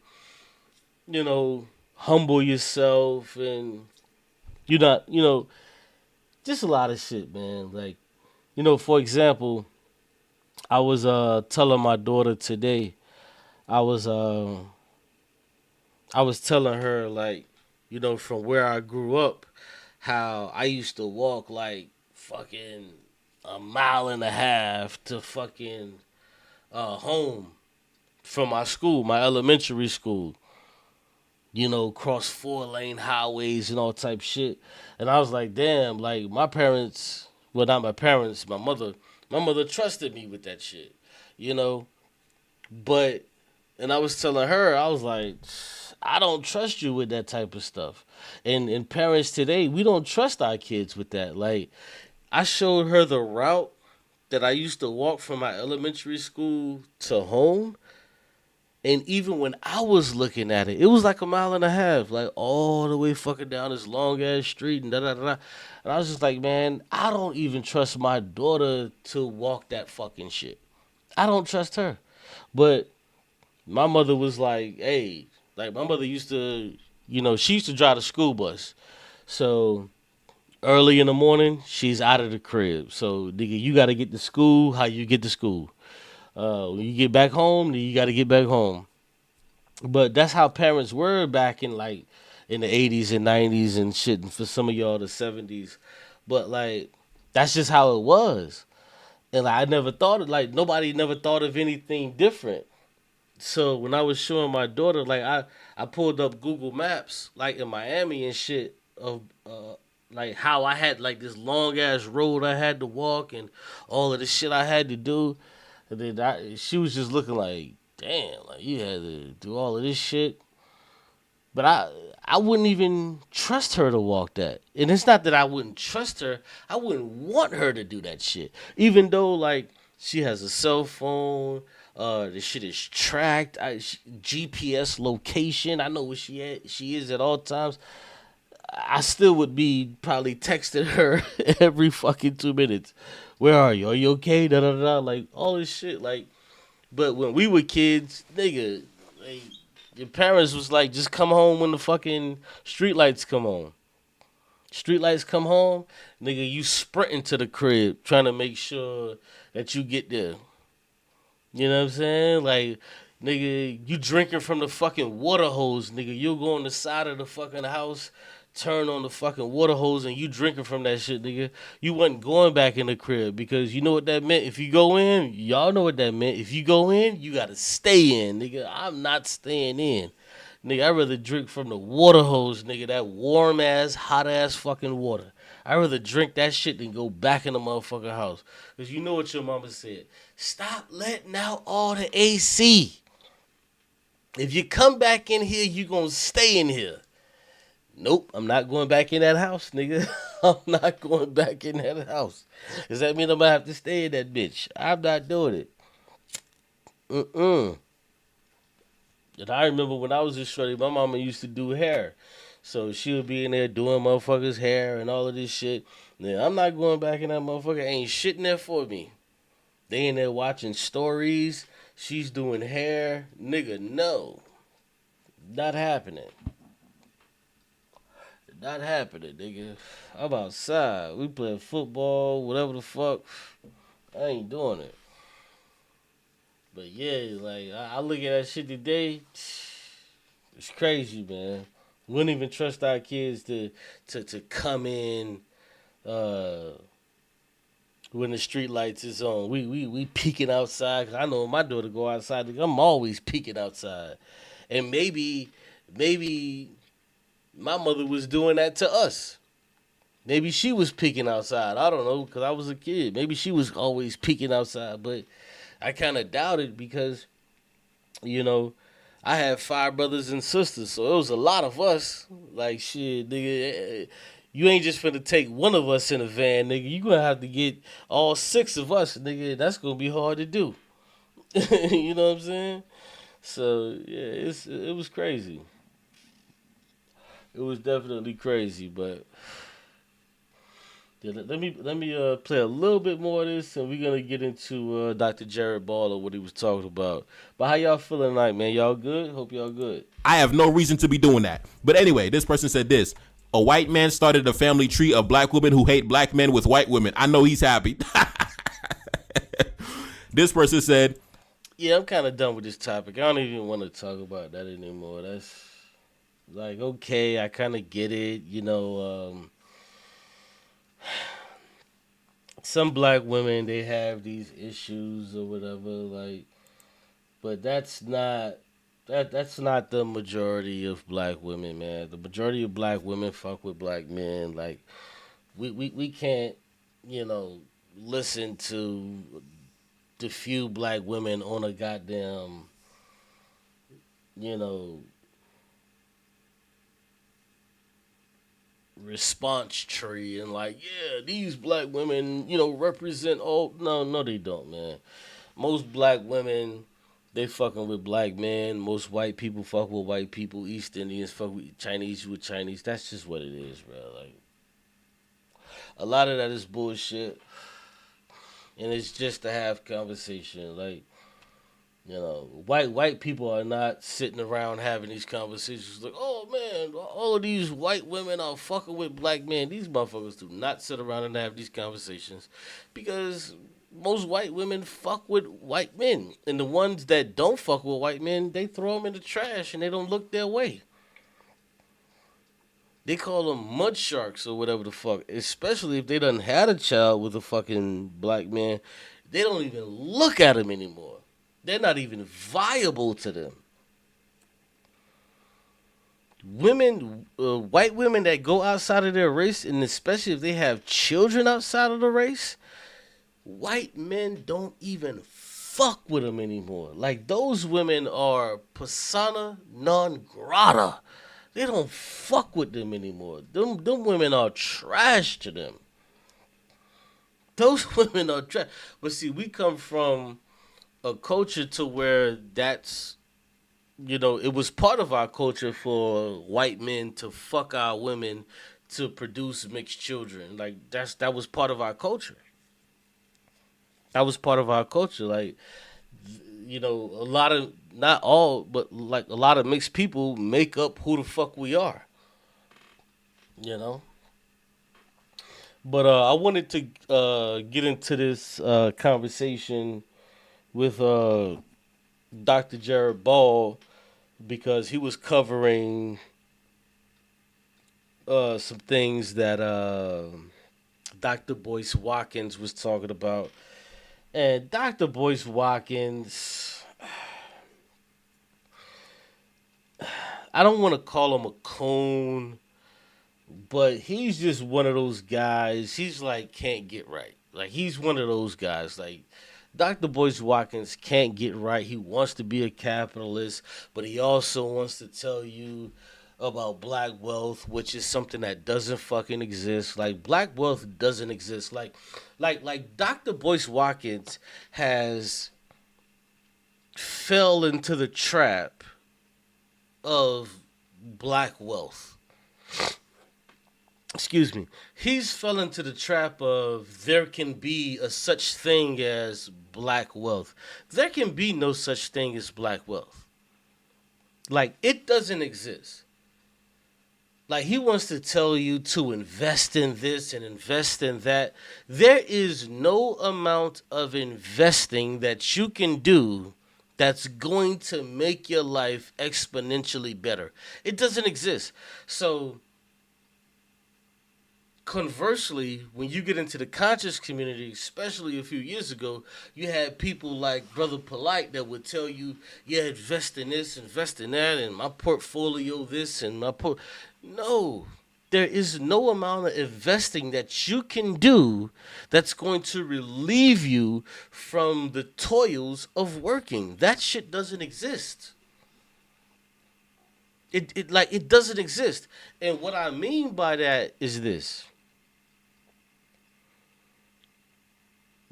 humble yourself and you're not, just a lot of shit, man. Like, for example, I was telling my daughter today, I was uh I was telling her like, from where I grew up, how I used to walk like fucking a mile and a half to fucking home from my school, my elementary school. Cross 4-lane highways and all type shit. And I was like, damn, like my parents, well, not my parents, my mother trusted me with that shit, you know. But, and I was telling her, I was like, I don't trust you with that type of stuff. And parents today, we don't trust our kids with that. Like, I showed her the route that I used to walk from my elementary school to home. And even when I was looking at it, it was like a mile and a half, like all the way fucking down this long ass street and da da da. And I was just like, man, I don't even trust my daughter to walk that fucking shit. I don't trust her. But my mother was like, hey, like my mother used to, she used to drive the school bus. So early in the morning, she's out of the crib. So nigga, you got to get to school how you get to school. When you get back home, then you got to get back home. But that's how parents were back in like in the 80s and 90s and shit, and for some of y'all the 70s. But like that's just how it was. And like, I never thought of like nobody never thought of anything different. So when I was showing my daughter, like I pulled up Google Maps, like in Miami and shit, of like how I had like this long ass road I had to walk and all of the shit I had to do. And then she was just looking like, damn, like you had to do all of this shit. But I wouldn't even trust her to walk that. And it's not that I wouldn't trust her. I wouldn't want her to do that shit. Even though like she has a cell phone, the shit is tracked. GPS location. I know where she is at all times. I still would be probably texting her every fucking 2 minutes. Where are you? Are you okay? Da da da. Like all this shit. Like, but when we were kids, nigga, like, your parents was like, just come home when the fucking street lights come on. Street lights come home, nigga, you sprinting to the crib trying to make sure that you get there. You know what I'm saying? Like, nigga, you drinking from the fucking water hose, nigga. You'll go on the side of the fucking house, turn on the fucking water hose, and you drinking from that shit, nigga. You wasn't going back in the crib because you know what that meant. If you go in, y'all know what that meant. If you go in, you gotta stay in, nigga. I'm not staying in. Nigga, I'd rather drink from the water hose, nigga, that warm ass, hot ass fucking water. I'd rather drink that shit than go back in the motherfucking house. Because you know what your mama said. Stop letting out all the AC. If you come back in here, you gonna stay in here. Nope, I'm not going back in that house, nigga. I'm not going back in that house. Does that mean I'm gonna have to stay in that bitch? I'm not doing it. Mm-mm. And I remember when I was a shorty, my mama used to do hair. So she would be in there doing motherfuckers' hair and all of this shit. Yeah, I'm not going back in that motherfucker. Ain't shit in there for me. They in there watching stories. She's doing hair. Nigga, no. Not happening. Not happening, nigga. I'm outside. We playing football, whatever the fuck. I ain't doing it. But yeah, like, I look at that shit today. It's crazy, man. We wouldn't even trust our kids to come in uh, when the street lights is on. We peeking outside. 'Cause I know when my daughter go outside, I'm always peeking outside. And maybe my mother was doing that to us. Maybe she was peeking outside. I don't know, because I was a kid. Maybe she was always peeking outside. But I kind of doubt it because, you know, I had 5 brothers and sisters, so it was a lot of us. Like, shit, nigga, you ain't just finna take one of us in a van, nigga. You gonna have to get all 6 of us, nigga. That's gonna be hard to do. You know what I'm saying? So yeah, it was crazy. It was definitely crazy, but yeah, let me play a little bit more of this, and we're gonna get into Dr. Jared Baller, what he was talking about. But how y'all feeling tonight, man? Y'all good? Hope y'all good. I have no reason to be doing that. But anyway, this person said this. A white man started a family tree of black women who hate black men with white women. I know he's happy. This person said, Yeah, I'm kind of done with this topic. I don't even want to talk about that anymore. That's like, okay, I kind of get it. You know, some black women, they have these issues or whatever. Like, but that's not the majority of black women, man. The majority of black women fuck with black men. Like, we can't, you know, listen to the few black women on a goddamn, you know, response tree and like, yeah, these black women, you know, represent all. No, no, they don't, man. Most black women, they fucking with black men. Most white people fuck with white people. East Indians fuck with Chinese with Chinese. That's just what it is, bro. Like, a lot of that is bullshit, and it's just to have conversation. Like, you know, white people are not sitting around having these conversations like, oh man, all of these white women are fucking with black men. These motherfuckers do not sit around and have these conversations because most white women fuck with white men, and the ones that don't fuck with white men, they throw them in the trash and they don't look their way. They call them mud sharks or whatever the fuck. Especially if they done had a child with a fucking black man, they don't even look at him anymore. They're not even viable to them. Women, white women that go outside of their race, and especially if they have children outside of the race, white men don't even fuck with them anymore. Like, those women are persona non grata. They don't fuck with them anymore. Them women are trash to them. Those women are trash. But see, we come from a culture to where that's, you know, it was part of our culture for white men to fuck our women to produce mixed children. Like, that was part of our culture. That was part of our culture. Like, you know, a lot of, not all, but like a lot of mixed people make up who the fuck we are. You know. But I wanted to get into this conversation with Dr. Jared Ball because he was covering some things that Dr. Boyce Watkins was talking about. And Dr. Boyce Watkins, I don't want to call him a coon, but he's just one of those guys. He's like, can't get right. Like, he's one of those guys. Like, Dr. Boyce Watkins can't get right. He wants to be a capitalist, but he also wants to tell you about black wealth, which is something that doesn't fucking exist. Like, black wealth doesn't exist. Like Dr. Boyce Watkins has fell into the trap of black wealth. Excuse me. He's fell into the trap of there can be a such thing as black wealth. There can be no such thing as black wealth. Like, it doesn't exist. Like, he wants to tell you to invest in this and invest in that. There is no amount of investing that you can do that's going to make your life exponentially better. It doesn't exist. So, conversely, when you get into the conscious community, especially a few years ago, you had people like Brother Polite that would tell you, yeah, invest in this, invest in that, and my portfolio this and my No. There is no amount of investing that you can do that's going to relieve you from the toils of working. That shit doesn't exist. It doesn't exist. And what I mean by that is this.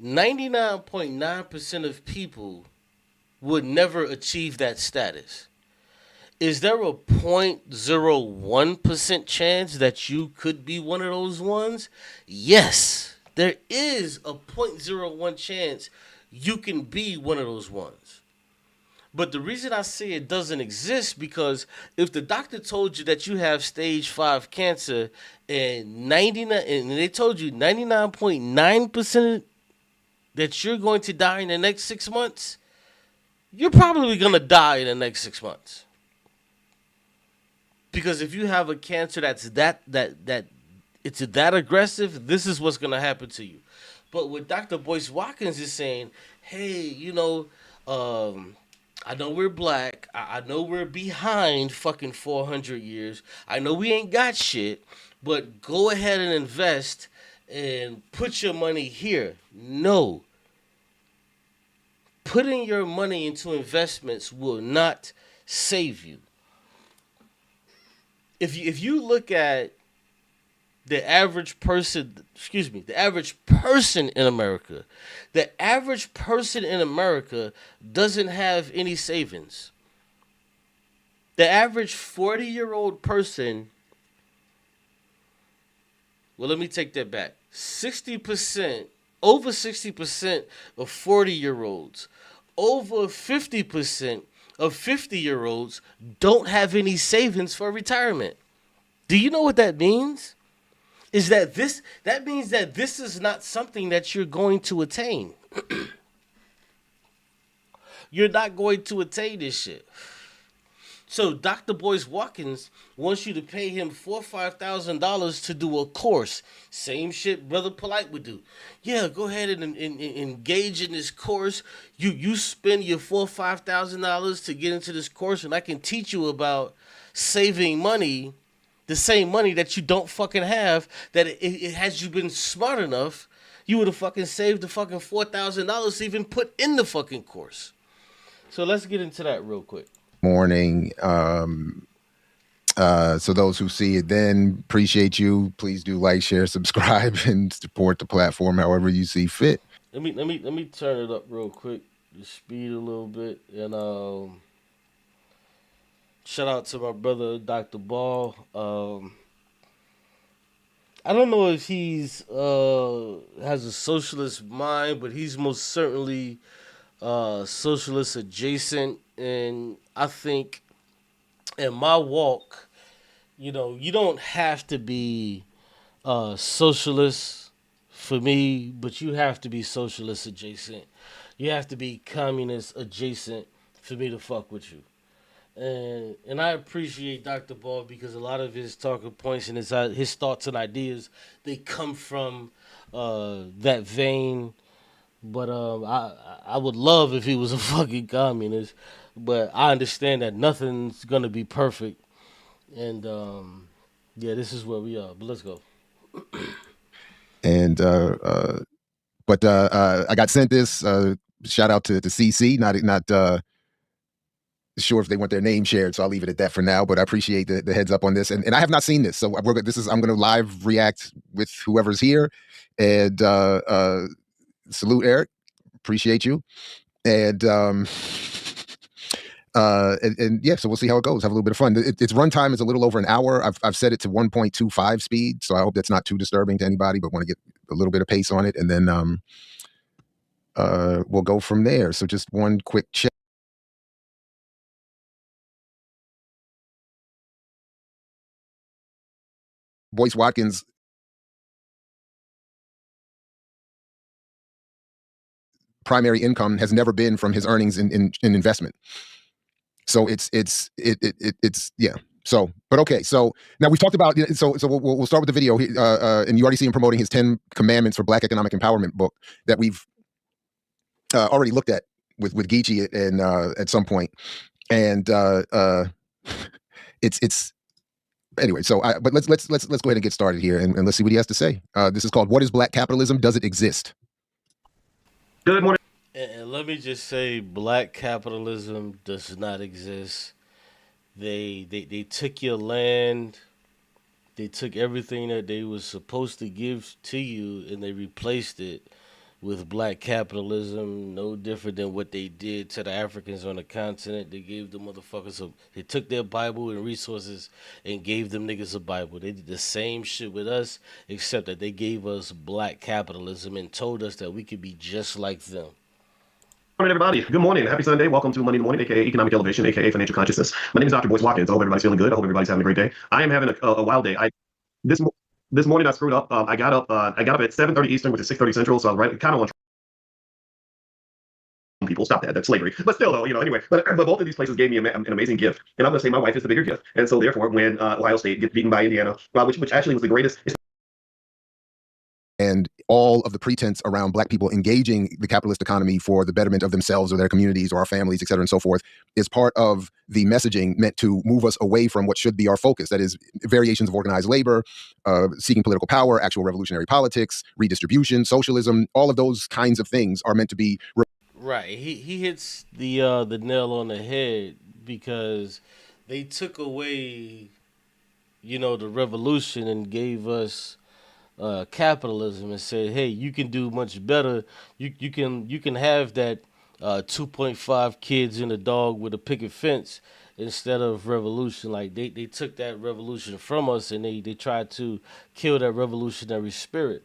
99.9% of people would never achieve that status. Is there a 0.01% chance that you could be one of those ones? Yes, there is a 0.01 chance you can be one of those ones. But the reason I say it doesn't exist because if the doctor told you that you have stage 5 cancer and 99 and they told you 99.9% that you're going to die in the next 6 months, you're probably going to die in the next 6 months. Because if you have a cancer that's that it's that aggressive, this is what's gonna happen to you. But what Dr. Boyce Watkins is saying, hey, I know we're black. I know we're behind fucking 400 years. I know we ain't got shit, but go ahead and invest and put your money here. No. Putting your money into investments will not save you. If you look at the average person in America, the average person in America doesn't have any savings. The average 40-year-old person, well, let me take that back. 60%, over 60% of 40-year-olds, over 50% of 50-year-olds don't have any savings for retirement. Do you know what that means? Is that means that this is not something that you're going to attain. You're not going to attain this shit. So Dr. Boyce Watkins wants you to pay him $4,000 or $5,000 to do a course. Same shit Brother Polite would do. Yeah, go ahead and engage in this course. You spend your $4,000 or $5,000 to get into this course, and I can teach you about saving money, the same money that you don't fucking have. That it had you been smart enough, you would have fucking saved the fucking $4,000 to even put in the fucking course. So let's get into that real quick. Morning. So those who see it then, appreciate you. Please do like, share, subscribe, and support the platform however you see fit. Let me turn it up real quick, the speed a little bit, and shout out to my brother Dr. Ball. I don't know if he's has a socialist mind, but he's most certainly socialist adjacent, and I think in my walk, you don't have to be socialist for me, but you have to be socialist adjacent. You have to be communist adjacent for me to fuck with you. And I appreciate Dr. Ball because a lot of his talking points and his thoughts and ideas they come from that vein. But I would love if he was a fucking communist. But I understand that nothing's gonna be perfect. And yeah, this is where we are. But let's go. And but I got sent this. Shout out to CC. Not sure if they want their name shared, so I'll leave it at that for now. But I appreciate the heads up on this, and I have not seen this, so I'm going to live react with whoever's here, and salute Eric, appreciate you, and and yeah, so we'll see how it goes. Have a little bit of fun. Its runtime is a little over an hour. I've set it to 1.25 speed, so I hope that's not too disturbing to anybody, but want to get a little bit of pace on it, and then we'll go from there. So just one quick check. Boyce Watkins primary income has never been from his earnings in investment. So it's yeah. So, but okay. So now we've talked about, so we'll start with the video. And you already see him promoting his 10 commandments for Black economic empowerment book that we've already looked at with Geechee and at some point. And it's anyway. So, but let's go ahead and get started here and let's see what he has to say. This is called "What is Black Capitalism? Does it exist?" Good morning. And let me just say, black capitalism does not exist. They took your land. They took everything that they was supposed to give to you, and they replaced it with black capitalism. No different than what they did to the Africans on the continent. They gave the motherfuckers a. They took their Bible and resources and gave them niggas a Bible. They did the same shit with us, except that they gave us black capitalism and told us that we could be just like them. Good morning, everybody. Good morning. Happy Sunday. Welcome to Monday in the Morning, aka Economic Elevation, aka Financial Consciousness. My name is Dr. Boyce Watkins. I hope everybody's feeling good. I hope everybody's having a great day. I am having a wild day. This this morning I screwed up. I got up at 7:30 Eastern, which is 6:30 Central. So I was right kind of on. People stop that. That's slavery. But still, though, anyway. But both of these places gave me an amazing gift, and I'm going to say my wife is the bigger gift. And so therefore, when Ohio State gets beaten by Indiana, which actually was the greatest. And all of the pretense around Black people engaging the capitalist economy for the betterment of themselves or their communities or our families, et cetera, and so forth, is part of the messaging meant to move us away from what should be our focus. That is, variations of organized labor, seeking political power, actual revolutionary politics, redistribution, socialism. All of those kinds of things are meant to be. Right. He hits the nail on the head because they took away, the revolution and gave us capitalism and said, "Hey, you can do much better. You can have that 2.5 kids and a dog with a picket fence instead of revolution." Like they took that revolution from us and they tried to kill that revolutionary spirit.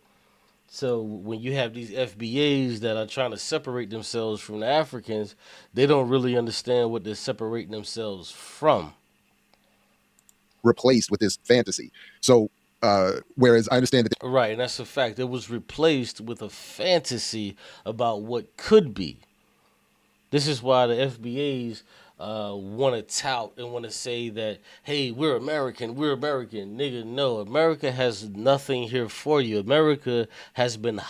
So when you have these FBAs that are trying to separate themselves from the Africans, they don't really understand what they're separating themselves from. Replaced with this fantasy. So whereas I understand that. Right, and that's a fact. It was replaced with a fantasy about what could be. This is why the FBAs want to tout and want to say that, hey, we're American, nigga. No, America has nothing here for you. America has been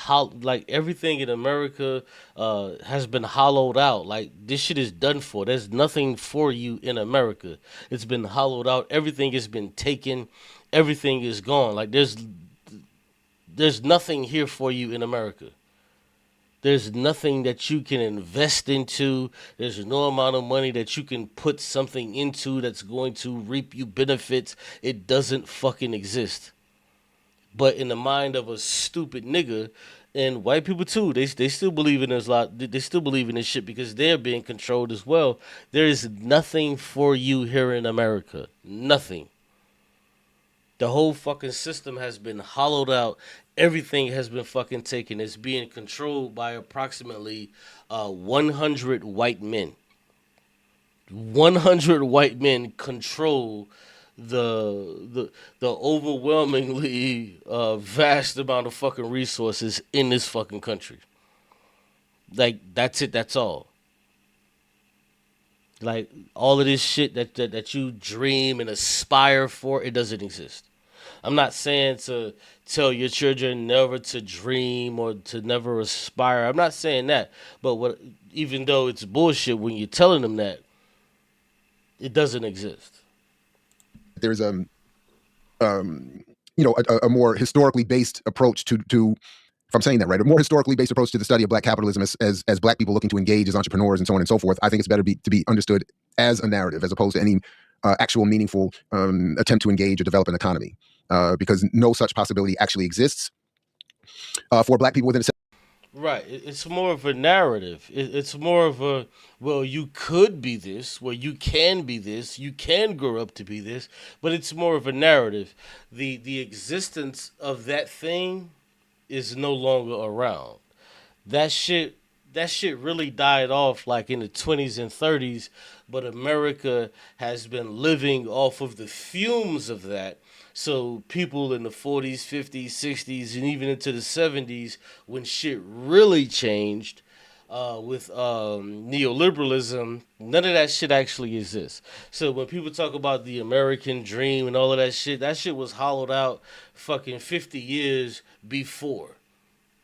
like everything in America has been hollowed out. Like this shit is done for. There's nothing for you in America. It's been hollowed out. Everything has been taken. Everything is gone. Like there's nothing here for you in America. There's nothing that you can invest into. There's no amount of money that you can put something into that's going to reap you benefits. It doesn't fucking exist. But in the mind of a stupid nigga, and white people too, they still believe in this lot. They still believe in this shit because they're being controlled as well. There is nothing for you here in America. Nothing. The whole fucking system has been hollowed out. Everything has been fucking taken. It's being controlled by approximately 100 white men. 100 white men control the overwhelmingly vast amount of fucking resources in this fucking country. Like that's it. That's all. Like all of this shit that you dream and aspire for, it doesn't exist. I'm not saying to tell your children never to dream or to never aspire. I'm not saying that. But what, even though it's bullshit when you're telling them that, it doesn't exist. There's a more historically based approach to if I'm saying that right, a more historically based approach to the study of black capitalism as black people looking to engage as entrepreneurs and so on and so forth. I think it's better to be understood as a narrative as opposed to any actual meaningful attempt to engage or develop an economy, because no such possibility actually exists for black people within a. Right. It's more of a narrative. It's more of a, well, you could be this, well, you can be this, you can grow up to be this, but it's more of a narrative. The existence of that thing is no longer around. That shit that shit really died off like in the 20s and 30s, but America has been living off of the fumes of that. So people in the 40s, 50s, 60s, and even into the 70s, when shit really changed with neoliberalism, none of that shit actually exists. So when people talk about the American dream and all of that shit was hollowed out fucking 50 years before.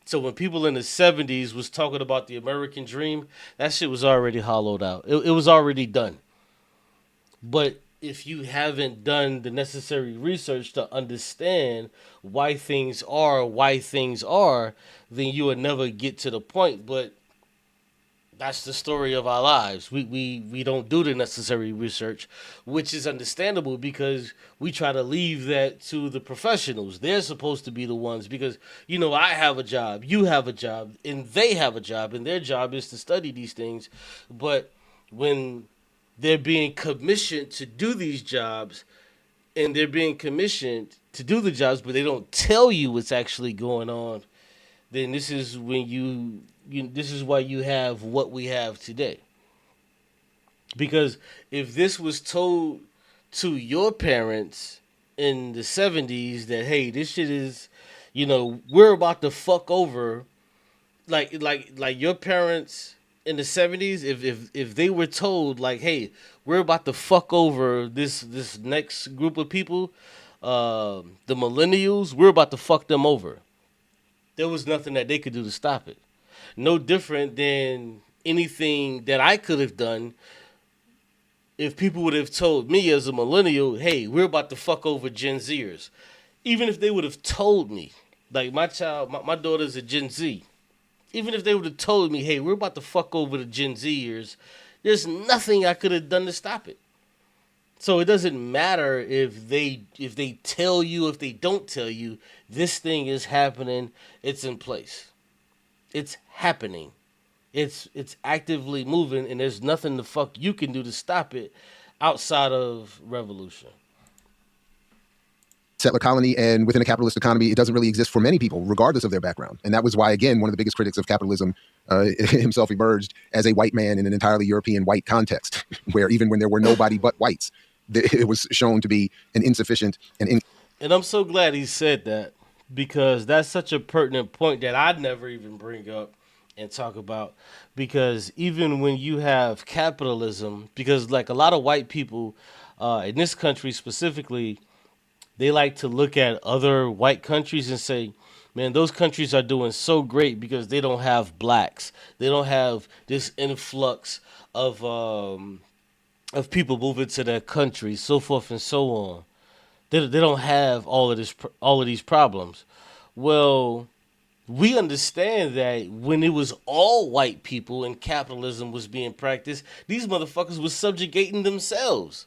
So when people in the 70s was talking about the American dream, that shit was already hollowed out. It was already done. But if you haven't done the necessary research to understand why things are, then you will never get to the point. But that's the story of our lives. We don't do the necessary research, which is understandable because we try to leave that to the professionals. They're supposed to be the ones because, I have a job, you have a job, and they have a job, and their job is to study these things. But when they're being commissioned to do these jobs, and they're being commissioned to do the jobs, but they don't tell you what's actually going on, then this is when this is why you have what we have today. Because if this was told to your parents in the 70s that, hey, this shit is, we're about to fuck over, like your parents in the 70s, if they were told like, hey, we're about to fuck over this next group of people, the millennials, we're about to fuck them over. There was nothing that they could do to stop it. No different than anything that I could have done if people would have told me as a millennial, hey, we're about to fuck over Gen Zers. Even if they would have told me, like my daughter's a Gen Z. Even if they would have told me, hey, we're about to fuck over the Gen Zers, there's nothing I could have done to stop it. So it doesn't matter if they tell you, if they don't tell you, this thing is happening, it's in place. It's happening. It's actively moving, and there's nothing the fuck you can do to stop it outside of revolution. Settler colony, and within a capitalist economy, it doesn't really exist for many people, regardless of their background. And that was why, again, one of the biggest critics of capitalism himself emerged as a white man in an entirely European white context, where even when there were nobody but whites, it was shown to be an insufficient and And I'm so glad he said that because that's such a pertinent point that I'd never even bring up and talk about. Because even when you have capitalism, because like a lot of white people in this country specifically, they like to look at other white countries and say, man, those countries are doing so great because they don't have blacks. They don't have this influx of people moving to their country, so forth and so on. They don't have all of these problems. Well, we understand that when it was all white people and capitalism was being practiced, these motherfuckers were subjugating themselves.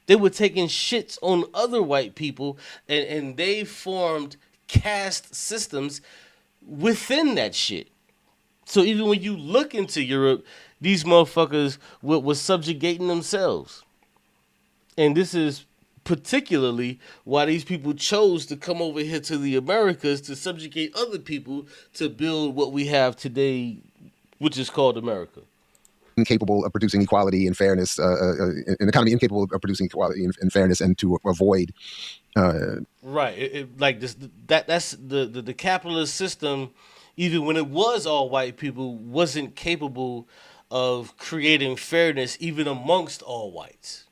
They were taking shits on other white people, and they formed caste systems within that shit. So even when you look into Europe, these motherfuckers were subjugating themselves. And this is particularly why these people chose to come over here to the Americas to subjugate other people to build what we have today, which is called America. Incapable of producing equality and fairness, an economy incapable of producing equality and fairness, and to avoid. Right, like this. That's the capitalist system even when it was all white people, wasn't capable of creating fairness even amongst all whites.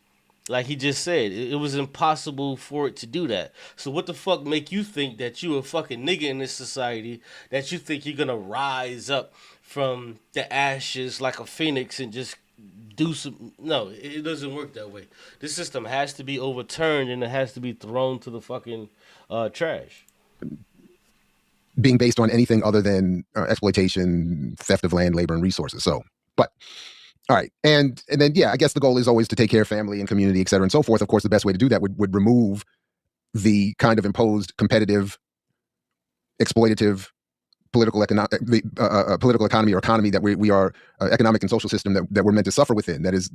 Like he just said, it was impossible for it to do that. So what the fuck make you think that you a fucking nigga in this society, that you think you're gonna rise up from the ashes like a phoenix and just do some? No, it doesn't work that way. This system has to be overturned and it has to be thrown to the fucking trash. Being based on anything other than exploitation, theft of land, labor, and resources. So, but all right, and then yeah, I guess the goal is always to take care of family and community, et cetera, and so forth. Of course, the best way to do that would remove the kind of imposed competitive, exploitative political economy or economy that we are economic and social system that we're meant to suffer within. That is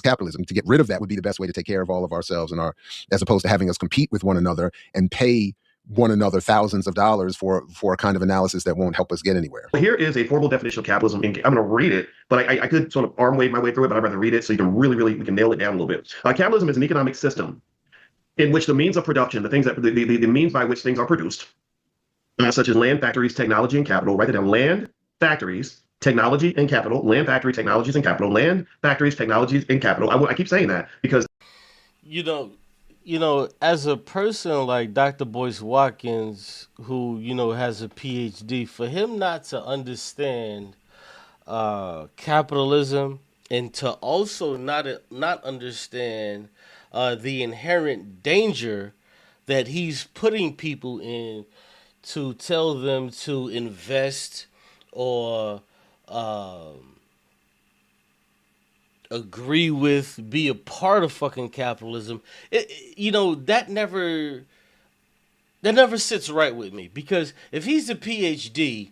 capitalism. To get rid of that would be the best way to take care of all of ourselves and as opposed to having us compete with one another and pay one another thousands of dollars for a kind of analysis that won't help us get anywhere. Here is a formal definition of capitalism. I'm going to read it, but I could sort of arm wave my way through it, but I'd rather read it so you can really we can nail it down a little bit. Capitalism is an economic system in which the means of production, the things that the means by which things are produced, such as land, factories, technology, and capital. Write it down: land, factories, technology, and capital. Land, factory, technologies, and capital. Land, factories, technologies, and capital. I keep saying that because as a person like Dr. Boyce Watkins, who, has a PhD, for him not to understand capitalism and to also not understand the inherent danger that he's putting people in to tell them to invest or agree with, be a part of fucking capitalism, that never sits right with me. Because if he's a PhD,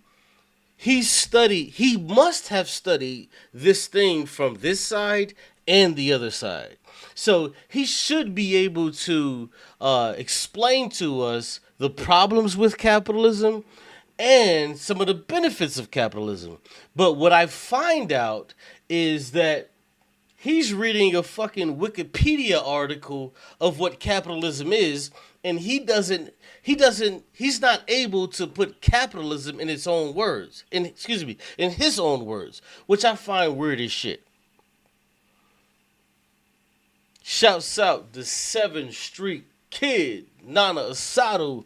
he must have studied this thing from this side and the other side. So he should be able to explain to us the problems with capitalism and some of the benefits of capitalism. But what I find out is that he's reading a fucking Wikipedia article of what capitalism is, and he's not able to put capitalism in its own words. In his own words, which I find weird as shit. Shouts out the 7th Street Kid, Nana Asadu.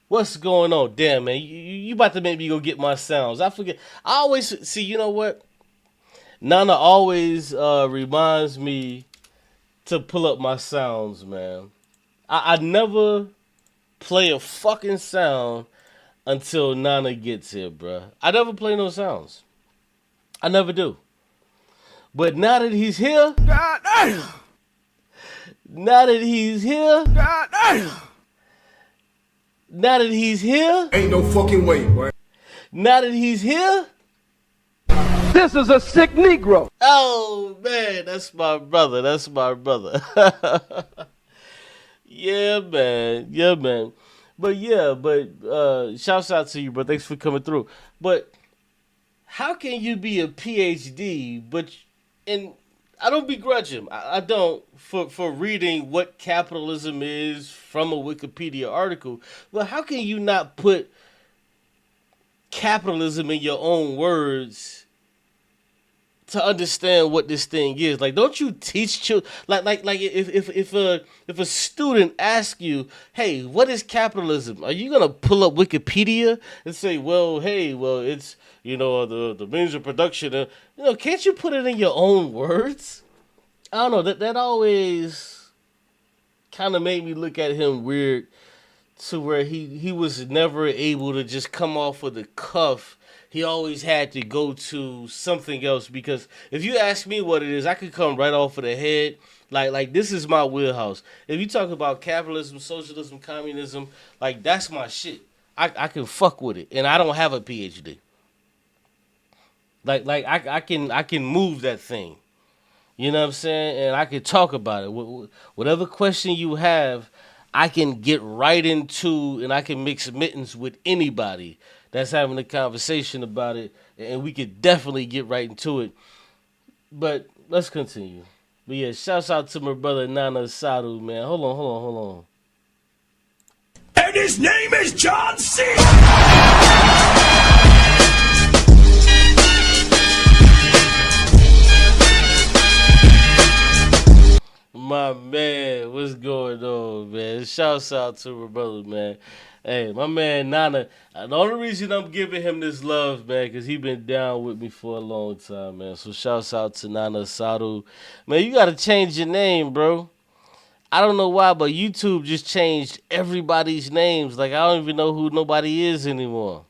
What's going on? Damn, man, you about to make me go get my sounds. I forget. I always see, you know what? Nana always reminds me to pull up my sounds, man. I never play a fucking sound until Nana gets here, bruh. I never play no sounds. I never do. But now that he's here, God damn. Now that he's here, God damn. Now that he's here, ain't no fucking way, boy. Now that he's here, this is a sick Negro. Oh man, that's my brother. Yeah, man. But shouts out to you, bro. Thanks for coming through. But how can you be a PhD, and I don't begrudge him. I don't for reading what capitalism is from a Wikipedia article. But how can you not put capitalism in your own words to understand what this thing is? Like, don't you teach children? Like if a student asks you, hey, what is capitalism? Are you gonna pull up Wikipedia and say, it's the means of production? Can't you put it in your own words? I don't know. That always kind of made me look at him weird, to where he was never able to just come off of the cuff. He always had to go to something else, because if you ask me what it is, I could come right off of the head. Like this is my wheelhouse. If you talk about capitalism, socialism, communism, like that's my shit. I can fuck with it, and I don't have a PhD. I can move that thing. You know what I'm saying? And I can talk about it. Whatever question you have, I can get right into, and I can mix mittens with anybody that's having a conversation about it, and we could definitely get right into it. But let's continue. But yeah, shouts out to my brother Nana Asadu, man. Hold on. And his name is John C. shouts out to my brother, man. Hey, my man Nana. The only reason I'm giving him this love, man, because he been down with me for a long time, man. So shouts out to Nana Sadu. Man, you gotta change your name, bro. I don't know why, but YouTube just changed everybody's names. Like I don't even know who nobody is anymore.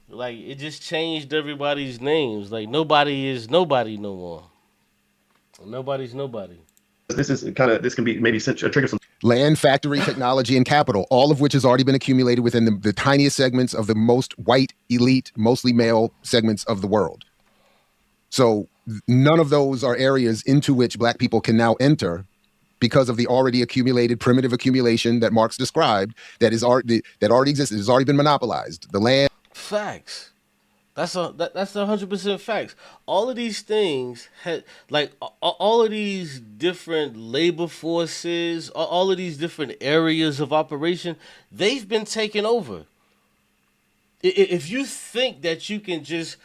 Like it just changed everybody's names. Like nobody is nobody no more. Nobody's nobody. This can be maybe trigger some Land, factory, technology, and capital, all of which has already been accumulated within the tiniest segments of the most white, elite, mostly male segments of the world. So none of those are areas into which black people can now enter because of the already accumulated primitive accumulation that Marx described that already existed, has already been monopolized. The land. Facts. That's 100% facts. All of these things had like all of these different labor forces, all of these different areas of operation, they've been taken over. If you think that you can just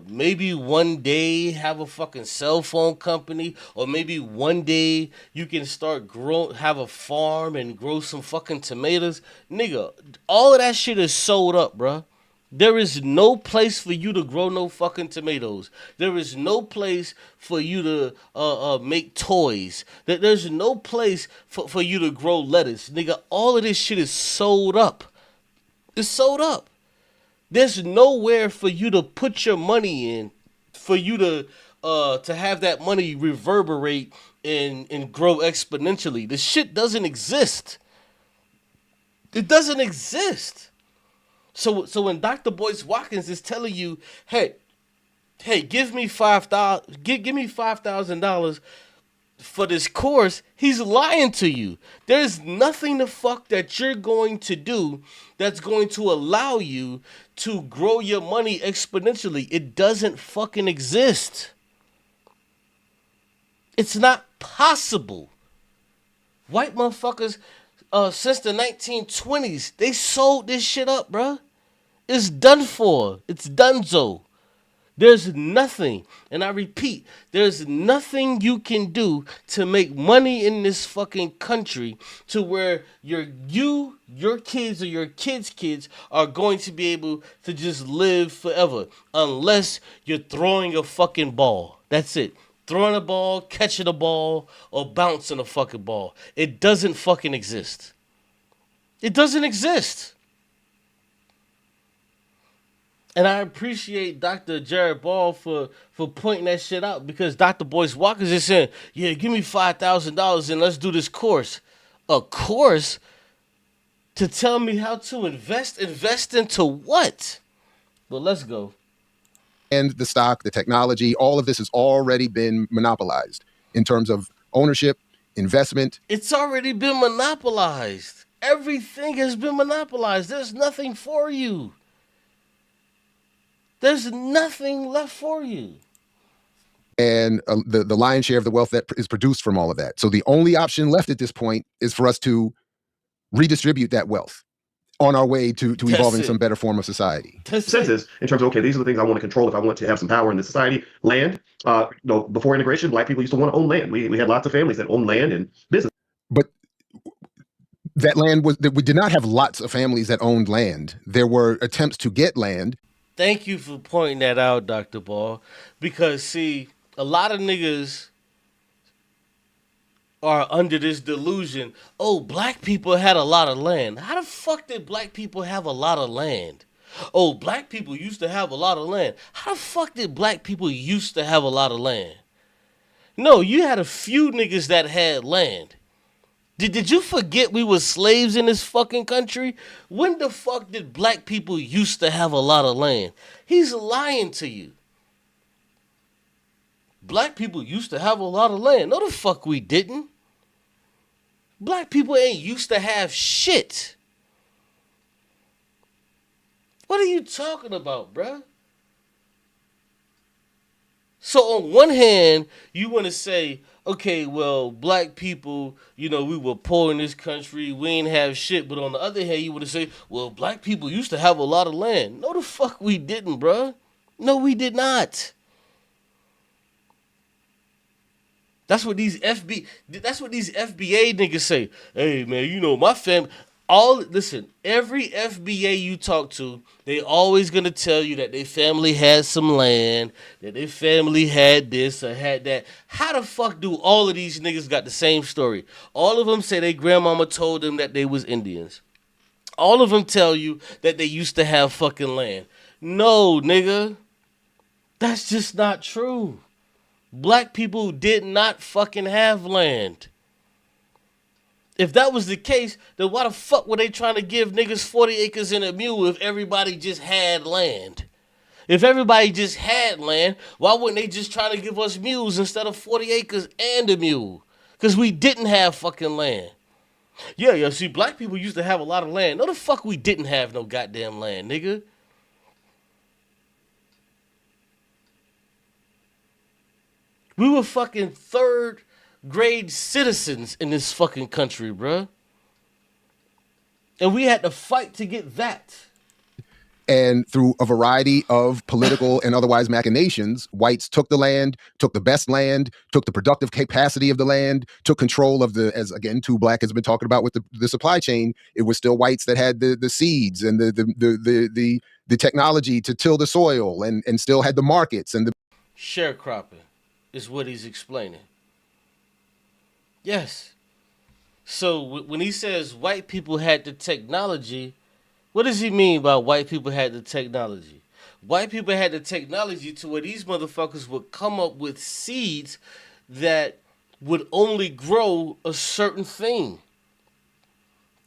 maybe one day have a fucking cell phone company, or maybe one day you can have a farm and grow some fucking tomatoes, nigga, all of that shit is sold up, bruh. There is no place for you to grow no fucking tomatoes. There is no place for you to make toys. There's no place for you to grow lettuce. Nigga, all of this shit is sold up. It's sold up. There's nowhere for you to put your money in for you to have that money reverberate and grow exponentially. The shit doesn't exist. It doesn't exist. So when Dr. Boyce Watkins is telling you, hey, give me $5,000 for this course, he's lying to you. There's nothing the fuck that you're going to do that's going to allow you to grow your money exponentially. It doesn't fucking exist. It's not possible. White motherfuckers, since the 1920s, they sold this shit up, bruh. It's done for. It's donezo. There's nothing, and I repeat, there's nothing you can do to make money in this fucking country to where your kids or your kids' kids are going to be able to just live forever, unless you're throwing a fucking ball. That's it. Throwing a ball, catching a ball, or bouncing a fucking ball. It doesn't fucking exist. It doesn't exist. And I appreciate Dr. Jared Ball for pointing that shit out, because Dr. Boyce Watkins is saying, yeah, give me $5,000 and let's do this course. A course to tell me how to invest? Invest into what? But let's go. And the stock, the technology, all of this has already been monopolized in terms of ownership, investment. It's already been monopolized. Everything has been monopolized. There's nothing for you. There's nothing left for you. And the lion's share of the wealth that is produced from all of that. So the only option left at this point is for us to redistribute that wealth on our way to evolving some better form of society. Senses in terms of, okay, these are the things I want to control if I want to have some power in the society. Land, before integration, black people used to want to own land. We had lots of families that owned land and business. But that land we did not have lots of families that owned land. There were attempts to get land. Thank you for pointing that out, Dr. Ball. Because, see, a lot of niggas are under this delusion, oh, black people had a lot of land. How the fuck did black people have a lot of land? Oh, black people used to have a lot of land. How the fuck did black people used to have a lot of land? No, you had a few niggas that had land. Did you forget we were slaves in this fucking country? When the fuck did black people used to have a lot of land? He's lying to you. Black people used to have a lot of land. No, the fuck we didn't. Black people ain't used to have shit. What are you talking about, bruh? So on one hand, you want to say, okay, well, black people, we were poor in this country, we ain't have shit. But on the other hand, you want to say, well, black people used to have a lot of land. No, the fuck we didn't, bruh. No, we did not. That's what these FBA niggas say. Hey man, you know my family. Listen, every FBA you talk to, they always gonna tell you that their family had some land, that their family had this or had that. How the fuck do all of these niggas got the same story? All of them say their grandmama told them that they was Indians. All of them tell you that they used to have fucking land. No, nigga, that's just not true. Black people did not fucking have land. If that was the case, then why the fuck were they trying to give niggas 40 acres and a mule if everybody just had land? If everybody just had land, why wouldn't they just try to give us mules instead of 40 acres and a mule? Because we didn't have fucking land. Yeah, see, black people used to have a lot of land. No, the fuck we didn't have no goddamn land, nigga. We were fucking third grade citizens in this fucking country, bruh. And we had to fight to get that. And through a variety of political and otherwise machinations, whites took the land, took the best land, took the productive capacity of the land, took control of the, as again, Too Black has been talking about with the supply chain. It was still whites that had the seeds and the technology to till the soil and still had the markets and the sharecropping is what he's explaining. Yes. So when he says white people had the technology, what does he mean by white people had the technology? White people had the technology to where these motherfuckers would come up with seeds that would only grow a certain thing.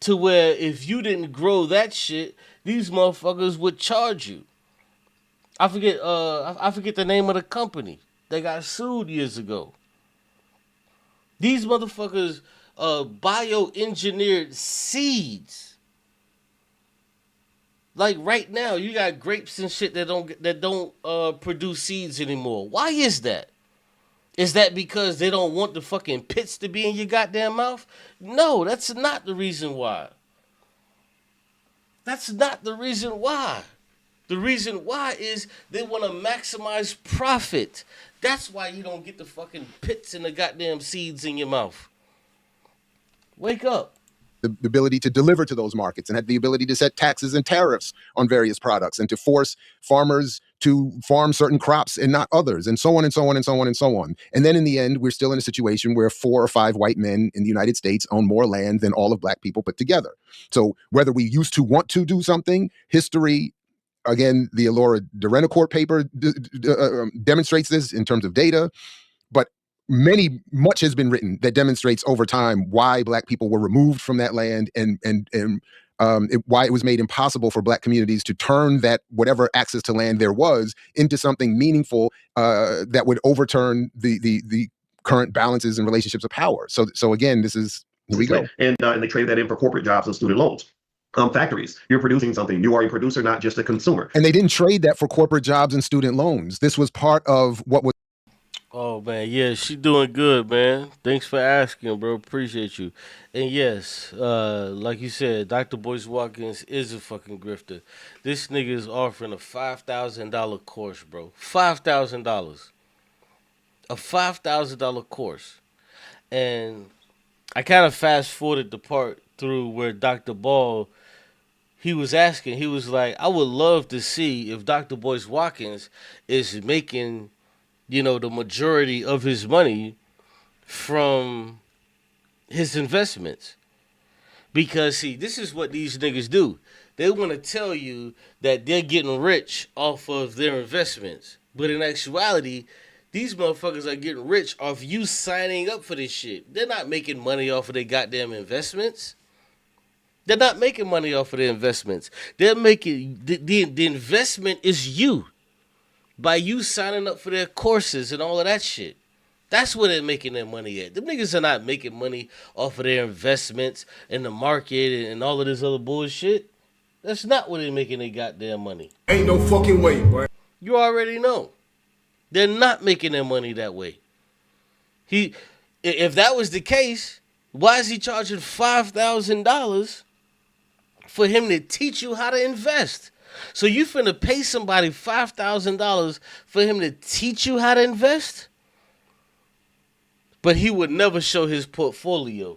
To where if you didn't grow that shit, these motherfuckers would charge you. I forget the name of the company that got sued years ago. These motherfuckers bioengineered seeds. Like right now, you got grapes and shit that don't produce seeds anymore. Why is that? Is that because they don't want the fucking pits to be in your goddamn mouth? No, that's not the reason why. That's not the reason why. The reason why is they want to maximize profit. That's why you don't get the fucking pits and the goddamn seeds in your mouth. Wake up. The ability to deliver to those markets and had the ability to set taxes and tariffs on various products and to force farmers to farm certain crops and not others, and so on and so on and so on and so on. And then in the end, we're still in a situation where 4 or 5 white men in the United States own more land than all of black people put together. So whether we used to want to do something, history, again, the Elora Derenoncourt paper demonstrates this in terms of data, but much has been written that demonstrates over time why black people were removed from that land and why it was made impossible for black communities to turn that whatever access to land there was into something meaningful that would overturn the current balances and relationships of power. So again, here we go. And they trade that in for corporate jobs and student loans. Factories, you're producing something. You are a producer, not just a consumer. And they didn't trade that for corporate jobs and student loans. This was part of what was. Oh man, yeah, she doing good, man. Thanks for asking, bro. Appreciate you. And yes, like you said, Dr. Boyce Watkins is a fucking grifter. This nigga is offering a $5,000 course, bro. $5,000. A $5,000 course. And I kind of fast forwarded the part through where Dr. Ball, he was asking, he was like, I would love to see if Dr. Boyce Watkins is making, the majority of his money from his investments. Because, see, this is what these niggas do. They want to tell you that they're getting rich off of their investments. But in actuality, these motherfuckers are getting rich off you signing up for this shit. They're not making money off of their goddamn investments. They're not making money off of their investments. They're making, the investment is you. By you signing up for their courses and all of that shit. That's where they're making their money at. Them niggas are not making money off of their investments in the market and all of this other bullshit. That's not where they're making their goddamn money. Ain't no fucking way, boy. You already know. They're not making their money that way. If that was the case, why is he charging $5,000 for him to teach you how to invest? So you finna pay somebody $5,000 for him to teach you how to invest? but he would never show his portfolio.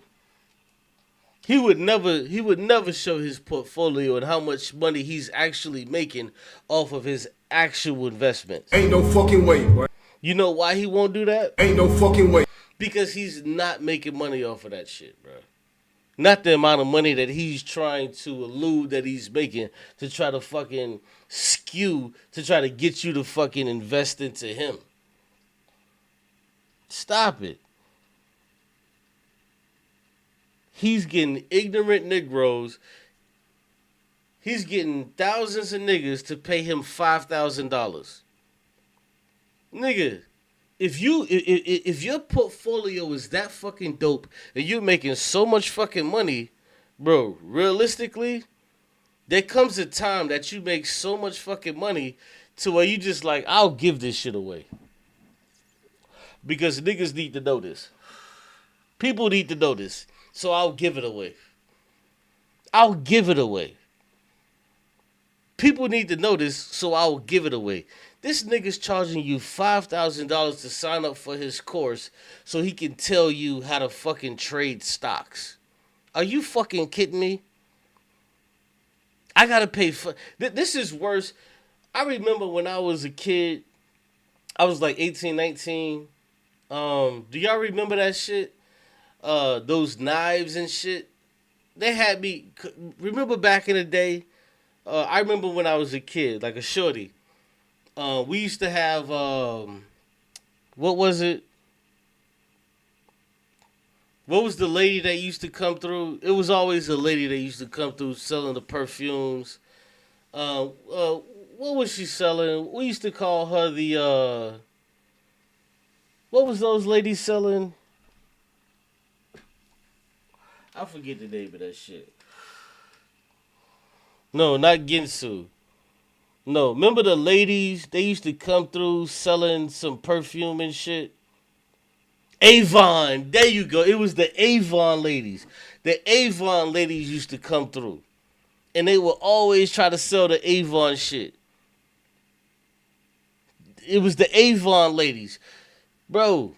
He would never show his portfolio and how much money he's actually making off of his actual investments. Ain't no fucking way, boy. You know why he won't do that? Ain't no fucking way. Because he's not making money off of that shit, bro. Not the amount of money that he's trying to allude that he's making to try to fucking skew, to try to get you to fucking invest into him. Stop it. He's getting ignorant Negroes. He's getting thousands of niggas to pay him $5,000. Nigga, if your portfolio is that fucking dope and you're making so much fucking money, bro, realistically, there comes a time that you make so much fucking money to where you just like, I'll give this shit away. Because niggas need to know this. People need to know this. So I'll give it away. I'll give it away. People need to know this, so I'll give it away. This nigga's charging you $5,000 to sign up for his course so he can tell you how to fucking trade stocks. Are you fucking kidding me? I gotta pay for... This is worse. I remember when I was a kid, I was like 18, 19. Do y'all remember that shit? Those knives and shit. They had me... Remember back in the day? I remember when I was a kid, like a shorty. We used to have... what was it? What was the lady that used to come through? It was always a lady that used to come through selling the perfumes. What was she selling? We used to call her the... what was those ladies selling? I forget the name of that shit. No, not Ginsu. No, remember the ladies? They used to come through selling some perfume and shit. Avon. There you go. It was the Avon ladies. The Avon ladies used to come through. And they would always try to sell the Avon shit. It was the Avon ladies. Bro,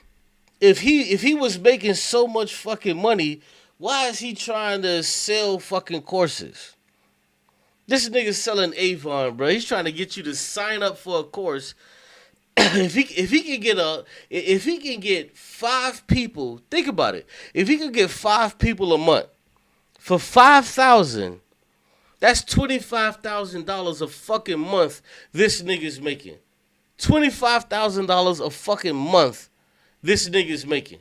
if he was making so much fucking money, why is he trying to sell fucking courses? This nigga's selling Avon, bro. He's trying to get you to sign up for a course. if he can get 5 people, think about it. If he could get 5 people a month for $5,000, that's $25,000 a fucking month this nigga's making. $25,000 a fucking month this nigga's making.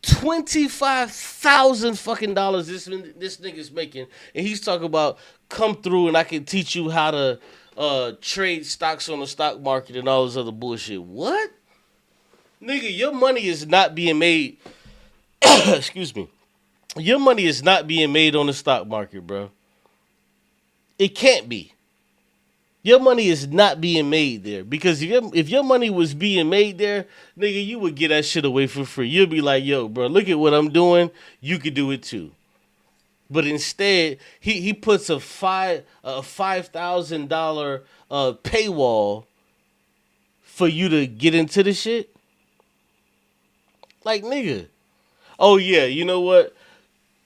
25,000 fucking dollars this nigga's making, and he's talking about come through and I can teach you how to trade stocks on the stock market and all this other bullshit. What? Nigga, your money is not being made. Excuse me. Your money is not being made on the stock market, bro. It can't be. Your money is not being made there. Because if your money was being made there, nigga, you would get that shit away for free. You'll be like, yo, bro, look at what I'm doing. You could do it too. But instead, he puts a $5,000 paywall for you to get into the shit. Like, nigga. Oh, yeah, you know what?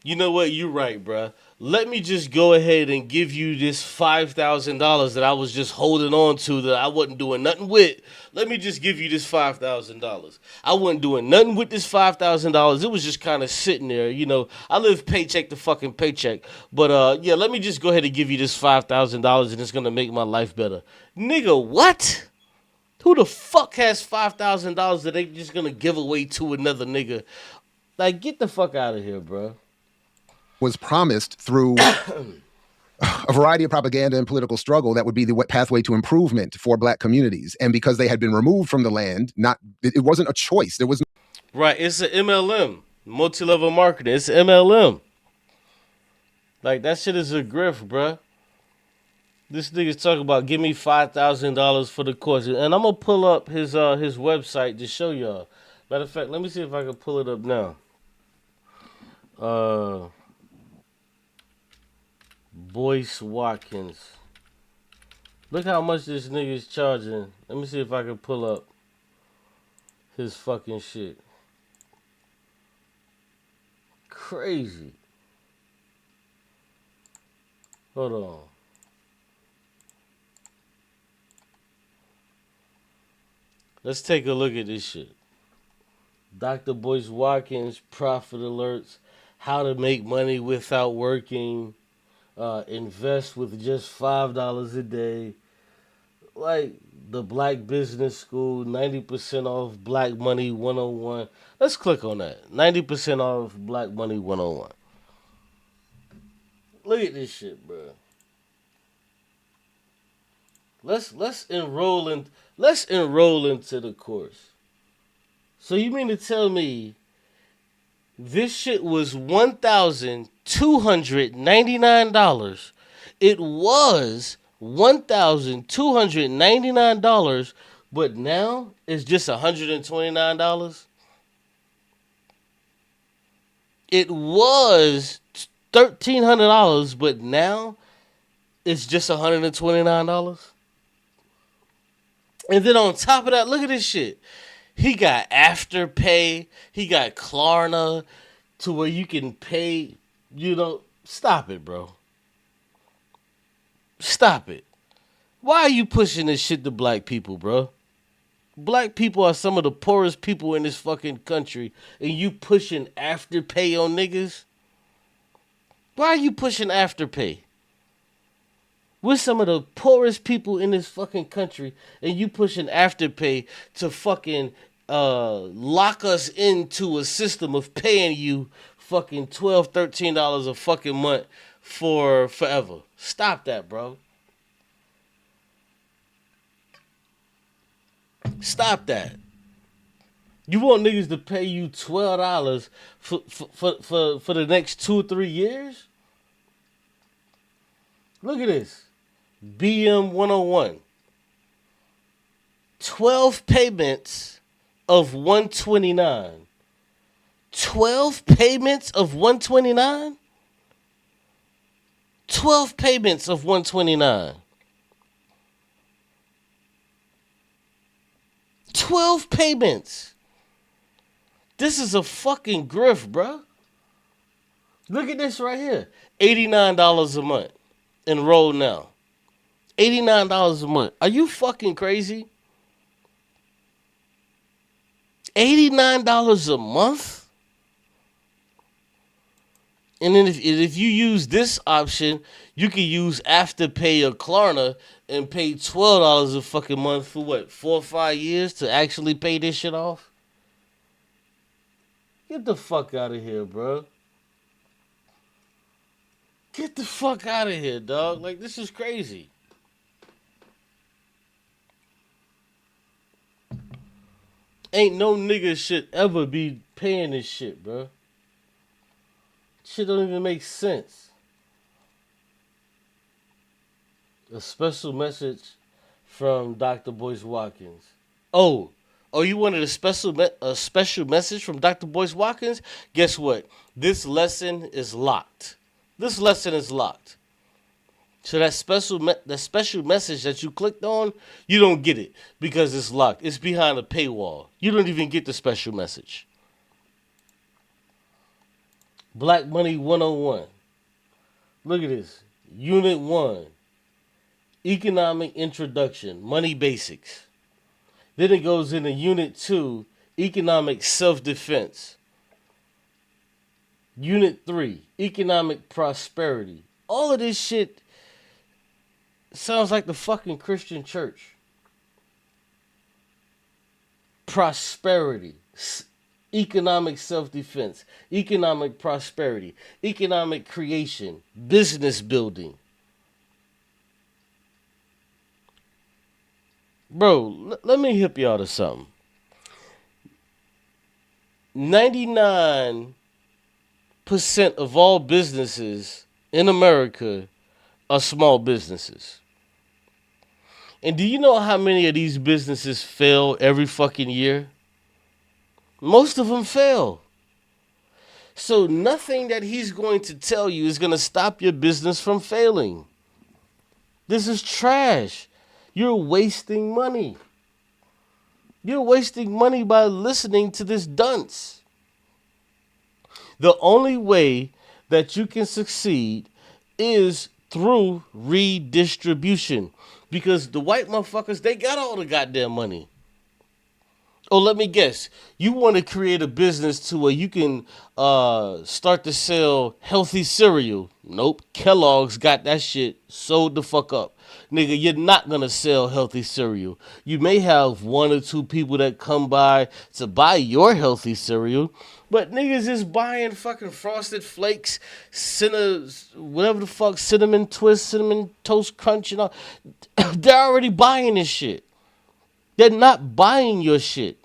You're right, bruh. Let me just go ahead and give you this $5,000 that I was just holding on to that I wasn't doing nothing with. Let me just give you this $5,000. I wasn't doing nothing with this $5,000. It was just kind of sitting there, you know. I live paycheck to fucking paycheck. But, yeah, let me just go ahead and give you this $5,000 and it's going to make my life better. Nigga, what? Who the fuck has $5,000 that they just going to give away to another nigga? Like, get the fuck out of here, bro. Was promised through a variety of propaganda and political struggle that would be the pathway to improvement for black communities. And because they had been removed from the land, it wasn't a choice. There was right. It's an MLM, multi-level marketing. It's MLM. Like, that shit is a grift, bruh. This nigga's talking about give me $5,000 for the course, and I'm gonna pull up his website to show y'all. Matter of fact, let me see if I can pull it up now. Boyce Watkins. Look how much this nigga's charging. Let me see if I can pull up. his fucking shit. Crazy. Hold on. Let's take a look at this shit. Dr. Boyce Watkins, profit alerts, how to make money without working, invest with just $5 a day. Like the Black Business School, 90% off Black Money 101. Let's click on that. 90% off Black Money 101. Look at this shit, bro. Let's enroll into the course. So you mean to tell me this shit was $1,299? It was $1,299, but now it's just $129. It was $1,300, but now it's just $129. And then on top of that, look at this shit. He got Afterpay. He got Klarna to where you can pay, stop it, bro. Stop it. Why are you pushing this shit to black people, bro? Black people are some of the poorest people in this fucking country, and you pushing Afterpay on niggas? Why are you pushing Afterpay? We're some of the poorest people in this fucking country, and you pushing Afterpay to fucking lock us into a system of paying you fucking $12, $13 a fucking month for forever. Stop that, bro. Stop that. You want niggas to pay you $12 for the next 2 or 3 years? Look at this. BM 101. 12 payments of $129. 12 payments of $129? 12 payments of $129. 12 payments. This is a fucking grift, bro. Look at this right here. $89 a month. Enroll now. $89 a month. Are you fucking crazy? $89 a month? And then if you use this option, you can use Afterpay or Klarna and pay $12 a fucking month for what, 4 or 5 years to actually pay this shit off? Get the fuck out of here, bro. Get the fuck out of here, dog. Like, this is crazy. Ain't no nigga should ever be paying this shit, bro. Shit don't even make sense. A special message from Dr. Boyce Watkins. Oh, you wanted a special message from Dr. Boyce Watkins? Guess what? This lesson is locked. This lesson is locked. So that special message that you clicked on, you don't get it because it's locked. It's behind a paywall. You don't even get the special message. Black Money 101. Look at this. Unit 1. Economic Introduction. Money Basics. Then it goes into Unit 2. Economic Self-Defense. Unit 3. Economic Prosperity. All of this shit sounds like the fucking Christian church. Prosperity. Economic self-defense. Economic prosperity. Economic creation. Business building. Bro, let me hip y'all to something. 99% of all businesses in America are small businesses. And do you know how many of these businesses fail every fucking year? Most of them fail. So nothing that he's going to tell you is going to stop your business from failing. This is trash. You're wasting money. You're wasting money by listening to this dunce. The only way that you can succeed is through redistribution. Because the white motherfuckers, they got all the goddamn money. Oh, let me guess. You want to create a business to where you can start to sell healthy cereal. Nope. Kellogg's got that shit sold the fuck up. Nigga, you're not going to sell healthy cereal. You may have one or two people that come by to buy your healthy cereal, but niggas is buying fucking Frosted Flakes, whatever the fuck, cinnamon twist, cinnamon toast crunch, and all. They're already buying this shit. They're not buying your shit.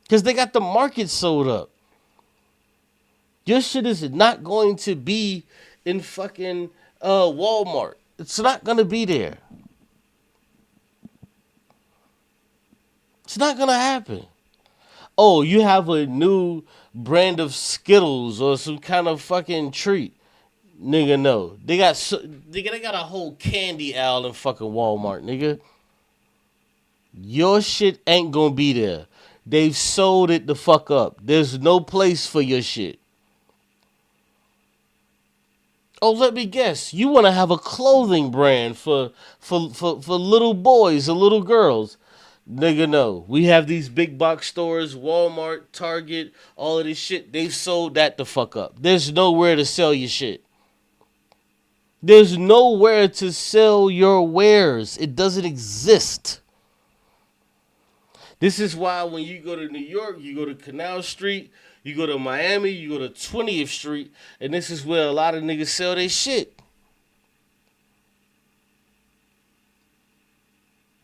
Because they got the market sold up. Your shit is not going to be in fucking Walmart. It's not going to be there. It's not going to happen. Oh, you have a new brand of Skittles or some kind of fucking treat. Nigga, no. They got a whole candy aisle in fucking Walmart, nigga. Your shit ain't gonna be there. They've sold it the fuck up. There's no place for your shit. Oh, let me guess. You want to have a clothing brand for little boys or little girls. Nigga, no. We have these big box stores, Walmart, Target, all of this shit. They've sold that the fuck up. There's nowhere to sell your shit. There's nowhere to sell your wares. It doesn't exist. This is why when you go to New York, you go to Canal Street, you go to Miami, you go to 20th Street, and this is where a lot of niggas sell their shit.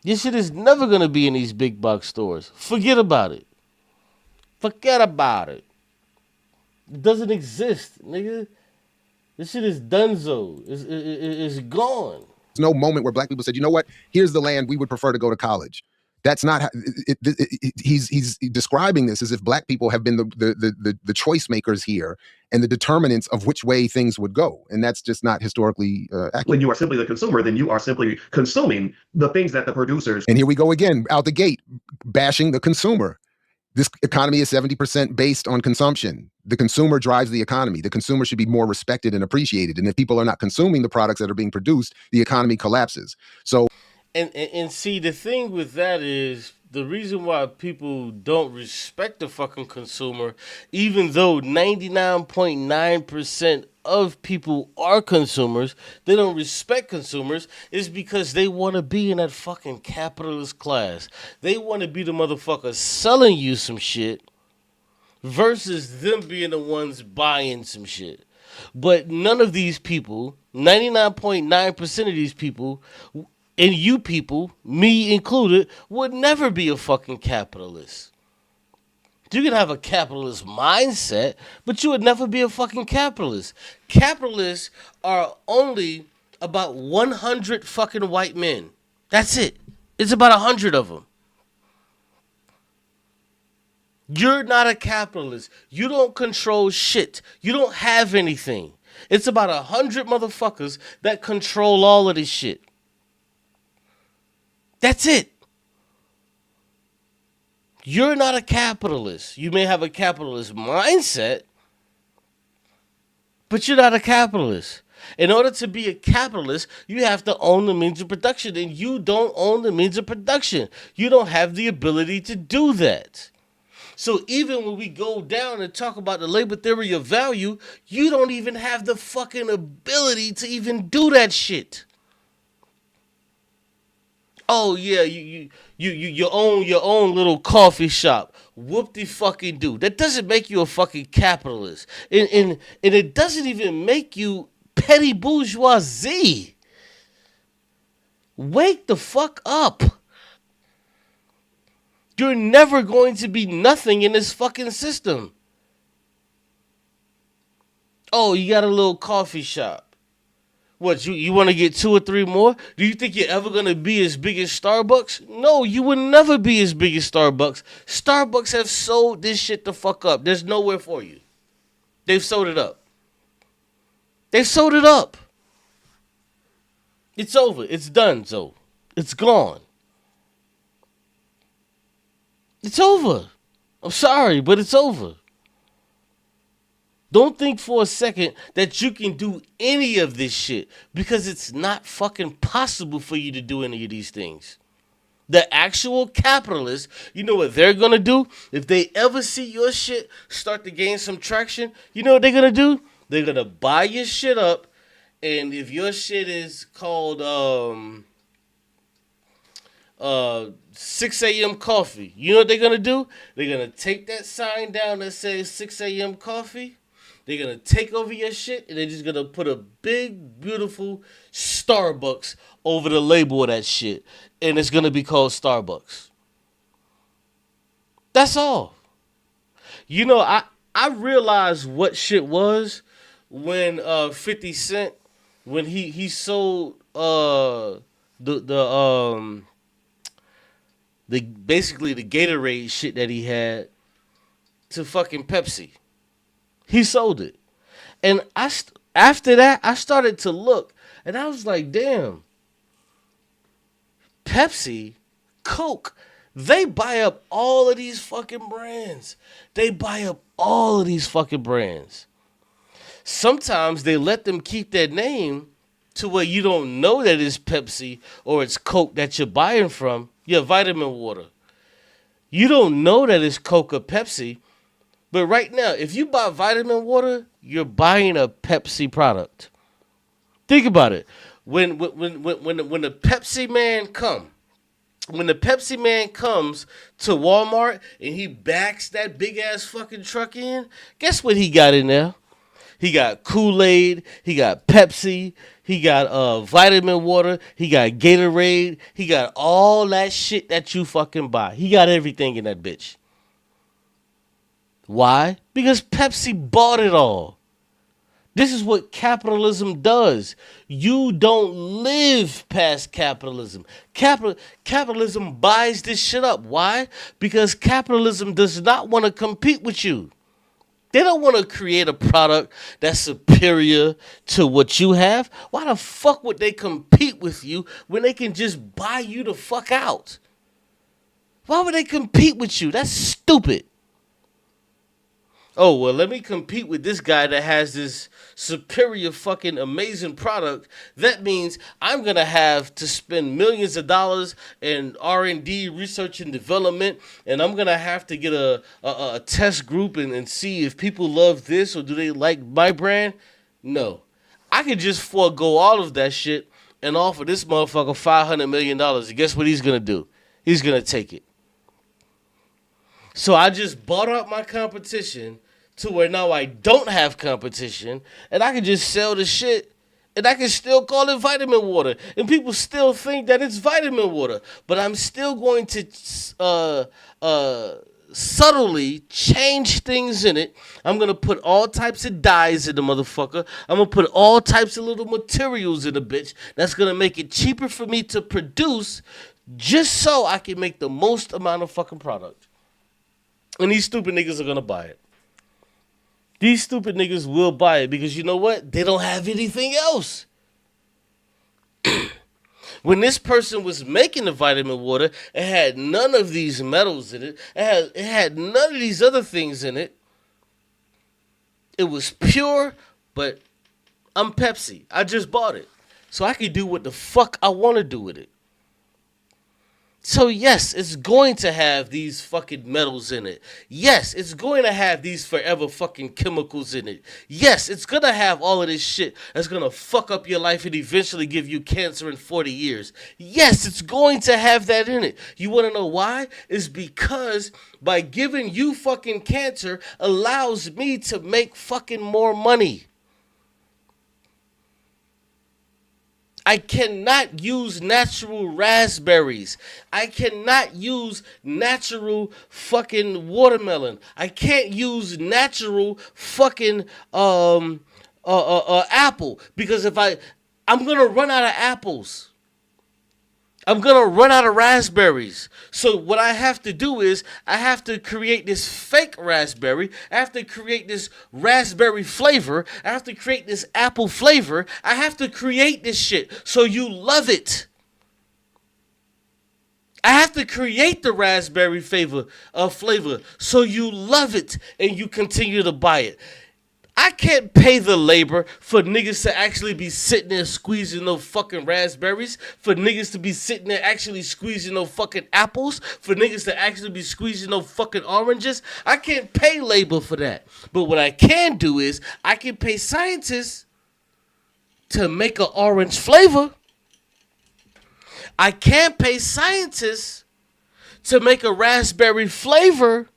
Your shit is never going to be in these big box stores. Forget about it. Forget about it. It doesn't exist, nigga. This shit is donezo. It's gone. There's no moment where black people said, you know what? Here's the land we would prefer to go to college. That's not how he's describing this as if black people have been the choice makers here and the determinants of which way things would go. And that's just not historically accurate. When you are simply the consumer, then you are simply consuming the things that the producers. And here we go again, out the gate, bashing the consumer. This economy is 70% based on consumption. The consumer drives the economy. The consumer should be more respected and appreciated. And if people are not consuming the products that are being produced, the economy collapses. So, and see, the thing with that is the reason why people don't respect the fucking consumer, even though 99.9% of people are consumers, they don't respect consumers, is because they want to be in that fucking capitalist class. They want to be the motherfucker selling you some shit versus them being the ones buying some shit. But none of these people, 99.9% of these people, and you people, me included, would never be a fucking capitalist. You can have a capitalist mindset, but you would never be a fucking capitalist. Capitalists are only about 100 fucking white men. That's it. It's about 100 of them. You're not a capitalist. You don't control shit. You don't have anything. It's about 100 motherfuckers that control all of this shit. That's it. You're not a capitalist. You may have a capitalist mindset, but you're not a capitalist. In order to be a capitalist, you have to own the means of production, and you don't own the means of production. You don't have the ability to do that. So even when we go down and talk about the labor theory of value, you don't even have the fucking ability to even do that shit. Oh yeah, you own your own little coffee shop. Whoop de fucking do. That doesn't make you a fucking capitalist. And it doesn't even make you petty bourgeoisie. Wake the fuck up. You're never going to be nothing in this fucking system. Oh, you got a little coffee shop. What, you want to get 2 or 3 more? Do you think you're ever going to be as big as Starbucks? No, you will never be as big as Starbucks. Starbucks have sold this shit the fuck up. There's nowhere for you. They've sold it up. They've sold it up. It's over. It's done, so. It's gone. It's over. I'm sorry, but it's over. Don't think for a second that you can do any of this shit because it's not fucking possible for you to do any of these things. The actual capitalists, you know what they're gonna do? If they ever see your shit start to gain some traction, you know what they're gonna do? They're gonna buy your shit up, and if your shit is called 6 a.m. coffee, you know what they're gonna do? They're gonna take that sign down that says 6 a.m. coffee. They're gonna take over your shit, and they're just gonna put a big, beautiful Starbucks over the label of that shit, and it's gonna be called Starbucks. That's all. You know, I realized what shit was when 50 Cent, when he sold the basically the Gatorade shit that he had to fucking Pepsi. He sold it. And after that, I started to look, and I was like, damn, Pepsi, Coke, they buy up all of these fucking brands. They buy up all of these fucking brands. Sometimes they let them keep their name to where you don't know that it's Pepsi or it's Coke that you're buying from. Your vitamin water. You don't know that it's Coke or Pepsi. But right now, if you buy vitamin water, you're buying a Pepsi product. Think about it. When the Pepsi man when the Pepsi man comes to Walmart and he backs that big ass fucking truck in, guess what he got in there? He got Kool-Aid, he got Pepsi, he got vitamin water, he got Gatorade, he got all that shit that you fucking buy. He got everything in that bitch. Why? Because Pepsi bought it all. This is what capitalism does. You don't live past capitalism. Capitalism buys this shit up. Why? Because capitalism does not want to compete with you. They don't want to create a product that's superior to what you have. Why the fuck would they compete with you when they can just buy you the fuck out? Why would they compete with you? That's stupid. Oh, well, let me compete with this guy that has this superior fucking amazing product. That means I'm going to have to spend millions of dollars in R&D, research and development, and I'm going to have to get a test group and see if people love this or do they like my brand. No. I could just forego all of that shit and offer this motherfucker $500 million. And guess what he's going to do? He's going to take it. So I just bought out my competition to where now I don't have competition and I can just sell the shit and I can still call it vitamin water. And people still think that it's vitamin water. But I'm still going to subtly change things in it. I'm going to put all types of dyes in the motherfucker. I'm going to put all types of little materials in the bitch that's going to make it cheaper for me to produce just so I can make the most amount of fucking product. And these stupid niggas are going to buy it. These stupid niggas will buy it because you know what? They don't have anything else. When this person was making the vitamin water, it had none of these metals in it. It had none of these other things in it. It was pure, but I'm Pepsi. I just bought it. So I can do what the fuck I want to do with it. So yes, it's going to have these fucking metals in it. Yes, it's going to have these forever fucking chemicals in it. Yes, it's going to have all of this shit that's going to fuck up your life and eventually give you cancer in 40 years. Yes, it's going to have that in it. You want to know why? It's because by giving you fucking cancer allows me to make fucking more money. I cannot use natural raspberries. I cannot use natural fucking watermelon. I can't use natural fucking apple because I'm gonna run out of apples. I'm going to run out of raspberries. So what I have to do is I have to create this fake raspberry. I have to create this raspberry flavor. I have to create this apple flavor. I have to create this shit so you love it. I have to create the raspberry flavor so you love it and you continue to buy it. I can't pay the labor for niggas to actually be sitting there squeezing no fucking raspberries, for niggas to be sitting there actually squeezing no fucking apples, for niggas to actually be squeezing no fucking oranges. I can't pay labor for that. But what I can do is I can pay scientists to make an orange flavor. I can't pay scientists to make a raspberry flavor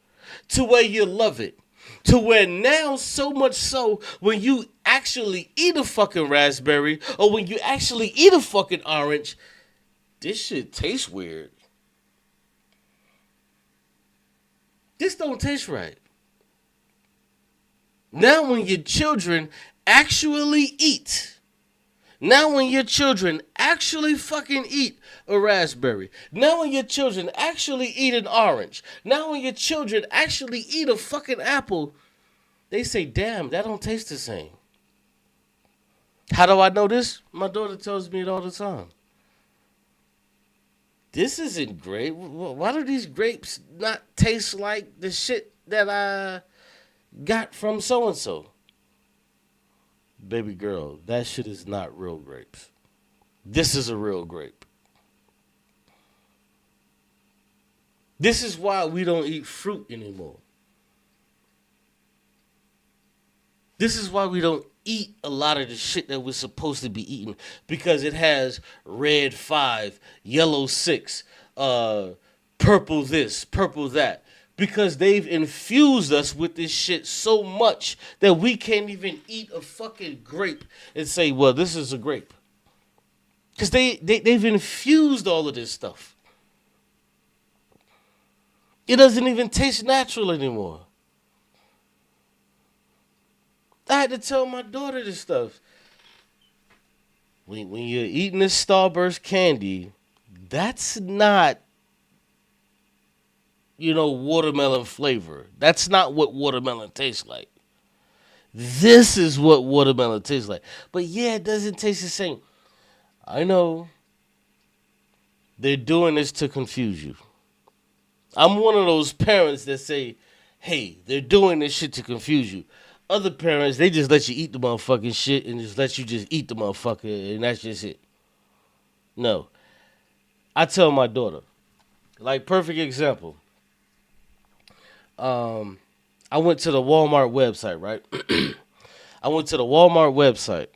to where you love it. To where now, so much so, when you actually eat a fucking raspberry or when you actually eat a fucking orange, this shit tastes weird. This don't taste right. Now when your children actually eat, now when your children actually fucking eat a raspberry, now when your children actually eat an orange, now when your children actually eat a fucking apple, they say, damn, that don't taste the same. How do I know this? My daughter tells me it all the time. This isn't grape. Why do these grapes not taste like the shit that I got from so-and-so? Baby girl, that shit is not real grapes. This is a real grape. This is why we don't eat fruit anymore. This is why we don't eat a lot of the shit that we're supposed to be eating, because it has red 5, yellow 6, purple this, purple that. Because they've infused us with this shit so much that we can't even eat a fucking grape and say, well, this is a grape. Because they've infused all of this stuff. It doesn't even taste natural anymore. I had to tell my daughter this stuff. When you're eating this Starburst candy, that's not, watermelon flavor. That's not what watermelon tastes like. This is what watermelon tastes like. But yeah, it doesn't taste the same. I know they're doing this to confuse you. I'm one of those parents that say, hey, they're doing this shit to confuse you. Other parents, they just let you eat the motherfucking shit and just let you just eat the motherfucker and that's just it. No. I tell my daughter, like perfect example. I went to the Walmart website, right? I went to the Walmart website.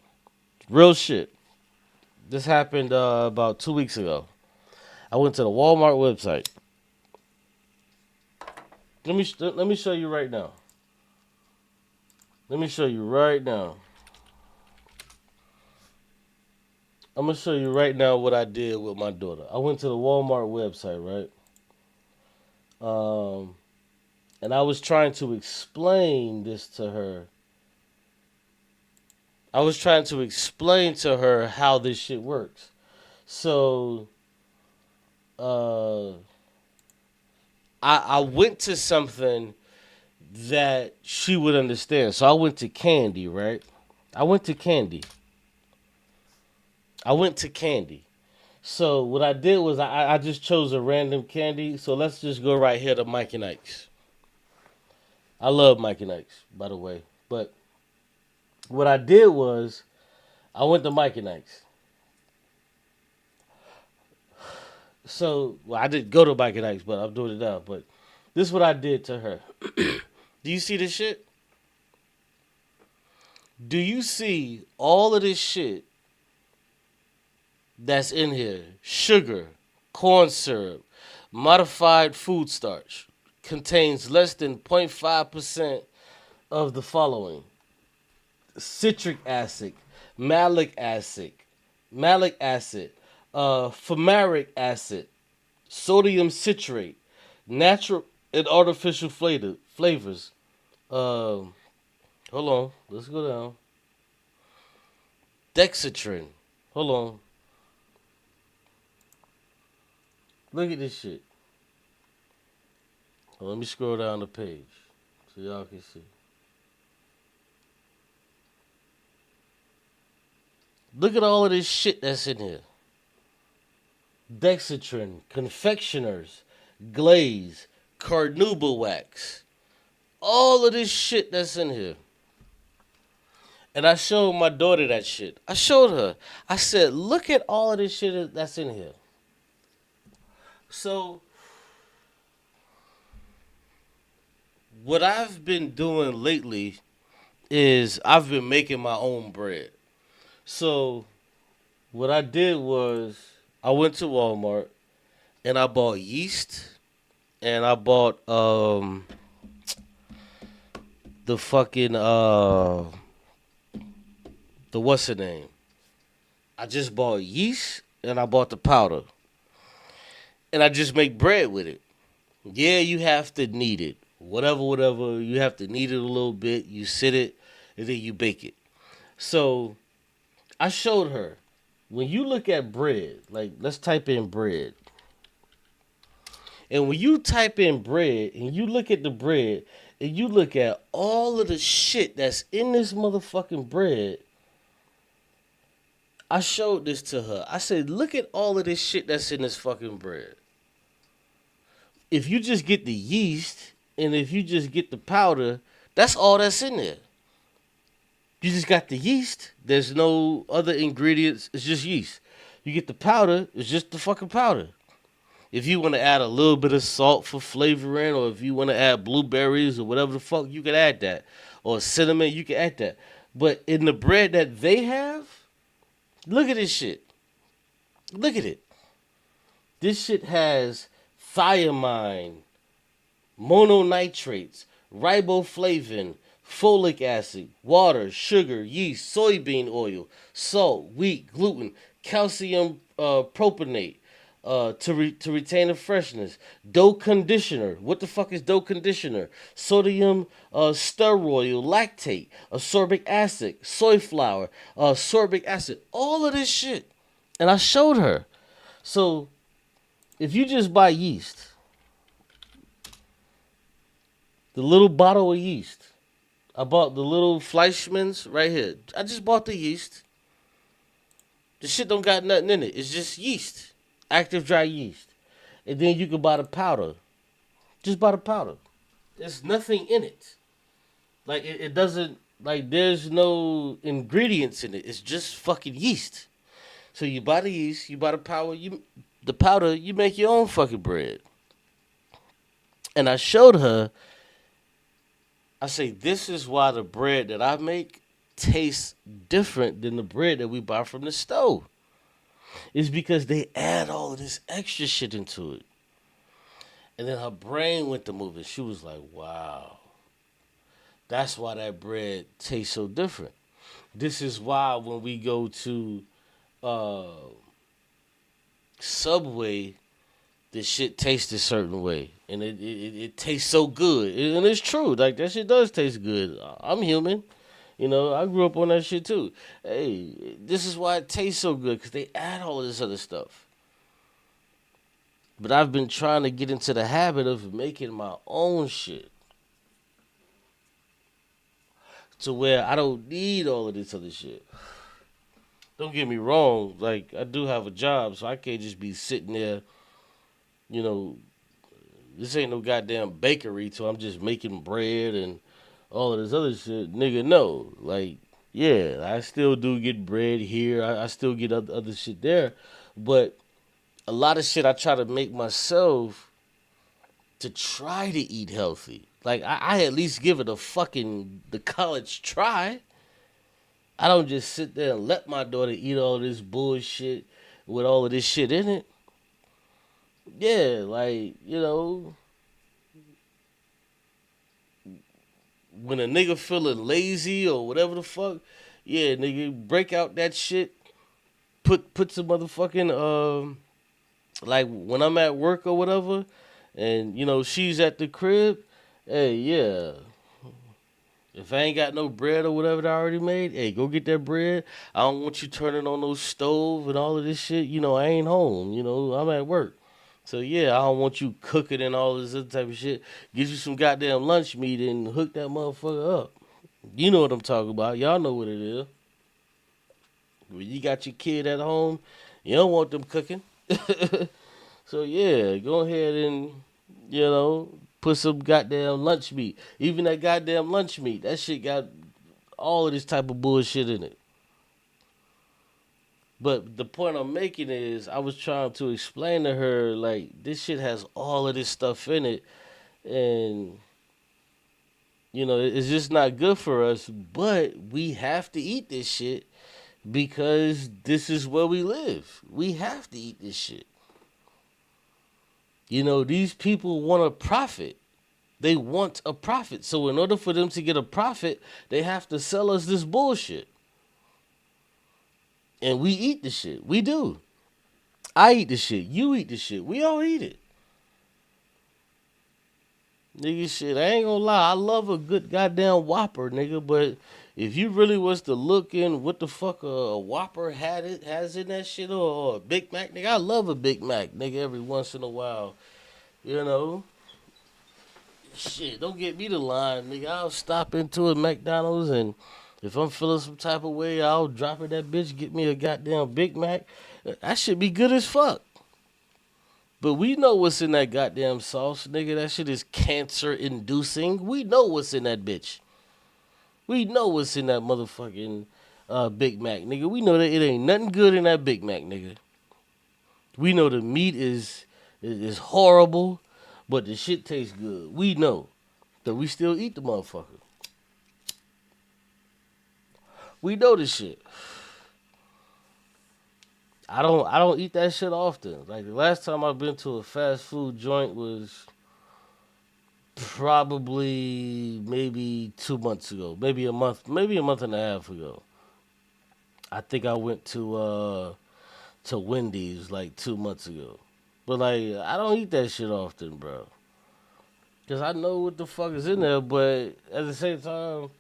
Real shit. This happened about 2 weeks ago. I went to the Walmart website. Let me show you right now. Let me show you right now. I'm going to show you right now what I did with my daughter. I went to the Walmart website, right? And I was trying to explain this to her. I was trying to explain to her how this shit works. So, I went to something that she would understand. So I went to candy, right? I went to candy. So what I did was I just chose a random candy. So let's just go right here to Mike and Ike's. I love Mike and Ike's, by the way. But what I did was I went to Mike and Ike's. So, well, I didn't go to Mike and Ike's, but I'm doing it now. But this is what I did to her. Do you see this shit? Do you see all of this shit that's in here? Sugar, corn syrup, modified food starch, contains less than 0.5% of the following: citric acid, malic acid, fumaric acid, sodium citrate, natural and artificial flavors. Hold on, let's go down. Dexatrin. Hold on. Look at this shit. Let me scroll down the page so y'all can see. Look at all of this shit that's in here. dexatrin, confectioners, glaze, carnauba wax. All of this shit that's in here. And I showed my daughter that shit. I showed her. I said, look at all of this shit that's in here. So, what I've been doing lately is I've been making my own bread. So, what I did was I went to Walmart and I bought yeast and I bought the fucking the what's the name? I just bought yeast and I bought the powder. And I just make bread with it. Yeah, you have to knead it. Whatever. You have to knead it a little bit. You sit it and then you bake it. So I showed her. When you look at bread, like let's type in bread. And when you type in bread and you look at the bread and you look at all of the shit that's in this motherfucking bread, I showed this to her. I said, look at all of this shit that's in this fucking bread. If you just get the yeast and if you just get the powder, that's all that's in there. You just got the yeast. There's no other ingredients. It's just yeast. You get the powder. It's just the fucking powder. If you want to add a little bit of salt for flavoring, or if you want to add blueberries or whatever the fuck, you can add that. Or cinnamon, you can add that. But in the bread that they have, look at this shit. Look at it. This shit has thiamine, mononitrates, riboflavin, folic acid, water, sugar, yeast, soybean oil, salt, wheat, gluten, calcium propionate to retain the freshness, dough conditioner. What the fuck is dough conditioner? Sodium stearoyl lactate, ascorbic acid, soy flour, sorbic acid, all of this shit. And I showed her. So if you just buy yeast, the little bottle of yeast, I bought the little Fleischmann's right here. I just bought the yeast. The shit don't got nothing in it. It's just yeast, active dry yeast. And then you can buy the powder. Just buy the powder. There's nothing in it. Like it doesn't, like there's no ingredients in it. It's just fucking yeast. So you buy the yeast, you buy the powder, you make your own fucking bread. And I showed her, I say, this is why the bread that I make tastes different than the bread that we buy from the store. It's because they add all of this extra shit into it. And then her brain went to moving. She was like, wow. That's why that bread tastes so different. This is why when we go to Subway, the shit tastes a certain way. And it tastes so good. And it's true. Like, that shit does taste good. I'm human. You know, I grew up on that shit too. Hey, this is why it tastes so good. Because they add all of this other stuff. But I've been trying to get into the habit of making my own shit. To where I don't need all of this other shit. Don't get me wrong. Like, I do have a job. So I can't just be sitting there, you know, this ain't no goddamn bakery, so I'm just making bread and all of this other shit. Nigga, no. Like, yeah, I still do get bread here. I still get other shit there. But a lot of shit I try to make myself to try to eat healthy. Like, I at least give it the college try. I don't just sit there and let my daughter eat all this bullshit with all of this shit in it. Yeah, like, you know, when a nigga feeling lazy or whatever the fuck, yeah, nigga, break out that shit. Put some motherfucking like when I'm at work or whatever, and you know she's at the crib. Hey, yeah. If I ain't got no bread or whatever that I already made, hey, go get that bread. I don't want you turning on no stove and all of this shit. You know, I ain't home. You know, I'm at work. So, yeah, I don't want you cooking and all this other type of shit. Get you some goddamn lunch meat and hook that motherfucker up. You know what I'm talking about. Y'all know what it is. When you got your kid at home, you don't want them cooking. So yeah, go ahead and put some goddamn lunch meat. Even that goddamn lunch meat, that shit got all of this type of bullshit in it. But the point I'm making is, I was trying to explain to her, like, this shit has all of this stuff in it, and it's just not good for us. But we have to eat this shit because this is where we live. We have to eat this shit. These people want a profit. They want a profit. So in order for them to get a profit, they have to sell us this bullshit. And we eat the shit. We do. I eat the shit. You eat the shit. We all eat it. Nigga, shit, I ain't gonna lie. I love a good goddamn Whopper, nigga. But if you really was to look in what the fuck a Whopper has in that shit, or a Big Mac, nigga, I love a Big Mac, nigga, every once in a while. Shit, don't get me the line, nigga. I'll stop into a McDonald's, and if I'm feeling some type of way, I'll drop it that bitch, get me a goddamn Big Mac. That should be good as fuck. But we know what's in that goddamn sauce, nigga. That shit is cancer inducing. We know what's in that bitch. We know what's in that motherfucking Big Mac, nigga. We know that it ain't nothing good in that Big Mac, nigga. We know the meat is horrible, but the shit tastes good. We know. But we still eat the motherfucker. We know this shit. I don't eat that shit often. Like, the last time I've been to a fast food joint was probably maybe 2 months ago. Maybe a month and a half ago. I think I went to Wendy's like 2 months ago. But like, I don't eat that shit often, bro. Cause I know what the fuck is in there, but at the same time,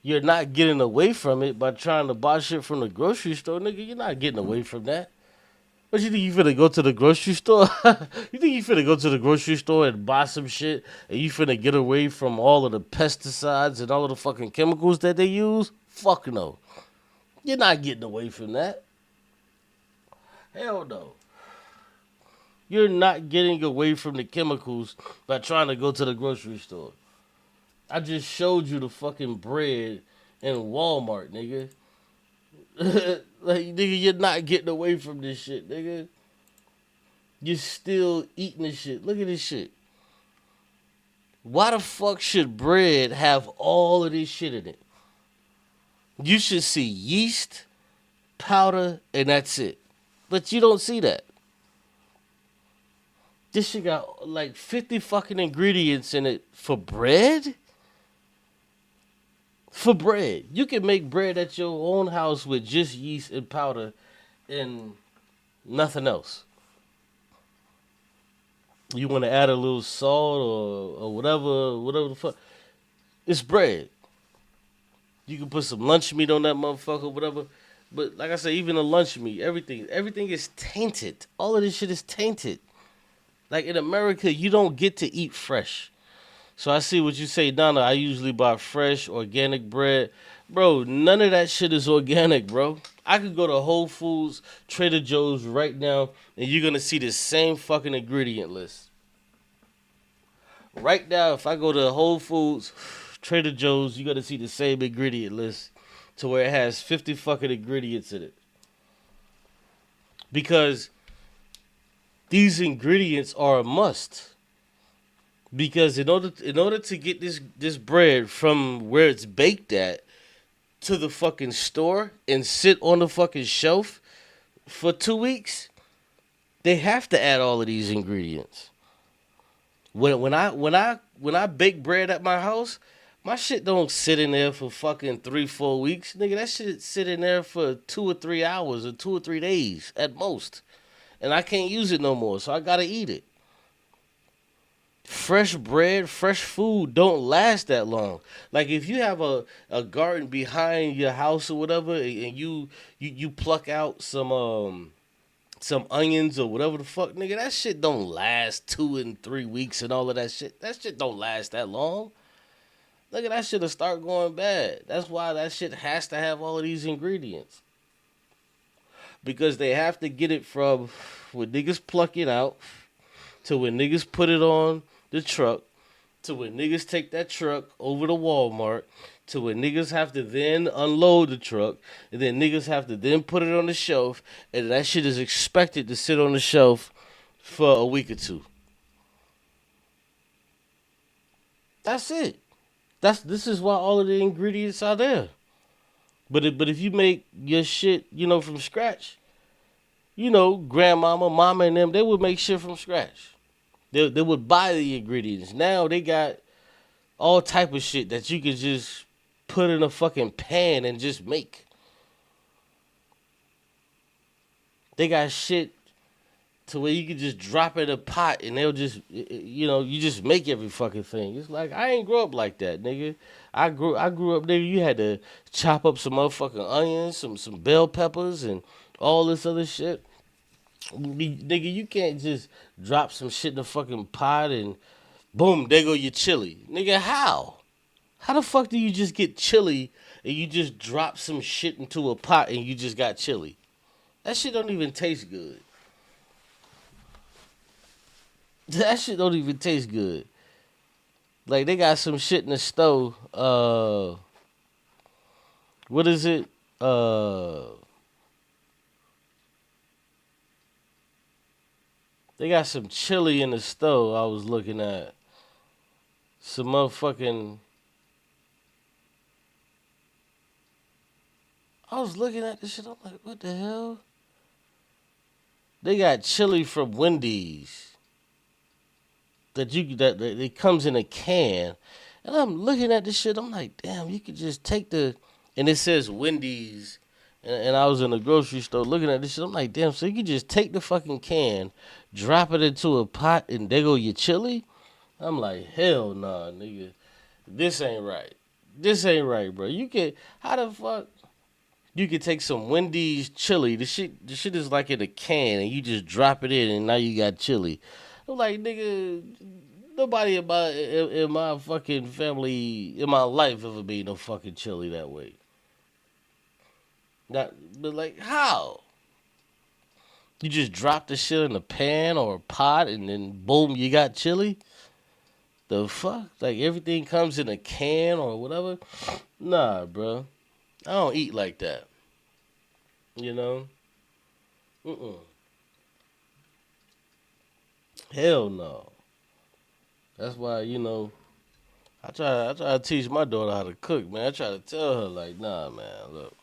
you're not getting away from it by trying to buy shit from the grocery store, nigga. You're not getting away from that. What, you think you finna go to the grocery store? You think you finna go to the grocery store and buy some shit and you finna get away from all of the pesticides and all of the fucking chemicals that they use? Fuck no. You're not getting away from that. Hell no. You're not getting away from the chemicals by trying to go to the grocery store. I just showed you the fucking bread in Walmart, nigga. Like, nigga, you're not getting away from this shit, nigga. You're still eating this shit. Look at this shit. Why the fuck should bread have all of this shit in it? You should see yeast, powder, and that's it. But you don't see that. This shit got like 50 fucking ingredients in it for bread? For bread. You can make bread at your own house with just yeast and powder and nothing else. You want to add a little salt or whatever the fuck. It's bread. You can put some lunch meat on that motherfucker, whatever. But like I said, even the lunch meat, everything is tainted. All of this shit is tainted. Like, in America, you don't get to eat fresh. So I see what you say, Donna. I usually buy fresh, organic bread. Bro, none of that shit is organic, bro. I could go to Whole Foods, Trader Joe's right now, and you're going to see the same fucking ingredient list. Right now, if I go to Whole Foods, Trader Joe's, you're going to see the same ingredient list to where it has 50 fucking ingredients in it. Because these ingredients are a must. Because in order to get this bread from where it's baked at to the fucking store and sit on the fucking shelf for 2 weeks, they have to add all of these ingredients. When I bake bread at my house, my shit don't sit in there for fucking 3-4 weeks. Nigga, that shit sit in there for 2 or 3 hours or 2 or 3 days at most. And I can't use it no more, so I gotta eat it. Fresh bread, fresh food don't last that long. Like, if you have a garden behind your house or whatever, and you pluck out some onions or whatever the fuck, nigga, that shit don't last 2 and 3 weeks and all of that shit. That shit don't last that long. Look at that shit'll start going bad. That's why that shit has to have all of these ingredients. because they have to get it from when niggas pluck it out to when niggas put it on the truck to when niggas take that truck over to Walmart to when niggas have to then unload the truck and then niggas have to then put it on the shelf and that shit is expected to sit on the shelf for a week or two. That's it. This is why all of the ingredients are there. But if you make your shit, from scratch, grandmama, mama, and them, they would make shit from scratch. They would buy the ingredients. Now they got all type of shit that you can just put in a fucking pan and just make. They got shit to where you can just drop it in a pot and they'll just, you just make every fucking thing. It's like, I ain't grow up like that, nigga. I grew up, nigga, you had to chop up some motherfucking onions, some bell peppers and all this other shit. Nigga, you can't just drop some shit in a fucking pot and boom, there go your chili. Nigga, how? How the fuck do you just get chili and you just drop some shit into a pot and you just got chili? That shit don't even taste good. That shit don't even taste good. Like, they got some shit in the stove. What is it? They got some chili in the stove I was looking at. Some motherfucking... I was looking at this shit. I'm like, what the hell? They got chili from Wendy's. That it comes in a can. And I'm looking at this shit. I'm like, damn, you could just take the... And it says Wendy's. And I was in the grocery store looking at this shit. I'm like, damn, so you could just take the fucking can, drop it into a pot, and there go your chili? I'm like, hell nah, nigga. This ain't right. This ain't right, bro. You can... How the fuck... You can take some Wendy's chili. The shit is like in a can, and you just drop it in, and now you got chili. I'm like, nigga, nobody in my fucking family, in my life, ever made no fucking chili that way. But like, how? You just drop the shit in a pan or a pot, and then boom, you got chili? The fuck? Like, everything comes in a can or whatever? Nah, bro. I don't eat like that. You know? Hell no. That's why, I try to teach my daughter how to cook, man. I try to tell her, like, nah, man, look.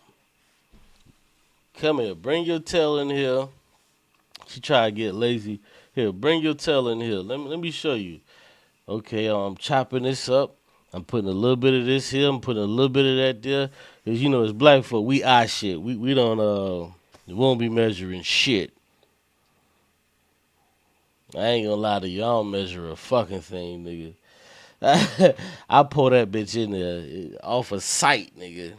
Come here, bring your tail in here. She try to get lazy. Here, bring your tail in here. Let me show you. Okay, I'm chopping this up. I'm putting a little bit of this here. I'm putting a little bit of that there. Because, as black folk, we eye shit. We don't, we won't be measuring shit. I ain't gonna lie to you. I don't measure a fucking thing, nigga. I pour that bitch in there off of sight, nigga.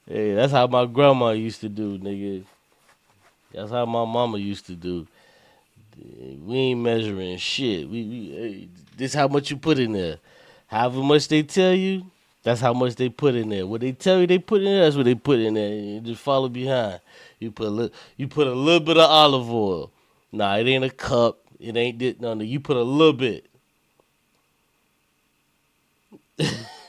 Hey, that's how my grandma used to do, nigga. That's how my mama used to do. We ain't measuring shit. This how much you put in there. However much they tell you, that's how much they put in there. What they tell you they put in there, that's what they put in there. You just follow behind. You put a little bit of olive oil. Nah, it ain't a cup. It ain't this. No, you put a little bit.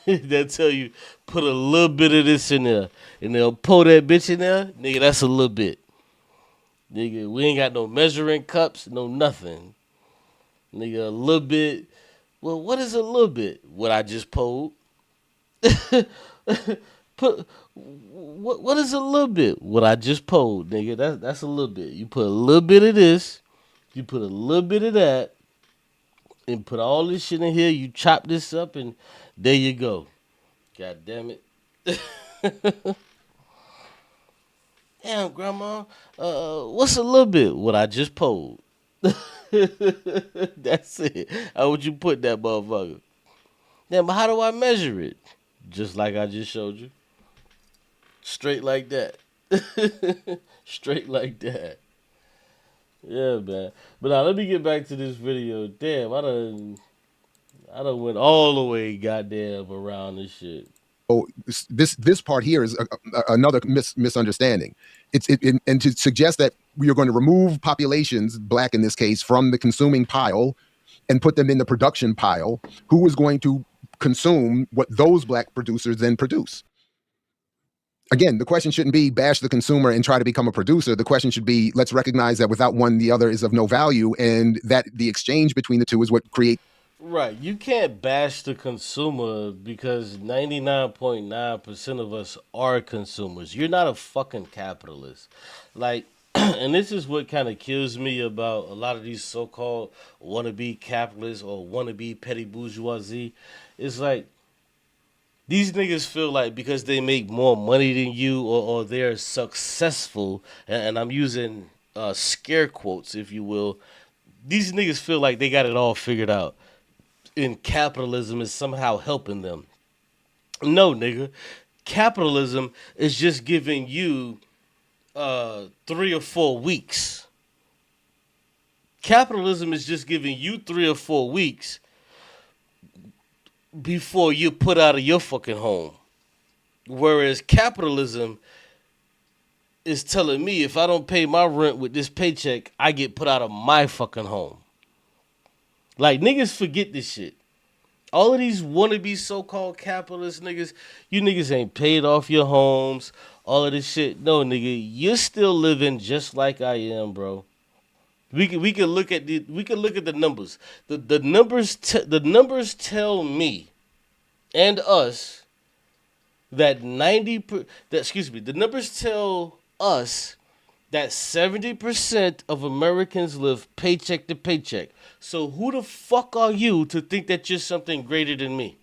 They'll tell you, put a little bit of this in there. And they'll pour that bitch in there. Nigga, that's a little bit. Nigga, we ain't got no measuring cups, no nothing. Nigga, a little bit. Well, what is a little bit? What I just pulled. What is a little bit? What I just pulled, nigga. That's a little bit. You put a little bit of this. You put a little bit of that. And put all this shit in here. You chop this up and there you go. God damn it. Damn, grandma. What's a little bit? What I just pulled. That's it. How would you put that motherfucker? Then, but how do I measure it? Just like I just showed you. Straight like that. Straight like that. Yeah, man. But now let me get back to this video. Damn, I done went all the way goddamn around this shit. So this part here is another misunderstanding. And to suggest that we are going to remove populations, black in this case, from the consuming pile and put them in the production pile, who is going to consume what those black producers then produce? Again, the question shouldn't be bash the consumer and try to become a producer. The question should be, let's recognize that without one, the other is of no value, and that the exchange between the two is what creates. Right. You can't bash the consumer because 99.9% of us are consumers. You're not a fucking capitalist. Like, and this is what kind of kills me about a lot of these so called wannabe capitalists or wannabe petty bourgeoisie. It's like, these niggas feel like because they make more money than you or they're successful, and I'm using scare quotes, if you will, these niggas feel like they got it all figured out and capitalism is somehow helping them. No, nigga. Capitalism is just giving you 3 or 4 weeks. Capitalism is just giving you 3 or 4 weeks before you put out of your fucking home. Whereas capitalism is telling me if I don't pay my rent with this paycheck, I get put out of my fucking home. Like, niggas forget this shit. All of these wannabe so-called capitalist niggas, you niggas ain't paid off your homes, all of this shit. No, nigga, you're still living just like I am, bro. We can look at the numbers. The numbers tell me and us that the numbers tell us that 70% of Americans live paycheck to paycheck. So who the fuck are you to think that you're something greater than me?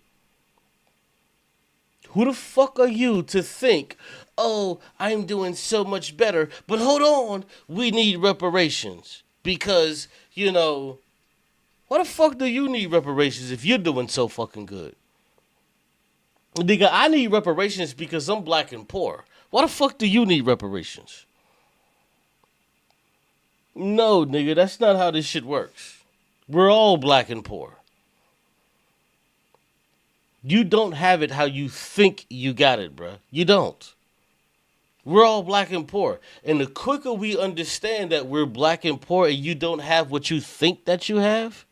Who the fuck are you to think, oh, I'm doing so much better, but hold on, we need reparations. Because, why the fuck do you need reparations if you're doing so fucking good? Nigga, I need reparations because I'm black and poor. Why the fuck do you need reparations? No, nigga, that's not how this shit works. We're all black and poor. You don't have it how you think you got it, bruh. You don't. We're all black and poor. And the quicker we understand that we're black and poor and you don't have what you think that you have,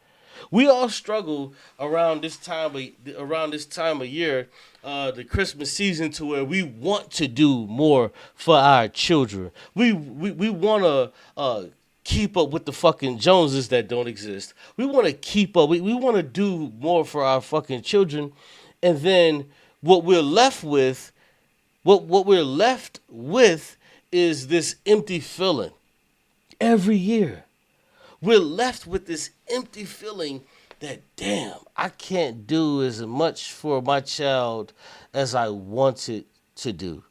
we all struggle around this time of year, the Christmas season, to where we want to do more for our children. We want to keep up with the fucking Joneses that don't exist. We want to keep up. We want to do more for our fucking children. And then what we're left with is this empty feeling. Every year, we're left with this empty feeling that, damn, I can't do as much for my child as I wanted to do.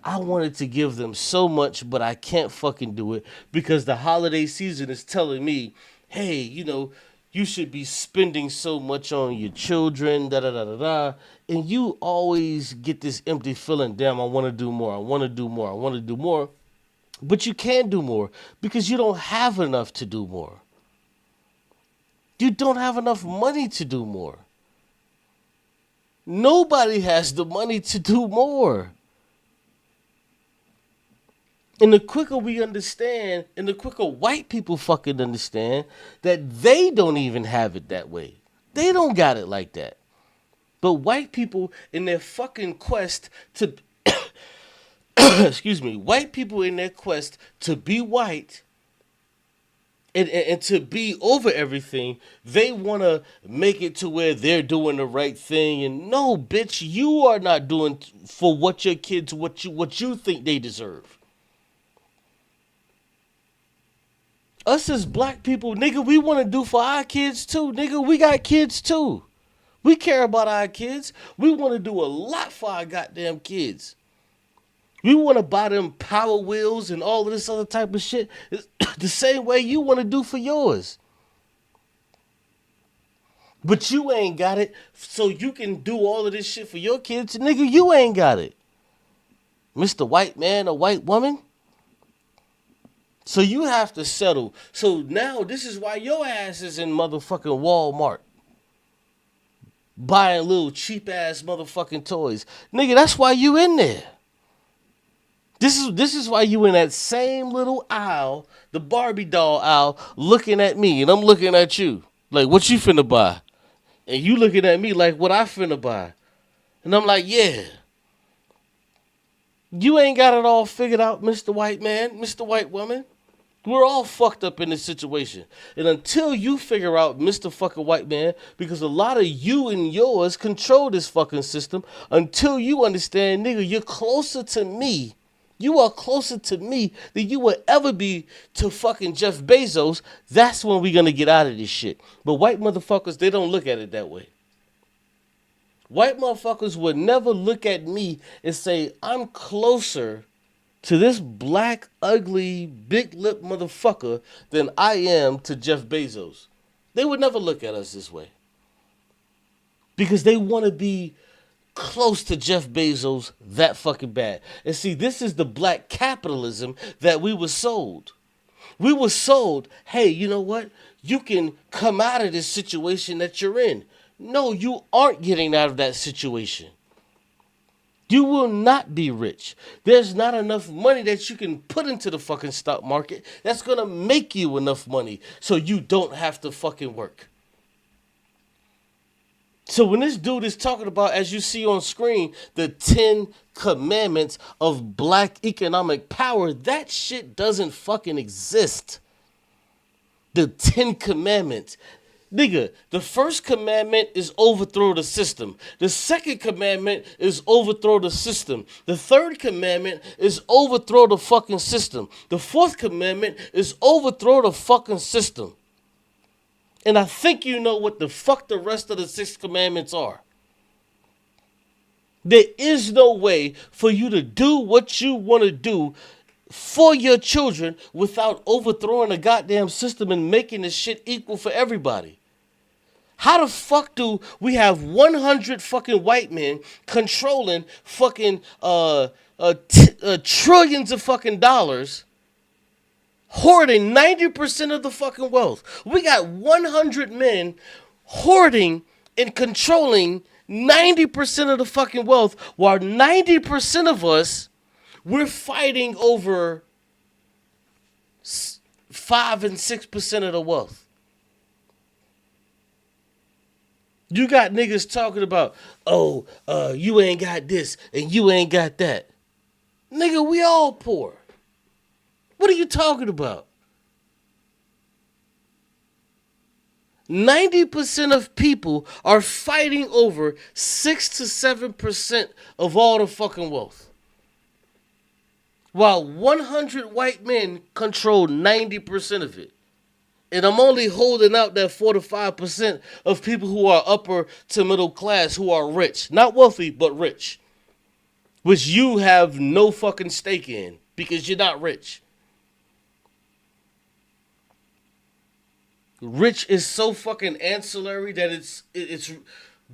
I wanted to give them so much, but I can't fucking do it because the holiday season is telling me, hey, you should be spending so much on your children, da da da da da. And you always get this empty feeling, damn, I want to do more, I want to do more, I want to do more. But you can't do more because you don't have enough to do more. You don't have enough money to do more. Nobody has the money to do more. And the quicker we understand, and the quicker white people fucking understand that they don't even have it that way. They don't got it like that. But white people in their fucking quest to, white people in their quest to be white and to be over everything, they want to make it to where they're doing the right thing. And no, bitch, you are not doing for what your kids, what you think they deserve. Us as black people, nigga, we want to do for our kids too. Nigga, we got kids too. We care about our kids. We want to do a lot for our goddamn kids. We want to buy them Power Wheels and all of this other type of shit the same way you want to do for yours. But you ain't got it, so you can do all of this shit for your kids. Nigga, you ain't got it. Mr. White Man or white woman. So you have to settle. So now this is why your ass is in motherfucking Walmart. buying little cheap ass motherfucking toys. Nigga, that's why you in there. This is why you in that same little aisle, the Barbie doll aisle, looking at me, and I'm looking at you. Like, what you finna buy? And you looking at me like, what I finna buy? And I'm like, yeah. You ain't got it all figured out, Mr. White Man, Mr. White Woman. We're all fucked up in this situation. And until you figure out, Mr. fucking White Man, because a lot of you and yours control this fucking system, until you understand, nigga, you're closer to me. You are closer to me than you will ever be to fucking Jeff Bezos. That's when we're going to get out of this shit. But white motherfuckers, they don't look at it that way. White motherfuckers would never look at me and say, I'm closer to this black, ugly, big lip motherfucker than I am to Jeff Bezos. They would never look at us this way. Because they want to be close to Jeff Bezos that fucking bad. And see, this is the black capitalism that we were sold. We were sold, hey, you know what? You can come out of this situation that you're in. No, you aren't getting out of that situation. You will not be rich. There's not enough money that you can put into the fucking stock market that's going to make you enough money so you don't have to fucking work. So when this dude is talking about, as you see on screen, the 10 commandments of black economic power, that shit doesn't fucking exist. The 10 commandments. Nigga, the first commandment is overthrow the system. The second commandment is overthrow the system. The third commandment is overthrow the fucking system. The fourth commandment is overthrow the fucking system. And I think you know what the fuck the rest of the 6 commandments are. There is no way for you to do what you want to do for your children without overthrowing the goddamn system and making this shit equal for everybody. How the fuck do we have 100 fucking white men controlling fucking trillions of fucking dollars, hoarding 90% of the fucking wealth? We got 100 men hoarding and controlling 90% of the fucking wealth, while 90% of us, we're fighting over 5 and 6% of the wealth. You got niggas talking about, you ain't got this and you ain't got that. Nigga, we all poor. What are you talking about? 90% of people are fighting over 6 to 7% of all the fucking wealth. While 100 white men control 90% of it. And I'm only holding out that 4 to 5% of people who are upper to middle class, who are rich. Not wealthy, but rich. Which you have no fucking stake in because you're not rich. Rich is so fucking ancillary that it's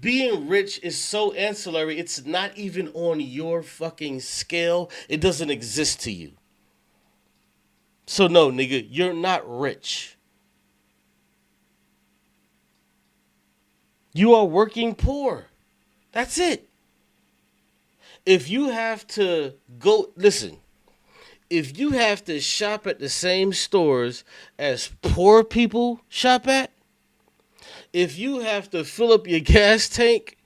being rich is so ancillary, it's not even on your fucking scale. It doesn't exist to you. So no, nigga, you're not rich. You are working poor. That's it. If you have to go, listen, if you have to shop at the same stores as poor people shop at, if you have to fill up your gas tank,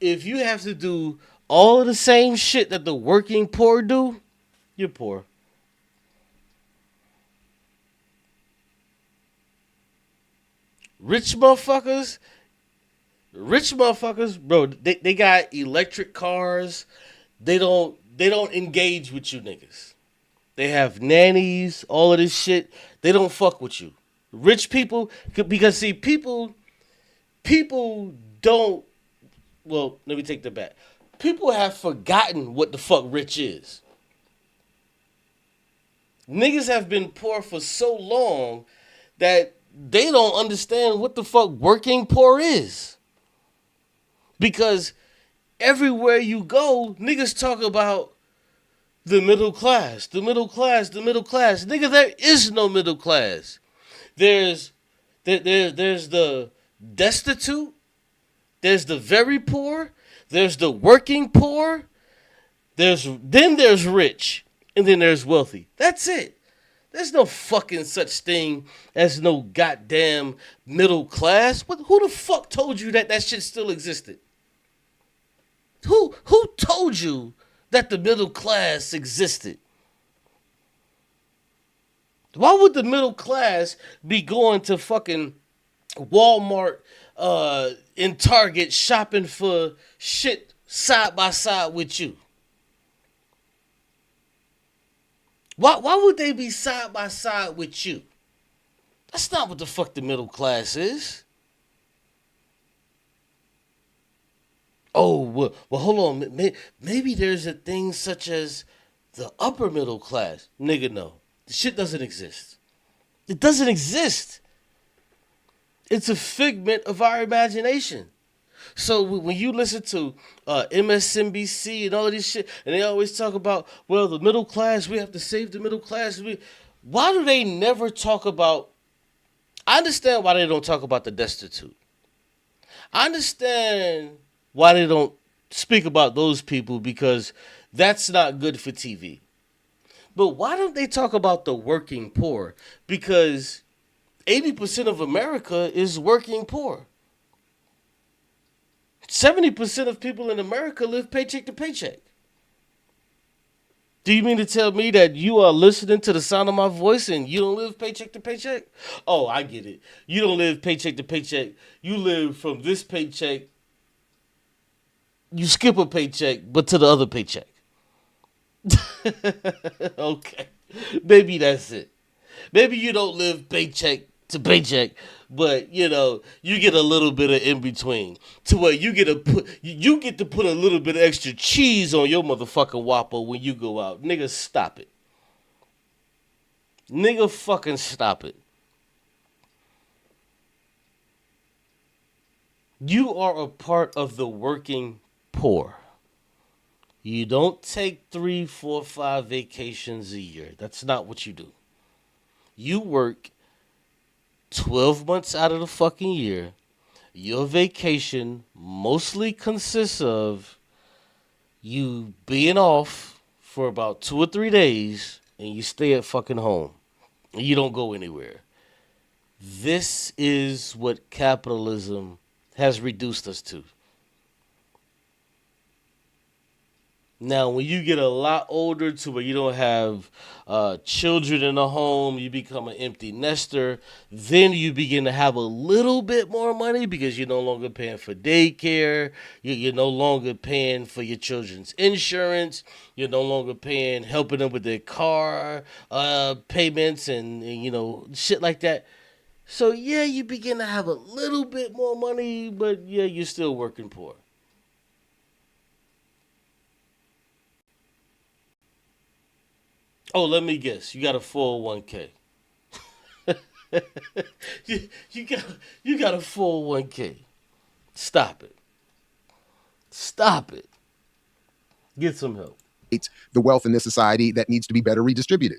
if you have to do all of the same shit that the working poor do, you're poor. Rich motherfuckers, bro, they got electric cars. They don't engage with you niggas. They have nannies, all of this shit. They don't fuck with you. Rich people, because see, people don't, well, let me take that back. People have forgotten what the fuck rich is. Niggas have been poor for so long that they don't understand what the fuck working poor is. Because everywhere you go, niggas talk about the middle class, the middle class, the middle class. Nigga, there is no middle class. There's the destitute, There's the very poor, there's the working poor, there's rich, and then there's wealthy. That's it. There's no fucking such thing as no goddamn middle class. Who the fuck told you that shit still existed? Who told you that the middle class existed? Why would the middle class be going to fucking Walmart and Target shopping for shit side by side with you? Why would they be side by side with you? That's not what the fuck the middle class is. Oh, well hold on. Maybe there's a thing such as the upper middle class. Nigga, no. The shit doesn't exist. It doesn't exist. It's a figment of our imagination. So when you listen to MSNBC and all of this shit, and they always talk about, well, the middle class, we have to save the middle class. Why do they never talk about... I understand why they don't talk about the destitute. I understand why they don't speak about those people, because that's not good for TV. But why don't they talk about the working poor? Because 80% of America is working poor. 70% of people in America live paycheck to paycheck. Do you mean to tell me that you are listening to the sound of my voice and you don't live paycheck to paycheck? Oh, I get it. You don't live paycheck to paycheck. You live from this paycheck. You skip a paycheck, but to the other paycheck. Okay. Maybe that's it. Maybe you don't live paycheck to paycheck, but you get a little bit of in between, to where you get to put a little bit of extra cheese on your motherfucking Whopper when you go out. Nigga, stop it. Nigga, fucking stop it. You are a part of the working poor. You don't take 3, 4, 5 vacations a year. That's not what you do. You work 12 months out of the fucking year. Your vacation mostly consists of you being off for about 2 or 3 days, and you stay at fucking home. And you don't go anywhere. This is what capitalism has reduced us to. Now, when you get a lot older to where you don't have children in the home, you become an empty nester, then you begin to have a little bit more money because you're no longer paying for daycare, you're no longer paying for your children's insurance, you're no longer helping them with their car payments and shit like that. So, yeah, you begin to have a little bit more money, but, yeah, you're still working poor. Oh, let me guess. You got a 401k. you got a 401k. Stop it. Stop it. Get some help. The wealth in this society that needs to be better redistributed.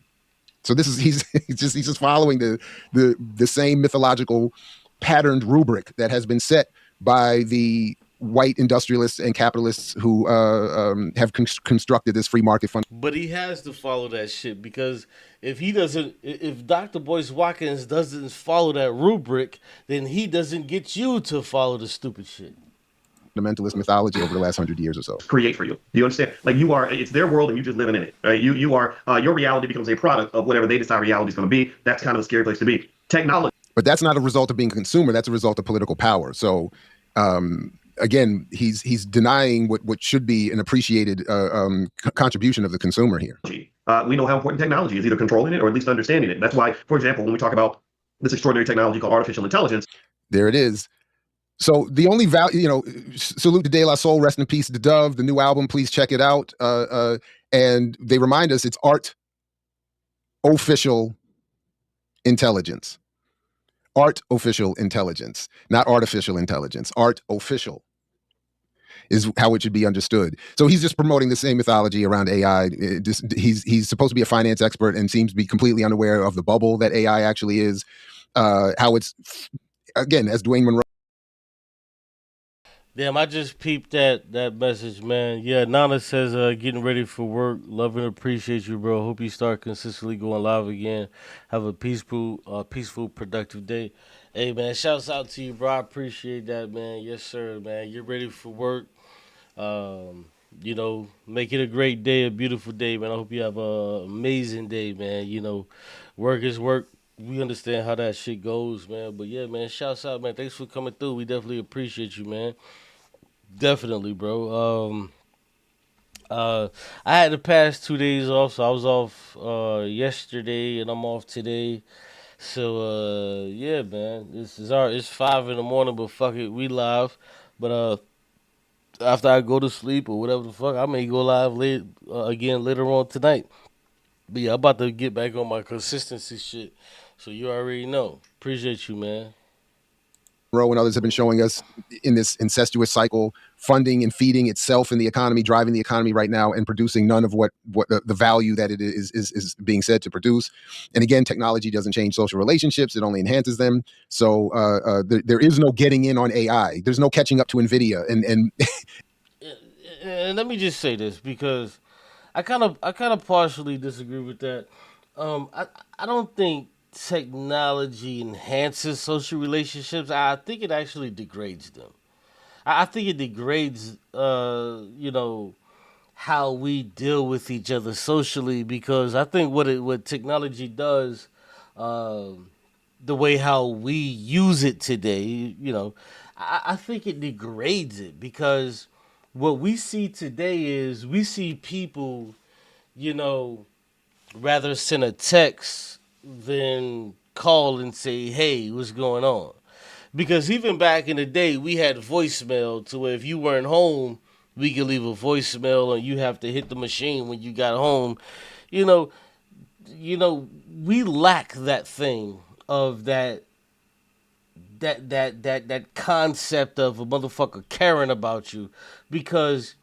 So this is he's just following the same mythological patterned rubric that has been set by the white industrialists and capitalists who have constructed this free market fund. But he has to follow that shit, because if Dr. Boyce Watkins doesn't follow that rubric, then he doesn't get you to follow the stupid shit. Fundamentalist mythology over the last 100 years or so. Create for you. Do you understand? Like, it's their world and you just living in it. Right? You are your reality becomes a product of whatever they decide reality is going to be. That's kind of a scary place to be. Technology. But that's not a result of being a consumer. That's a result of political power. So, again, he's denying what should be an appreciated contribution of the consumer here. We know how important technology is, either controlling it or at least understanding it. That's why, for example, when we talk about this extraordinary technology called artificial intelligence. There it is. So the only value, salute to De La Soul, rest in peace to Dove, the new album, please check it out. And they remind us it's art official intelligence. Art official intelligence, not artificial intelligence. Art official is how it should be understood. So he's just promoting the same mythology around AI. He's supposed to be a finance expert and seems to be completely unaware of the bubble that AI actually is. How it's, again, as Dwayne Monroe. Damn, I just peeped that message, man. Yeah, Nana says, getting ready for work. Love and appreciate you, bro. Hope you start consistently going live again. Have a peaceful, productive day. Hey, man, shouts out to you, bro. I appreciate that, man. Yes, sir, man. You're ready for work. Um, make it a great day, a beautiful day, man. I hope you have a amazing day, man. Work is work. We understand how that shit goes, man. But yeah, man, shouts out, man. Thanks for coming through. We definitely appreciate you, man. Definitely, bro. Uh, I had the past 2 days off, so I was off yesterday, and I'm off today. So yeah, man, it's 5 in the morning, but fuck it, we live. But after I go to sleep or whatever the fuck, I may go live again later on tonight. But yeah, I'm about to get back on my consistency shit. So you already know. Appreciate you, man. And others have been showing us in this incestuous cycle, funding and feeding itself in the economy, driving the economy right now, and producing none of what the value that it is being said to produce. And again, technology doesn't change social relationships; it only enhances them. So there is no getting in on AI. There's no catching up to Nvidia. And And let me just say this because I kind of partially disagree with that. I don't think technology enhances social relationships. I think it actually degrades them. I think it degrades how we deal with each other socially because I think what technology does, the way how we use it today, I think it degrades it because what we see today is we see people, you know, rather send a text than call and say, "Hey, what's going on?" Because even back in the day, we had voicemail to where if you weren't home, we could leave a voicemail, and you have to hit the machine when you got home. You know, we lack that thing of that concept of a motherfucker caring about you, because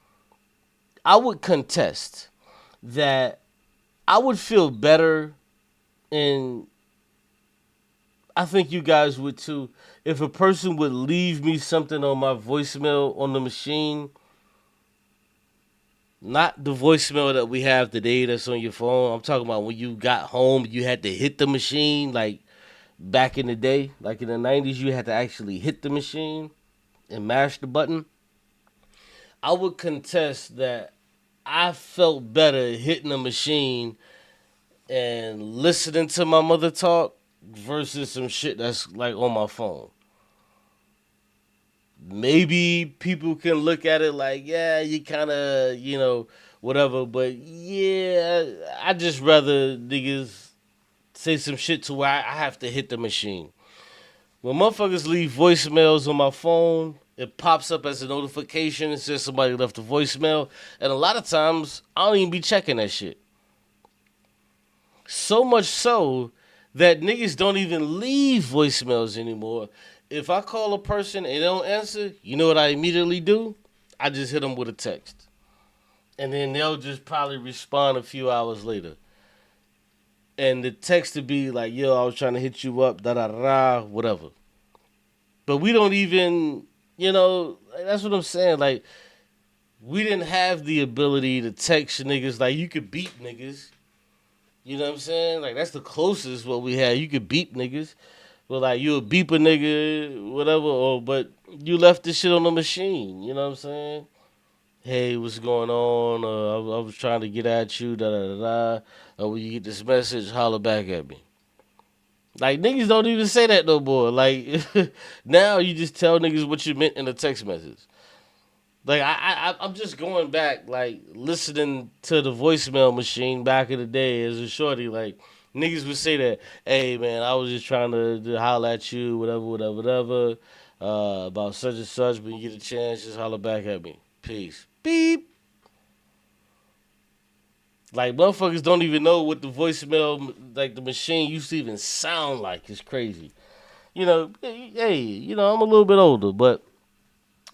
I would contest that I would feel better, and I think you guys would too, if a person would leave me something on my voicemail on the machine, not the voicemail that we have today that's on your phone. I'm talking about when you got home, you had to hit the machine, like back in the day, like in the 90s, you had to actually hit the machine and mash the button. I would contest that I felt better hitting the machine and listening to my mother talk versus some shit that's like on my phone. Maybe people can look at it like, yeah, you kind of, whatever, but yeah, I just rather niggas say some shit to where I have to hit the machine. When motherfuckers leave voicemails on my phone, it pops up as a notification. It says somebody left a voicemail. And a lot of times, I don't even be checking that shit. So much so that niggas don't even leave voicemails anymore. If I call a person and they don't answer, you know what I immediately do? I just hit them with a text. And then they'll just probably respond a few hours later. And the text to be like, yo, I was trying to hit you up, da da da, whatever. But we don't even, that's what I'm saying. Like, we didn't have the ability to text niggas. Like, you could beat niggas. You know what I'm saying? Like, that's the closest what we had. You could beep niggas. But, like, you'll beep a nigga, whatever. But you left this shit on the machine. You know what I'm saying? Hey, what's going on? I was trying to get at you, da da da da. When you get this message, holler back at me. Like, niggas don't even say that no more. Like, now you just tell niggas what you meant in a text message. Like, I'm just going back, like, listening to the voicemail machine back in the day as a shorty. Like, niggas would say that, hey, man, I was just trying to holler at you, whatever, about such and such. When you get a chance, just holler back at me. Peace. Beep. Like, motherfuckers don't even know what the voicemail, like, the machine used to even sound like. It's crazy. Hey, I'm a little bit older, but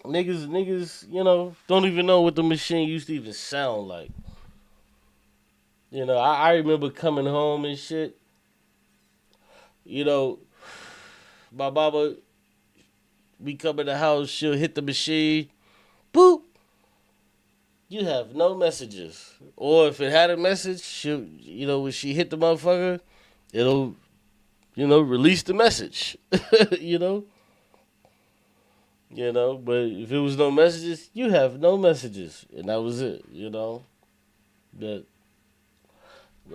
niggas, don't even know what the machine used to even sound like. I remember coming home and shit. You know, my mama we come in the house, she'll hit the machine, boop. You have no messages. Or if it had a message, she'll, when she hit the motherfucker, it'll, release the message. you know? But if it was no messages, you have no messages. And that was it, But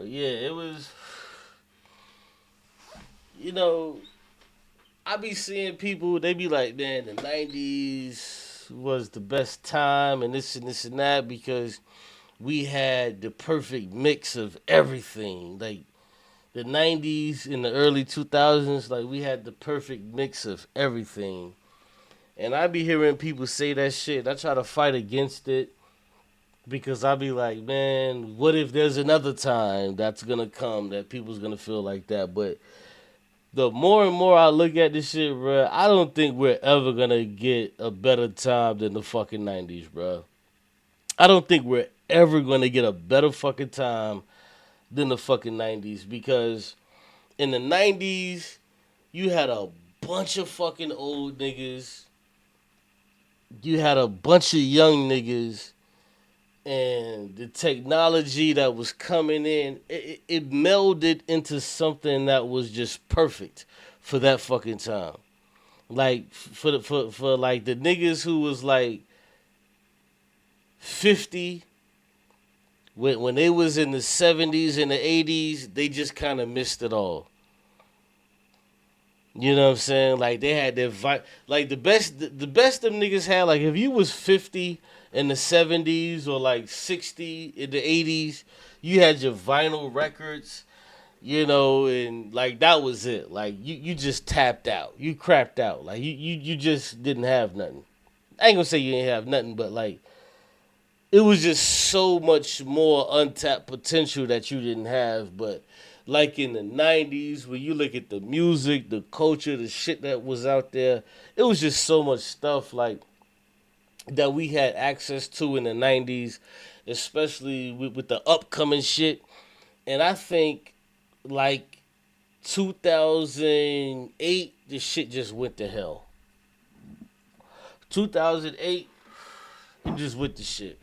yeah, it was, you know, I be seeing people, they be like, man, the 90s was the best time and this and that because we had the perfect mix of everything. Like the 90s and the early 2000s, like we had the perfect mix of everything. And I be hearing people say that shit. I try to fight against it because I be like, man, what if there's another time that's going to come that people's going to feel like that? But the more and more I look at this shit, bro, I don't think we're ever gonna get a better time than the fucking 90s, bro. I don't think we're ever gonna get a better fucking time than the fucking 90s because in the 90s, you had a bunch of fucking old niggas, you had a bunch of young niggas, and the technology that was coming in, it melded into something that was just perfect for that fucking time. Like for like the niggas who was like 50 when they was in the 70s and the 80s, they just kind of missed it all. You know what I'm saying? Like they had their like the best them niggas had, like if you was 50 in the 70s or like 60 in the 80s, you had your vinyl records, and like that was it. Like you just tapped out. You crapped out. Like you just didn't have nothing. I ain't gonna say you didn't have nothing, but like it was just so much more untapped potential that you didn't have. But like in the 90s, when you look at the music, the culture, the shit that was out there, it was just so much stuff like that we had access to in the 90s, especially with the upcoming shit. And I think like 2008, this shit just went to hell. 2008, it just went to shit.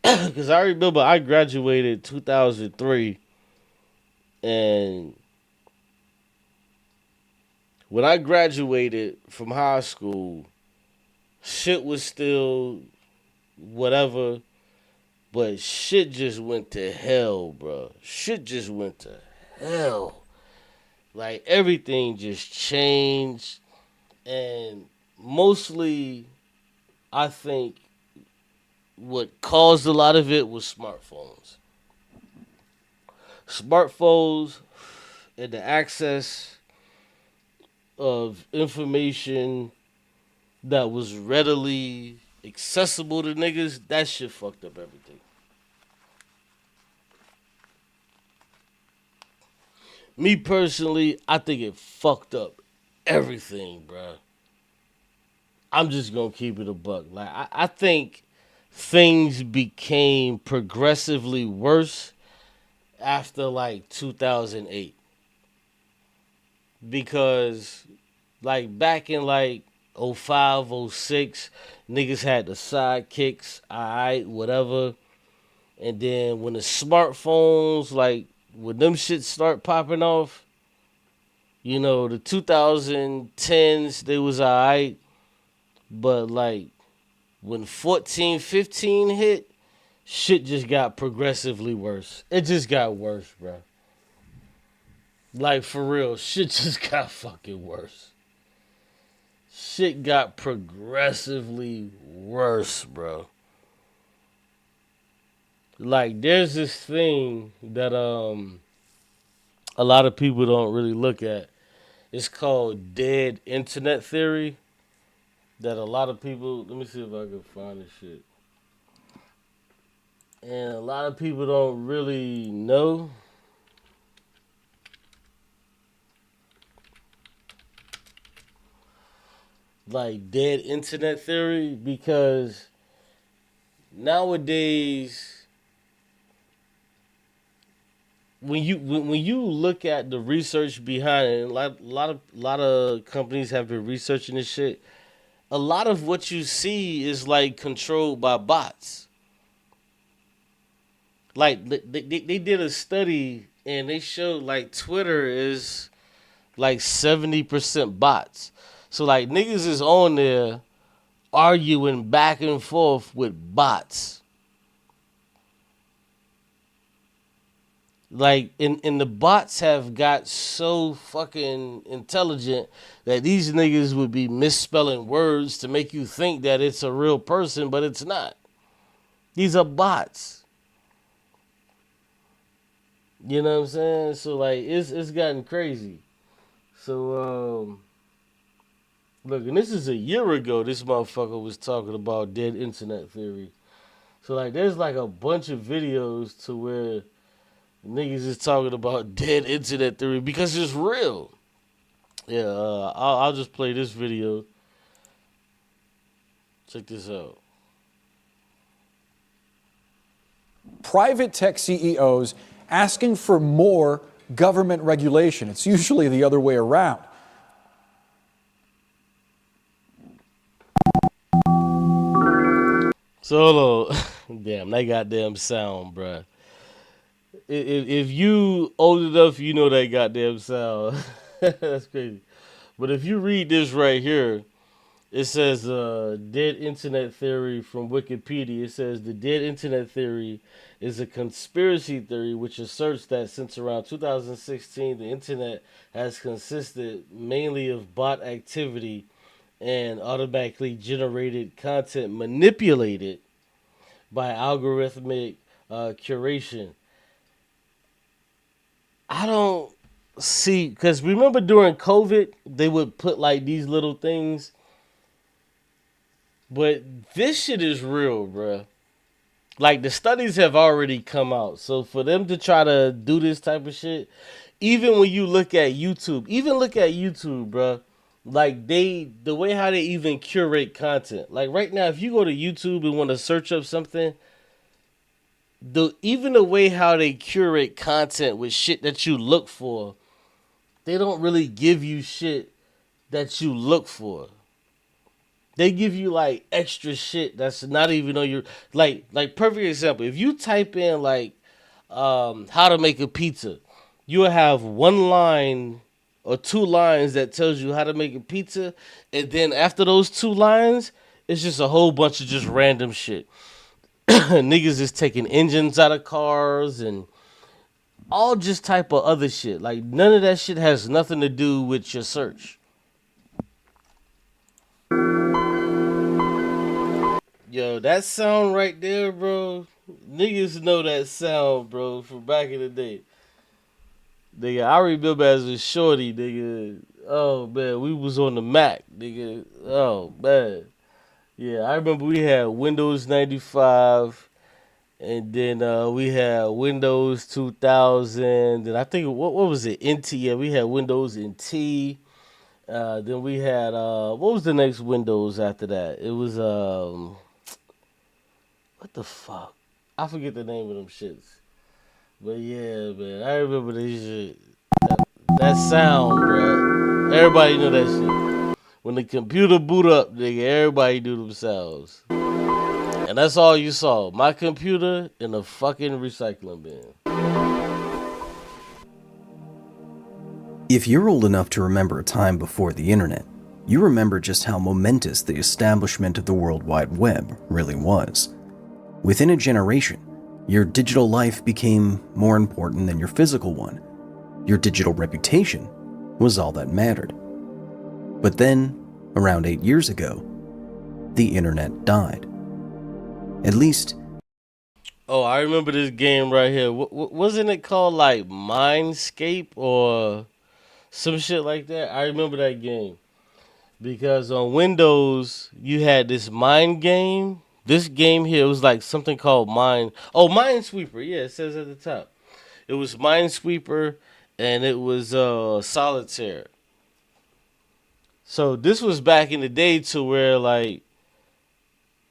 Because I remember I graduated 2003, and when I graduated from high school, shit was still whatever, but shit just went to hell, bro. Shit just went to hell. Like everything just changed, and mostly, I think what caused a lot of it was smartphones. Smartphones and the access of information that was readily accessible to niggas, that shit fucked up everything. Me personally, I think it fucked up everything, bro. I'm just gonna keep it a buck. Like I think things became progressively worse after like 2008 because like back in like '05, '06, niggas had the sidekicks, alright, whatever. And then when the smartphones, like when them shit start popping off, the 2010s, they was alright. But like when 14, 15 hit, shit just got progressively worse. It just got worse, bro. Like for real, shit just got fucking worse. Shit got progressively worse, bro. Like there's this thing that a lot of people don't really look at. It's called dead internet theory. That a lot of people, let me see if I can find this shit. And a lot of people don't really know. Like dead internet theory because nowadays when you look at the research behind it, and lot of companies have been researching this shit. A lot of what you see is like controlled by bots. Like they did a study and they showed like Twitter is like 70% bots. So like niggas is on there arguing back and forth with bots. Like and the bots have got so fucking intelligent that these niggas would be misspelling words to make you think that it's a real person, but it's not. These are bots. You know what I'm saying? So like it's gotten crazy. So look, and this is a year ago this motherfucker was talking about dead internet theory. So like there's like a bunch of videos to where niggas is talking about dead internet theory because it's real. Yeah, I'll just play this video. Check this out. Private tech CEOs asking for more government regulation. It's usually the other way around. So hold on. Damn, that goddamn sound, bruh. If you old enough, you know that goddamn sound. That's crazy. But if you read this right here, it says dead internet theory from Wikipedia. It says the dead internet theory is a conspiracy theory which asserts that since around 2016, the internet has consisted mainly of bot activity and automatically generated content manipulated by algorithmic curation. I don't see, because remember during COVID, they would put like these little things. But this shit is real, bruh. Like the studies have already come out. So for them to try to do this type of shit, even when you look at YouTube, bruh. Like the way how they even curate content. Like right now, if you go to YouTube and want to search up something, even the way how they curate content with shit that you look for, they don't really give you shit that you look for. They give you like extra shit that's not even on your like perfect example. If you type in like how to make a pizza, you'll have one line or two lines that tells you how to make a pizza, and then after those two lines, it's just a whole bunch of just random shit. Niggas is taking engines out of cars and all just type of other shit. Like none of that shit has nothing to do with your search. Yo, that sound right there, bro. Niggas know that sound, bro, from back in the day. Nigga, I remember as a shorty, nigga. Oh man, we was on the Mac, nigga. Oh man. Yeah, I remember we had Windows 95, and then we had Windows 2000, and I think what was it? NT. Yeah, we had Windows NT. Then we had what was the next Windows after that? It was what the fuck? I forget the name of them shits. But yeah, man, I remember this shit. That sound, bro. Everybody knew that shit. When the computer boot up, nigga, everybody knew themselves. And that's all you saw. My computer in a fucking recycling bin. If you're old enough to remember a time before the internet, you remember just how momentous the establishment of the World Wide Web really was. Within a generation, your digital life became more important than your physical one. Your digital reputation was all that mattered. But then, around 8 years ago, the internet died. At least... Oh, I remember this game right here. Wasn't it called like Mindscape or some shit like that? I remember that game. Because on Windows, you had this Mind game. This game here was like something called Minesweeper. Yeah, it says at the top. It was Minesweeper and it was Solitaire. So this was back in the day to where like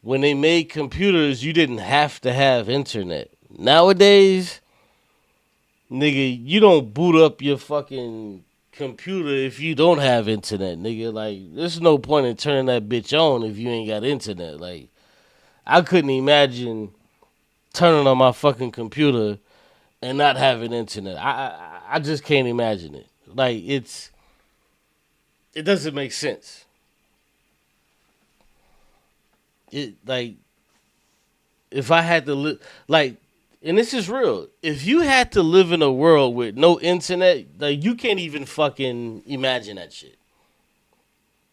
when they made computers, you didn't have to have internet. Nowadays, nigga, you don't boot up your fucking computer if you don't have internet, nigga. Like, there's no point in turning that bitch on if you ain't got internet. Like, I couldn't imagine turning on my fucking computer and not having internet. I just can't imagine it. Like, it doesn't make sense. It, like, if I had to live, like, and this is real. If you had to live in a world with no internet, like, you can't even fucking imagine that shit.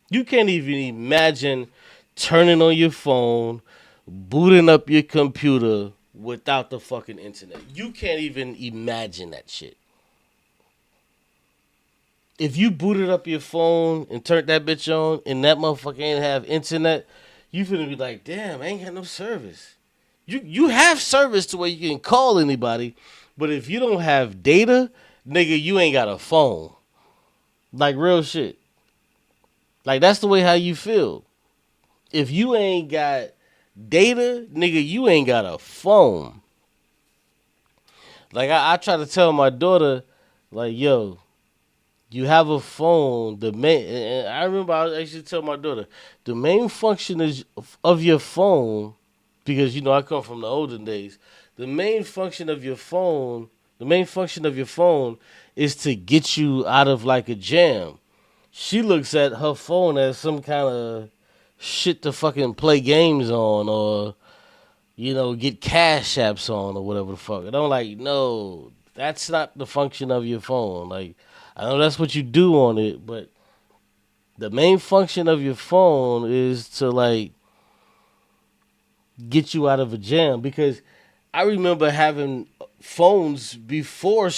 You can't even imagine turning on your phone, booting up your computer without the fucking internet. You can't even imagine that shit. If you booted up your phone and turned that bitch on and that motherfucker ain't have internet, you finna be like, damn, I ain't got no service. You have service to where you can call anybody, but if you don't have data, nigga, you ain't got a phone. Like, real shit. Like, that's the way how you feel. If you ain't got data, nigga, you ain't got a phone. Like, I try to tell my daughter, like, yo, you have a phone. And I remember I actually tell my daughter, the main function of your phone, because, you know, I come from the olden days. The main function of your phone is to get you out of like a jam. She looks at her phone as some kind of shit to fucking play games on, or, you know, get cash apps on, or whatever the fuck. And I'm like, no, that's not the function of your phone. Like, I know that's what you do on it, but the main function of your phone is to, like, get you out of a jam. Because I remember having phones before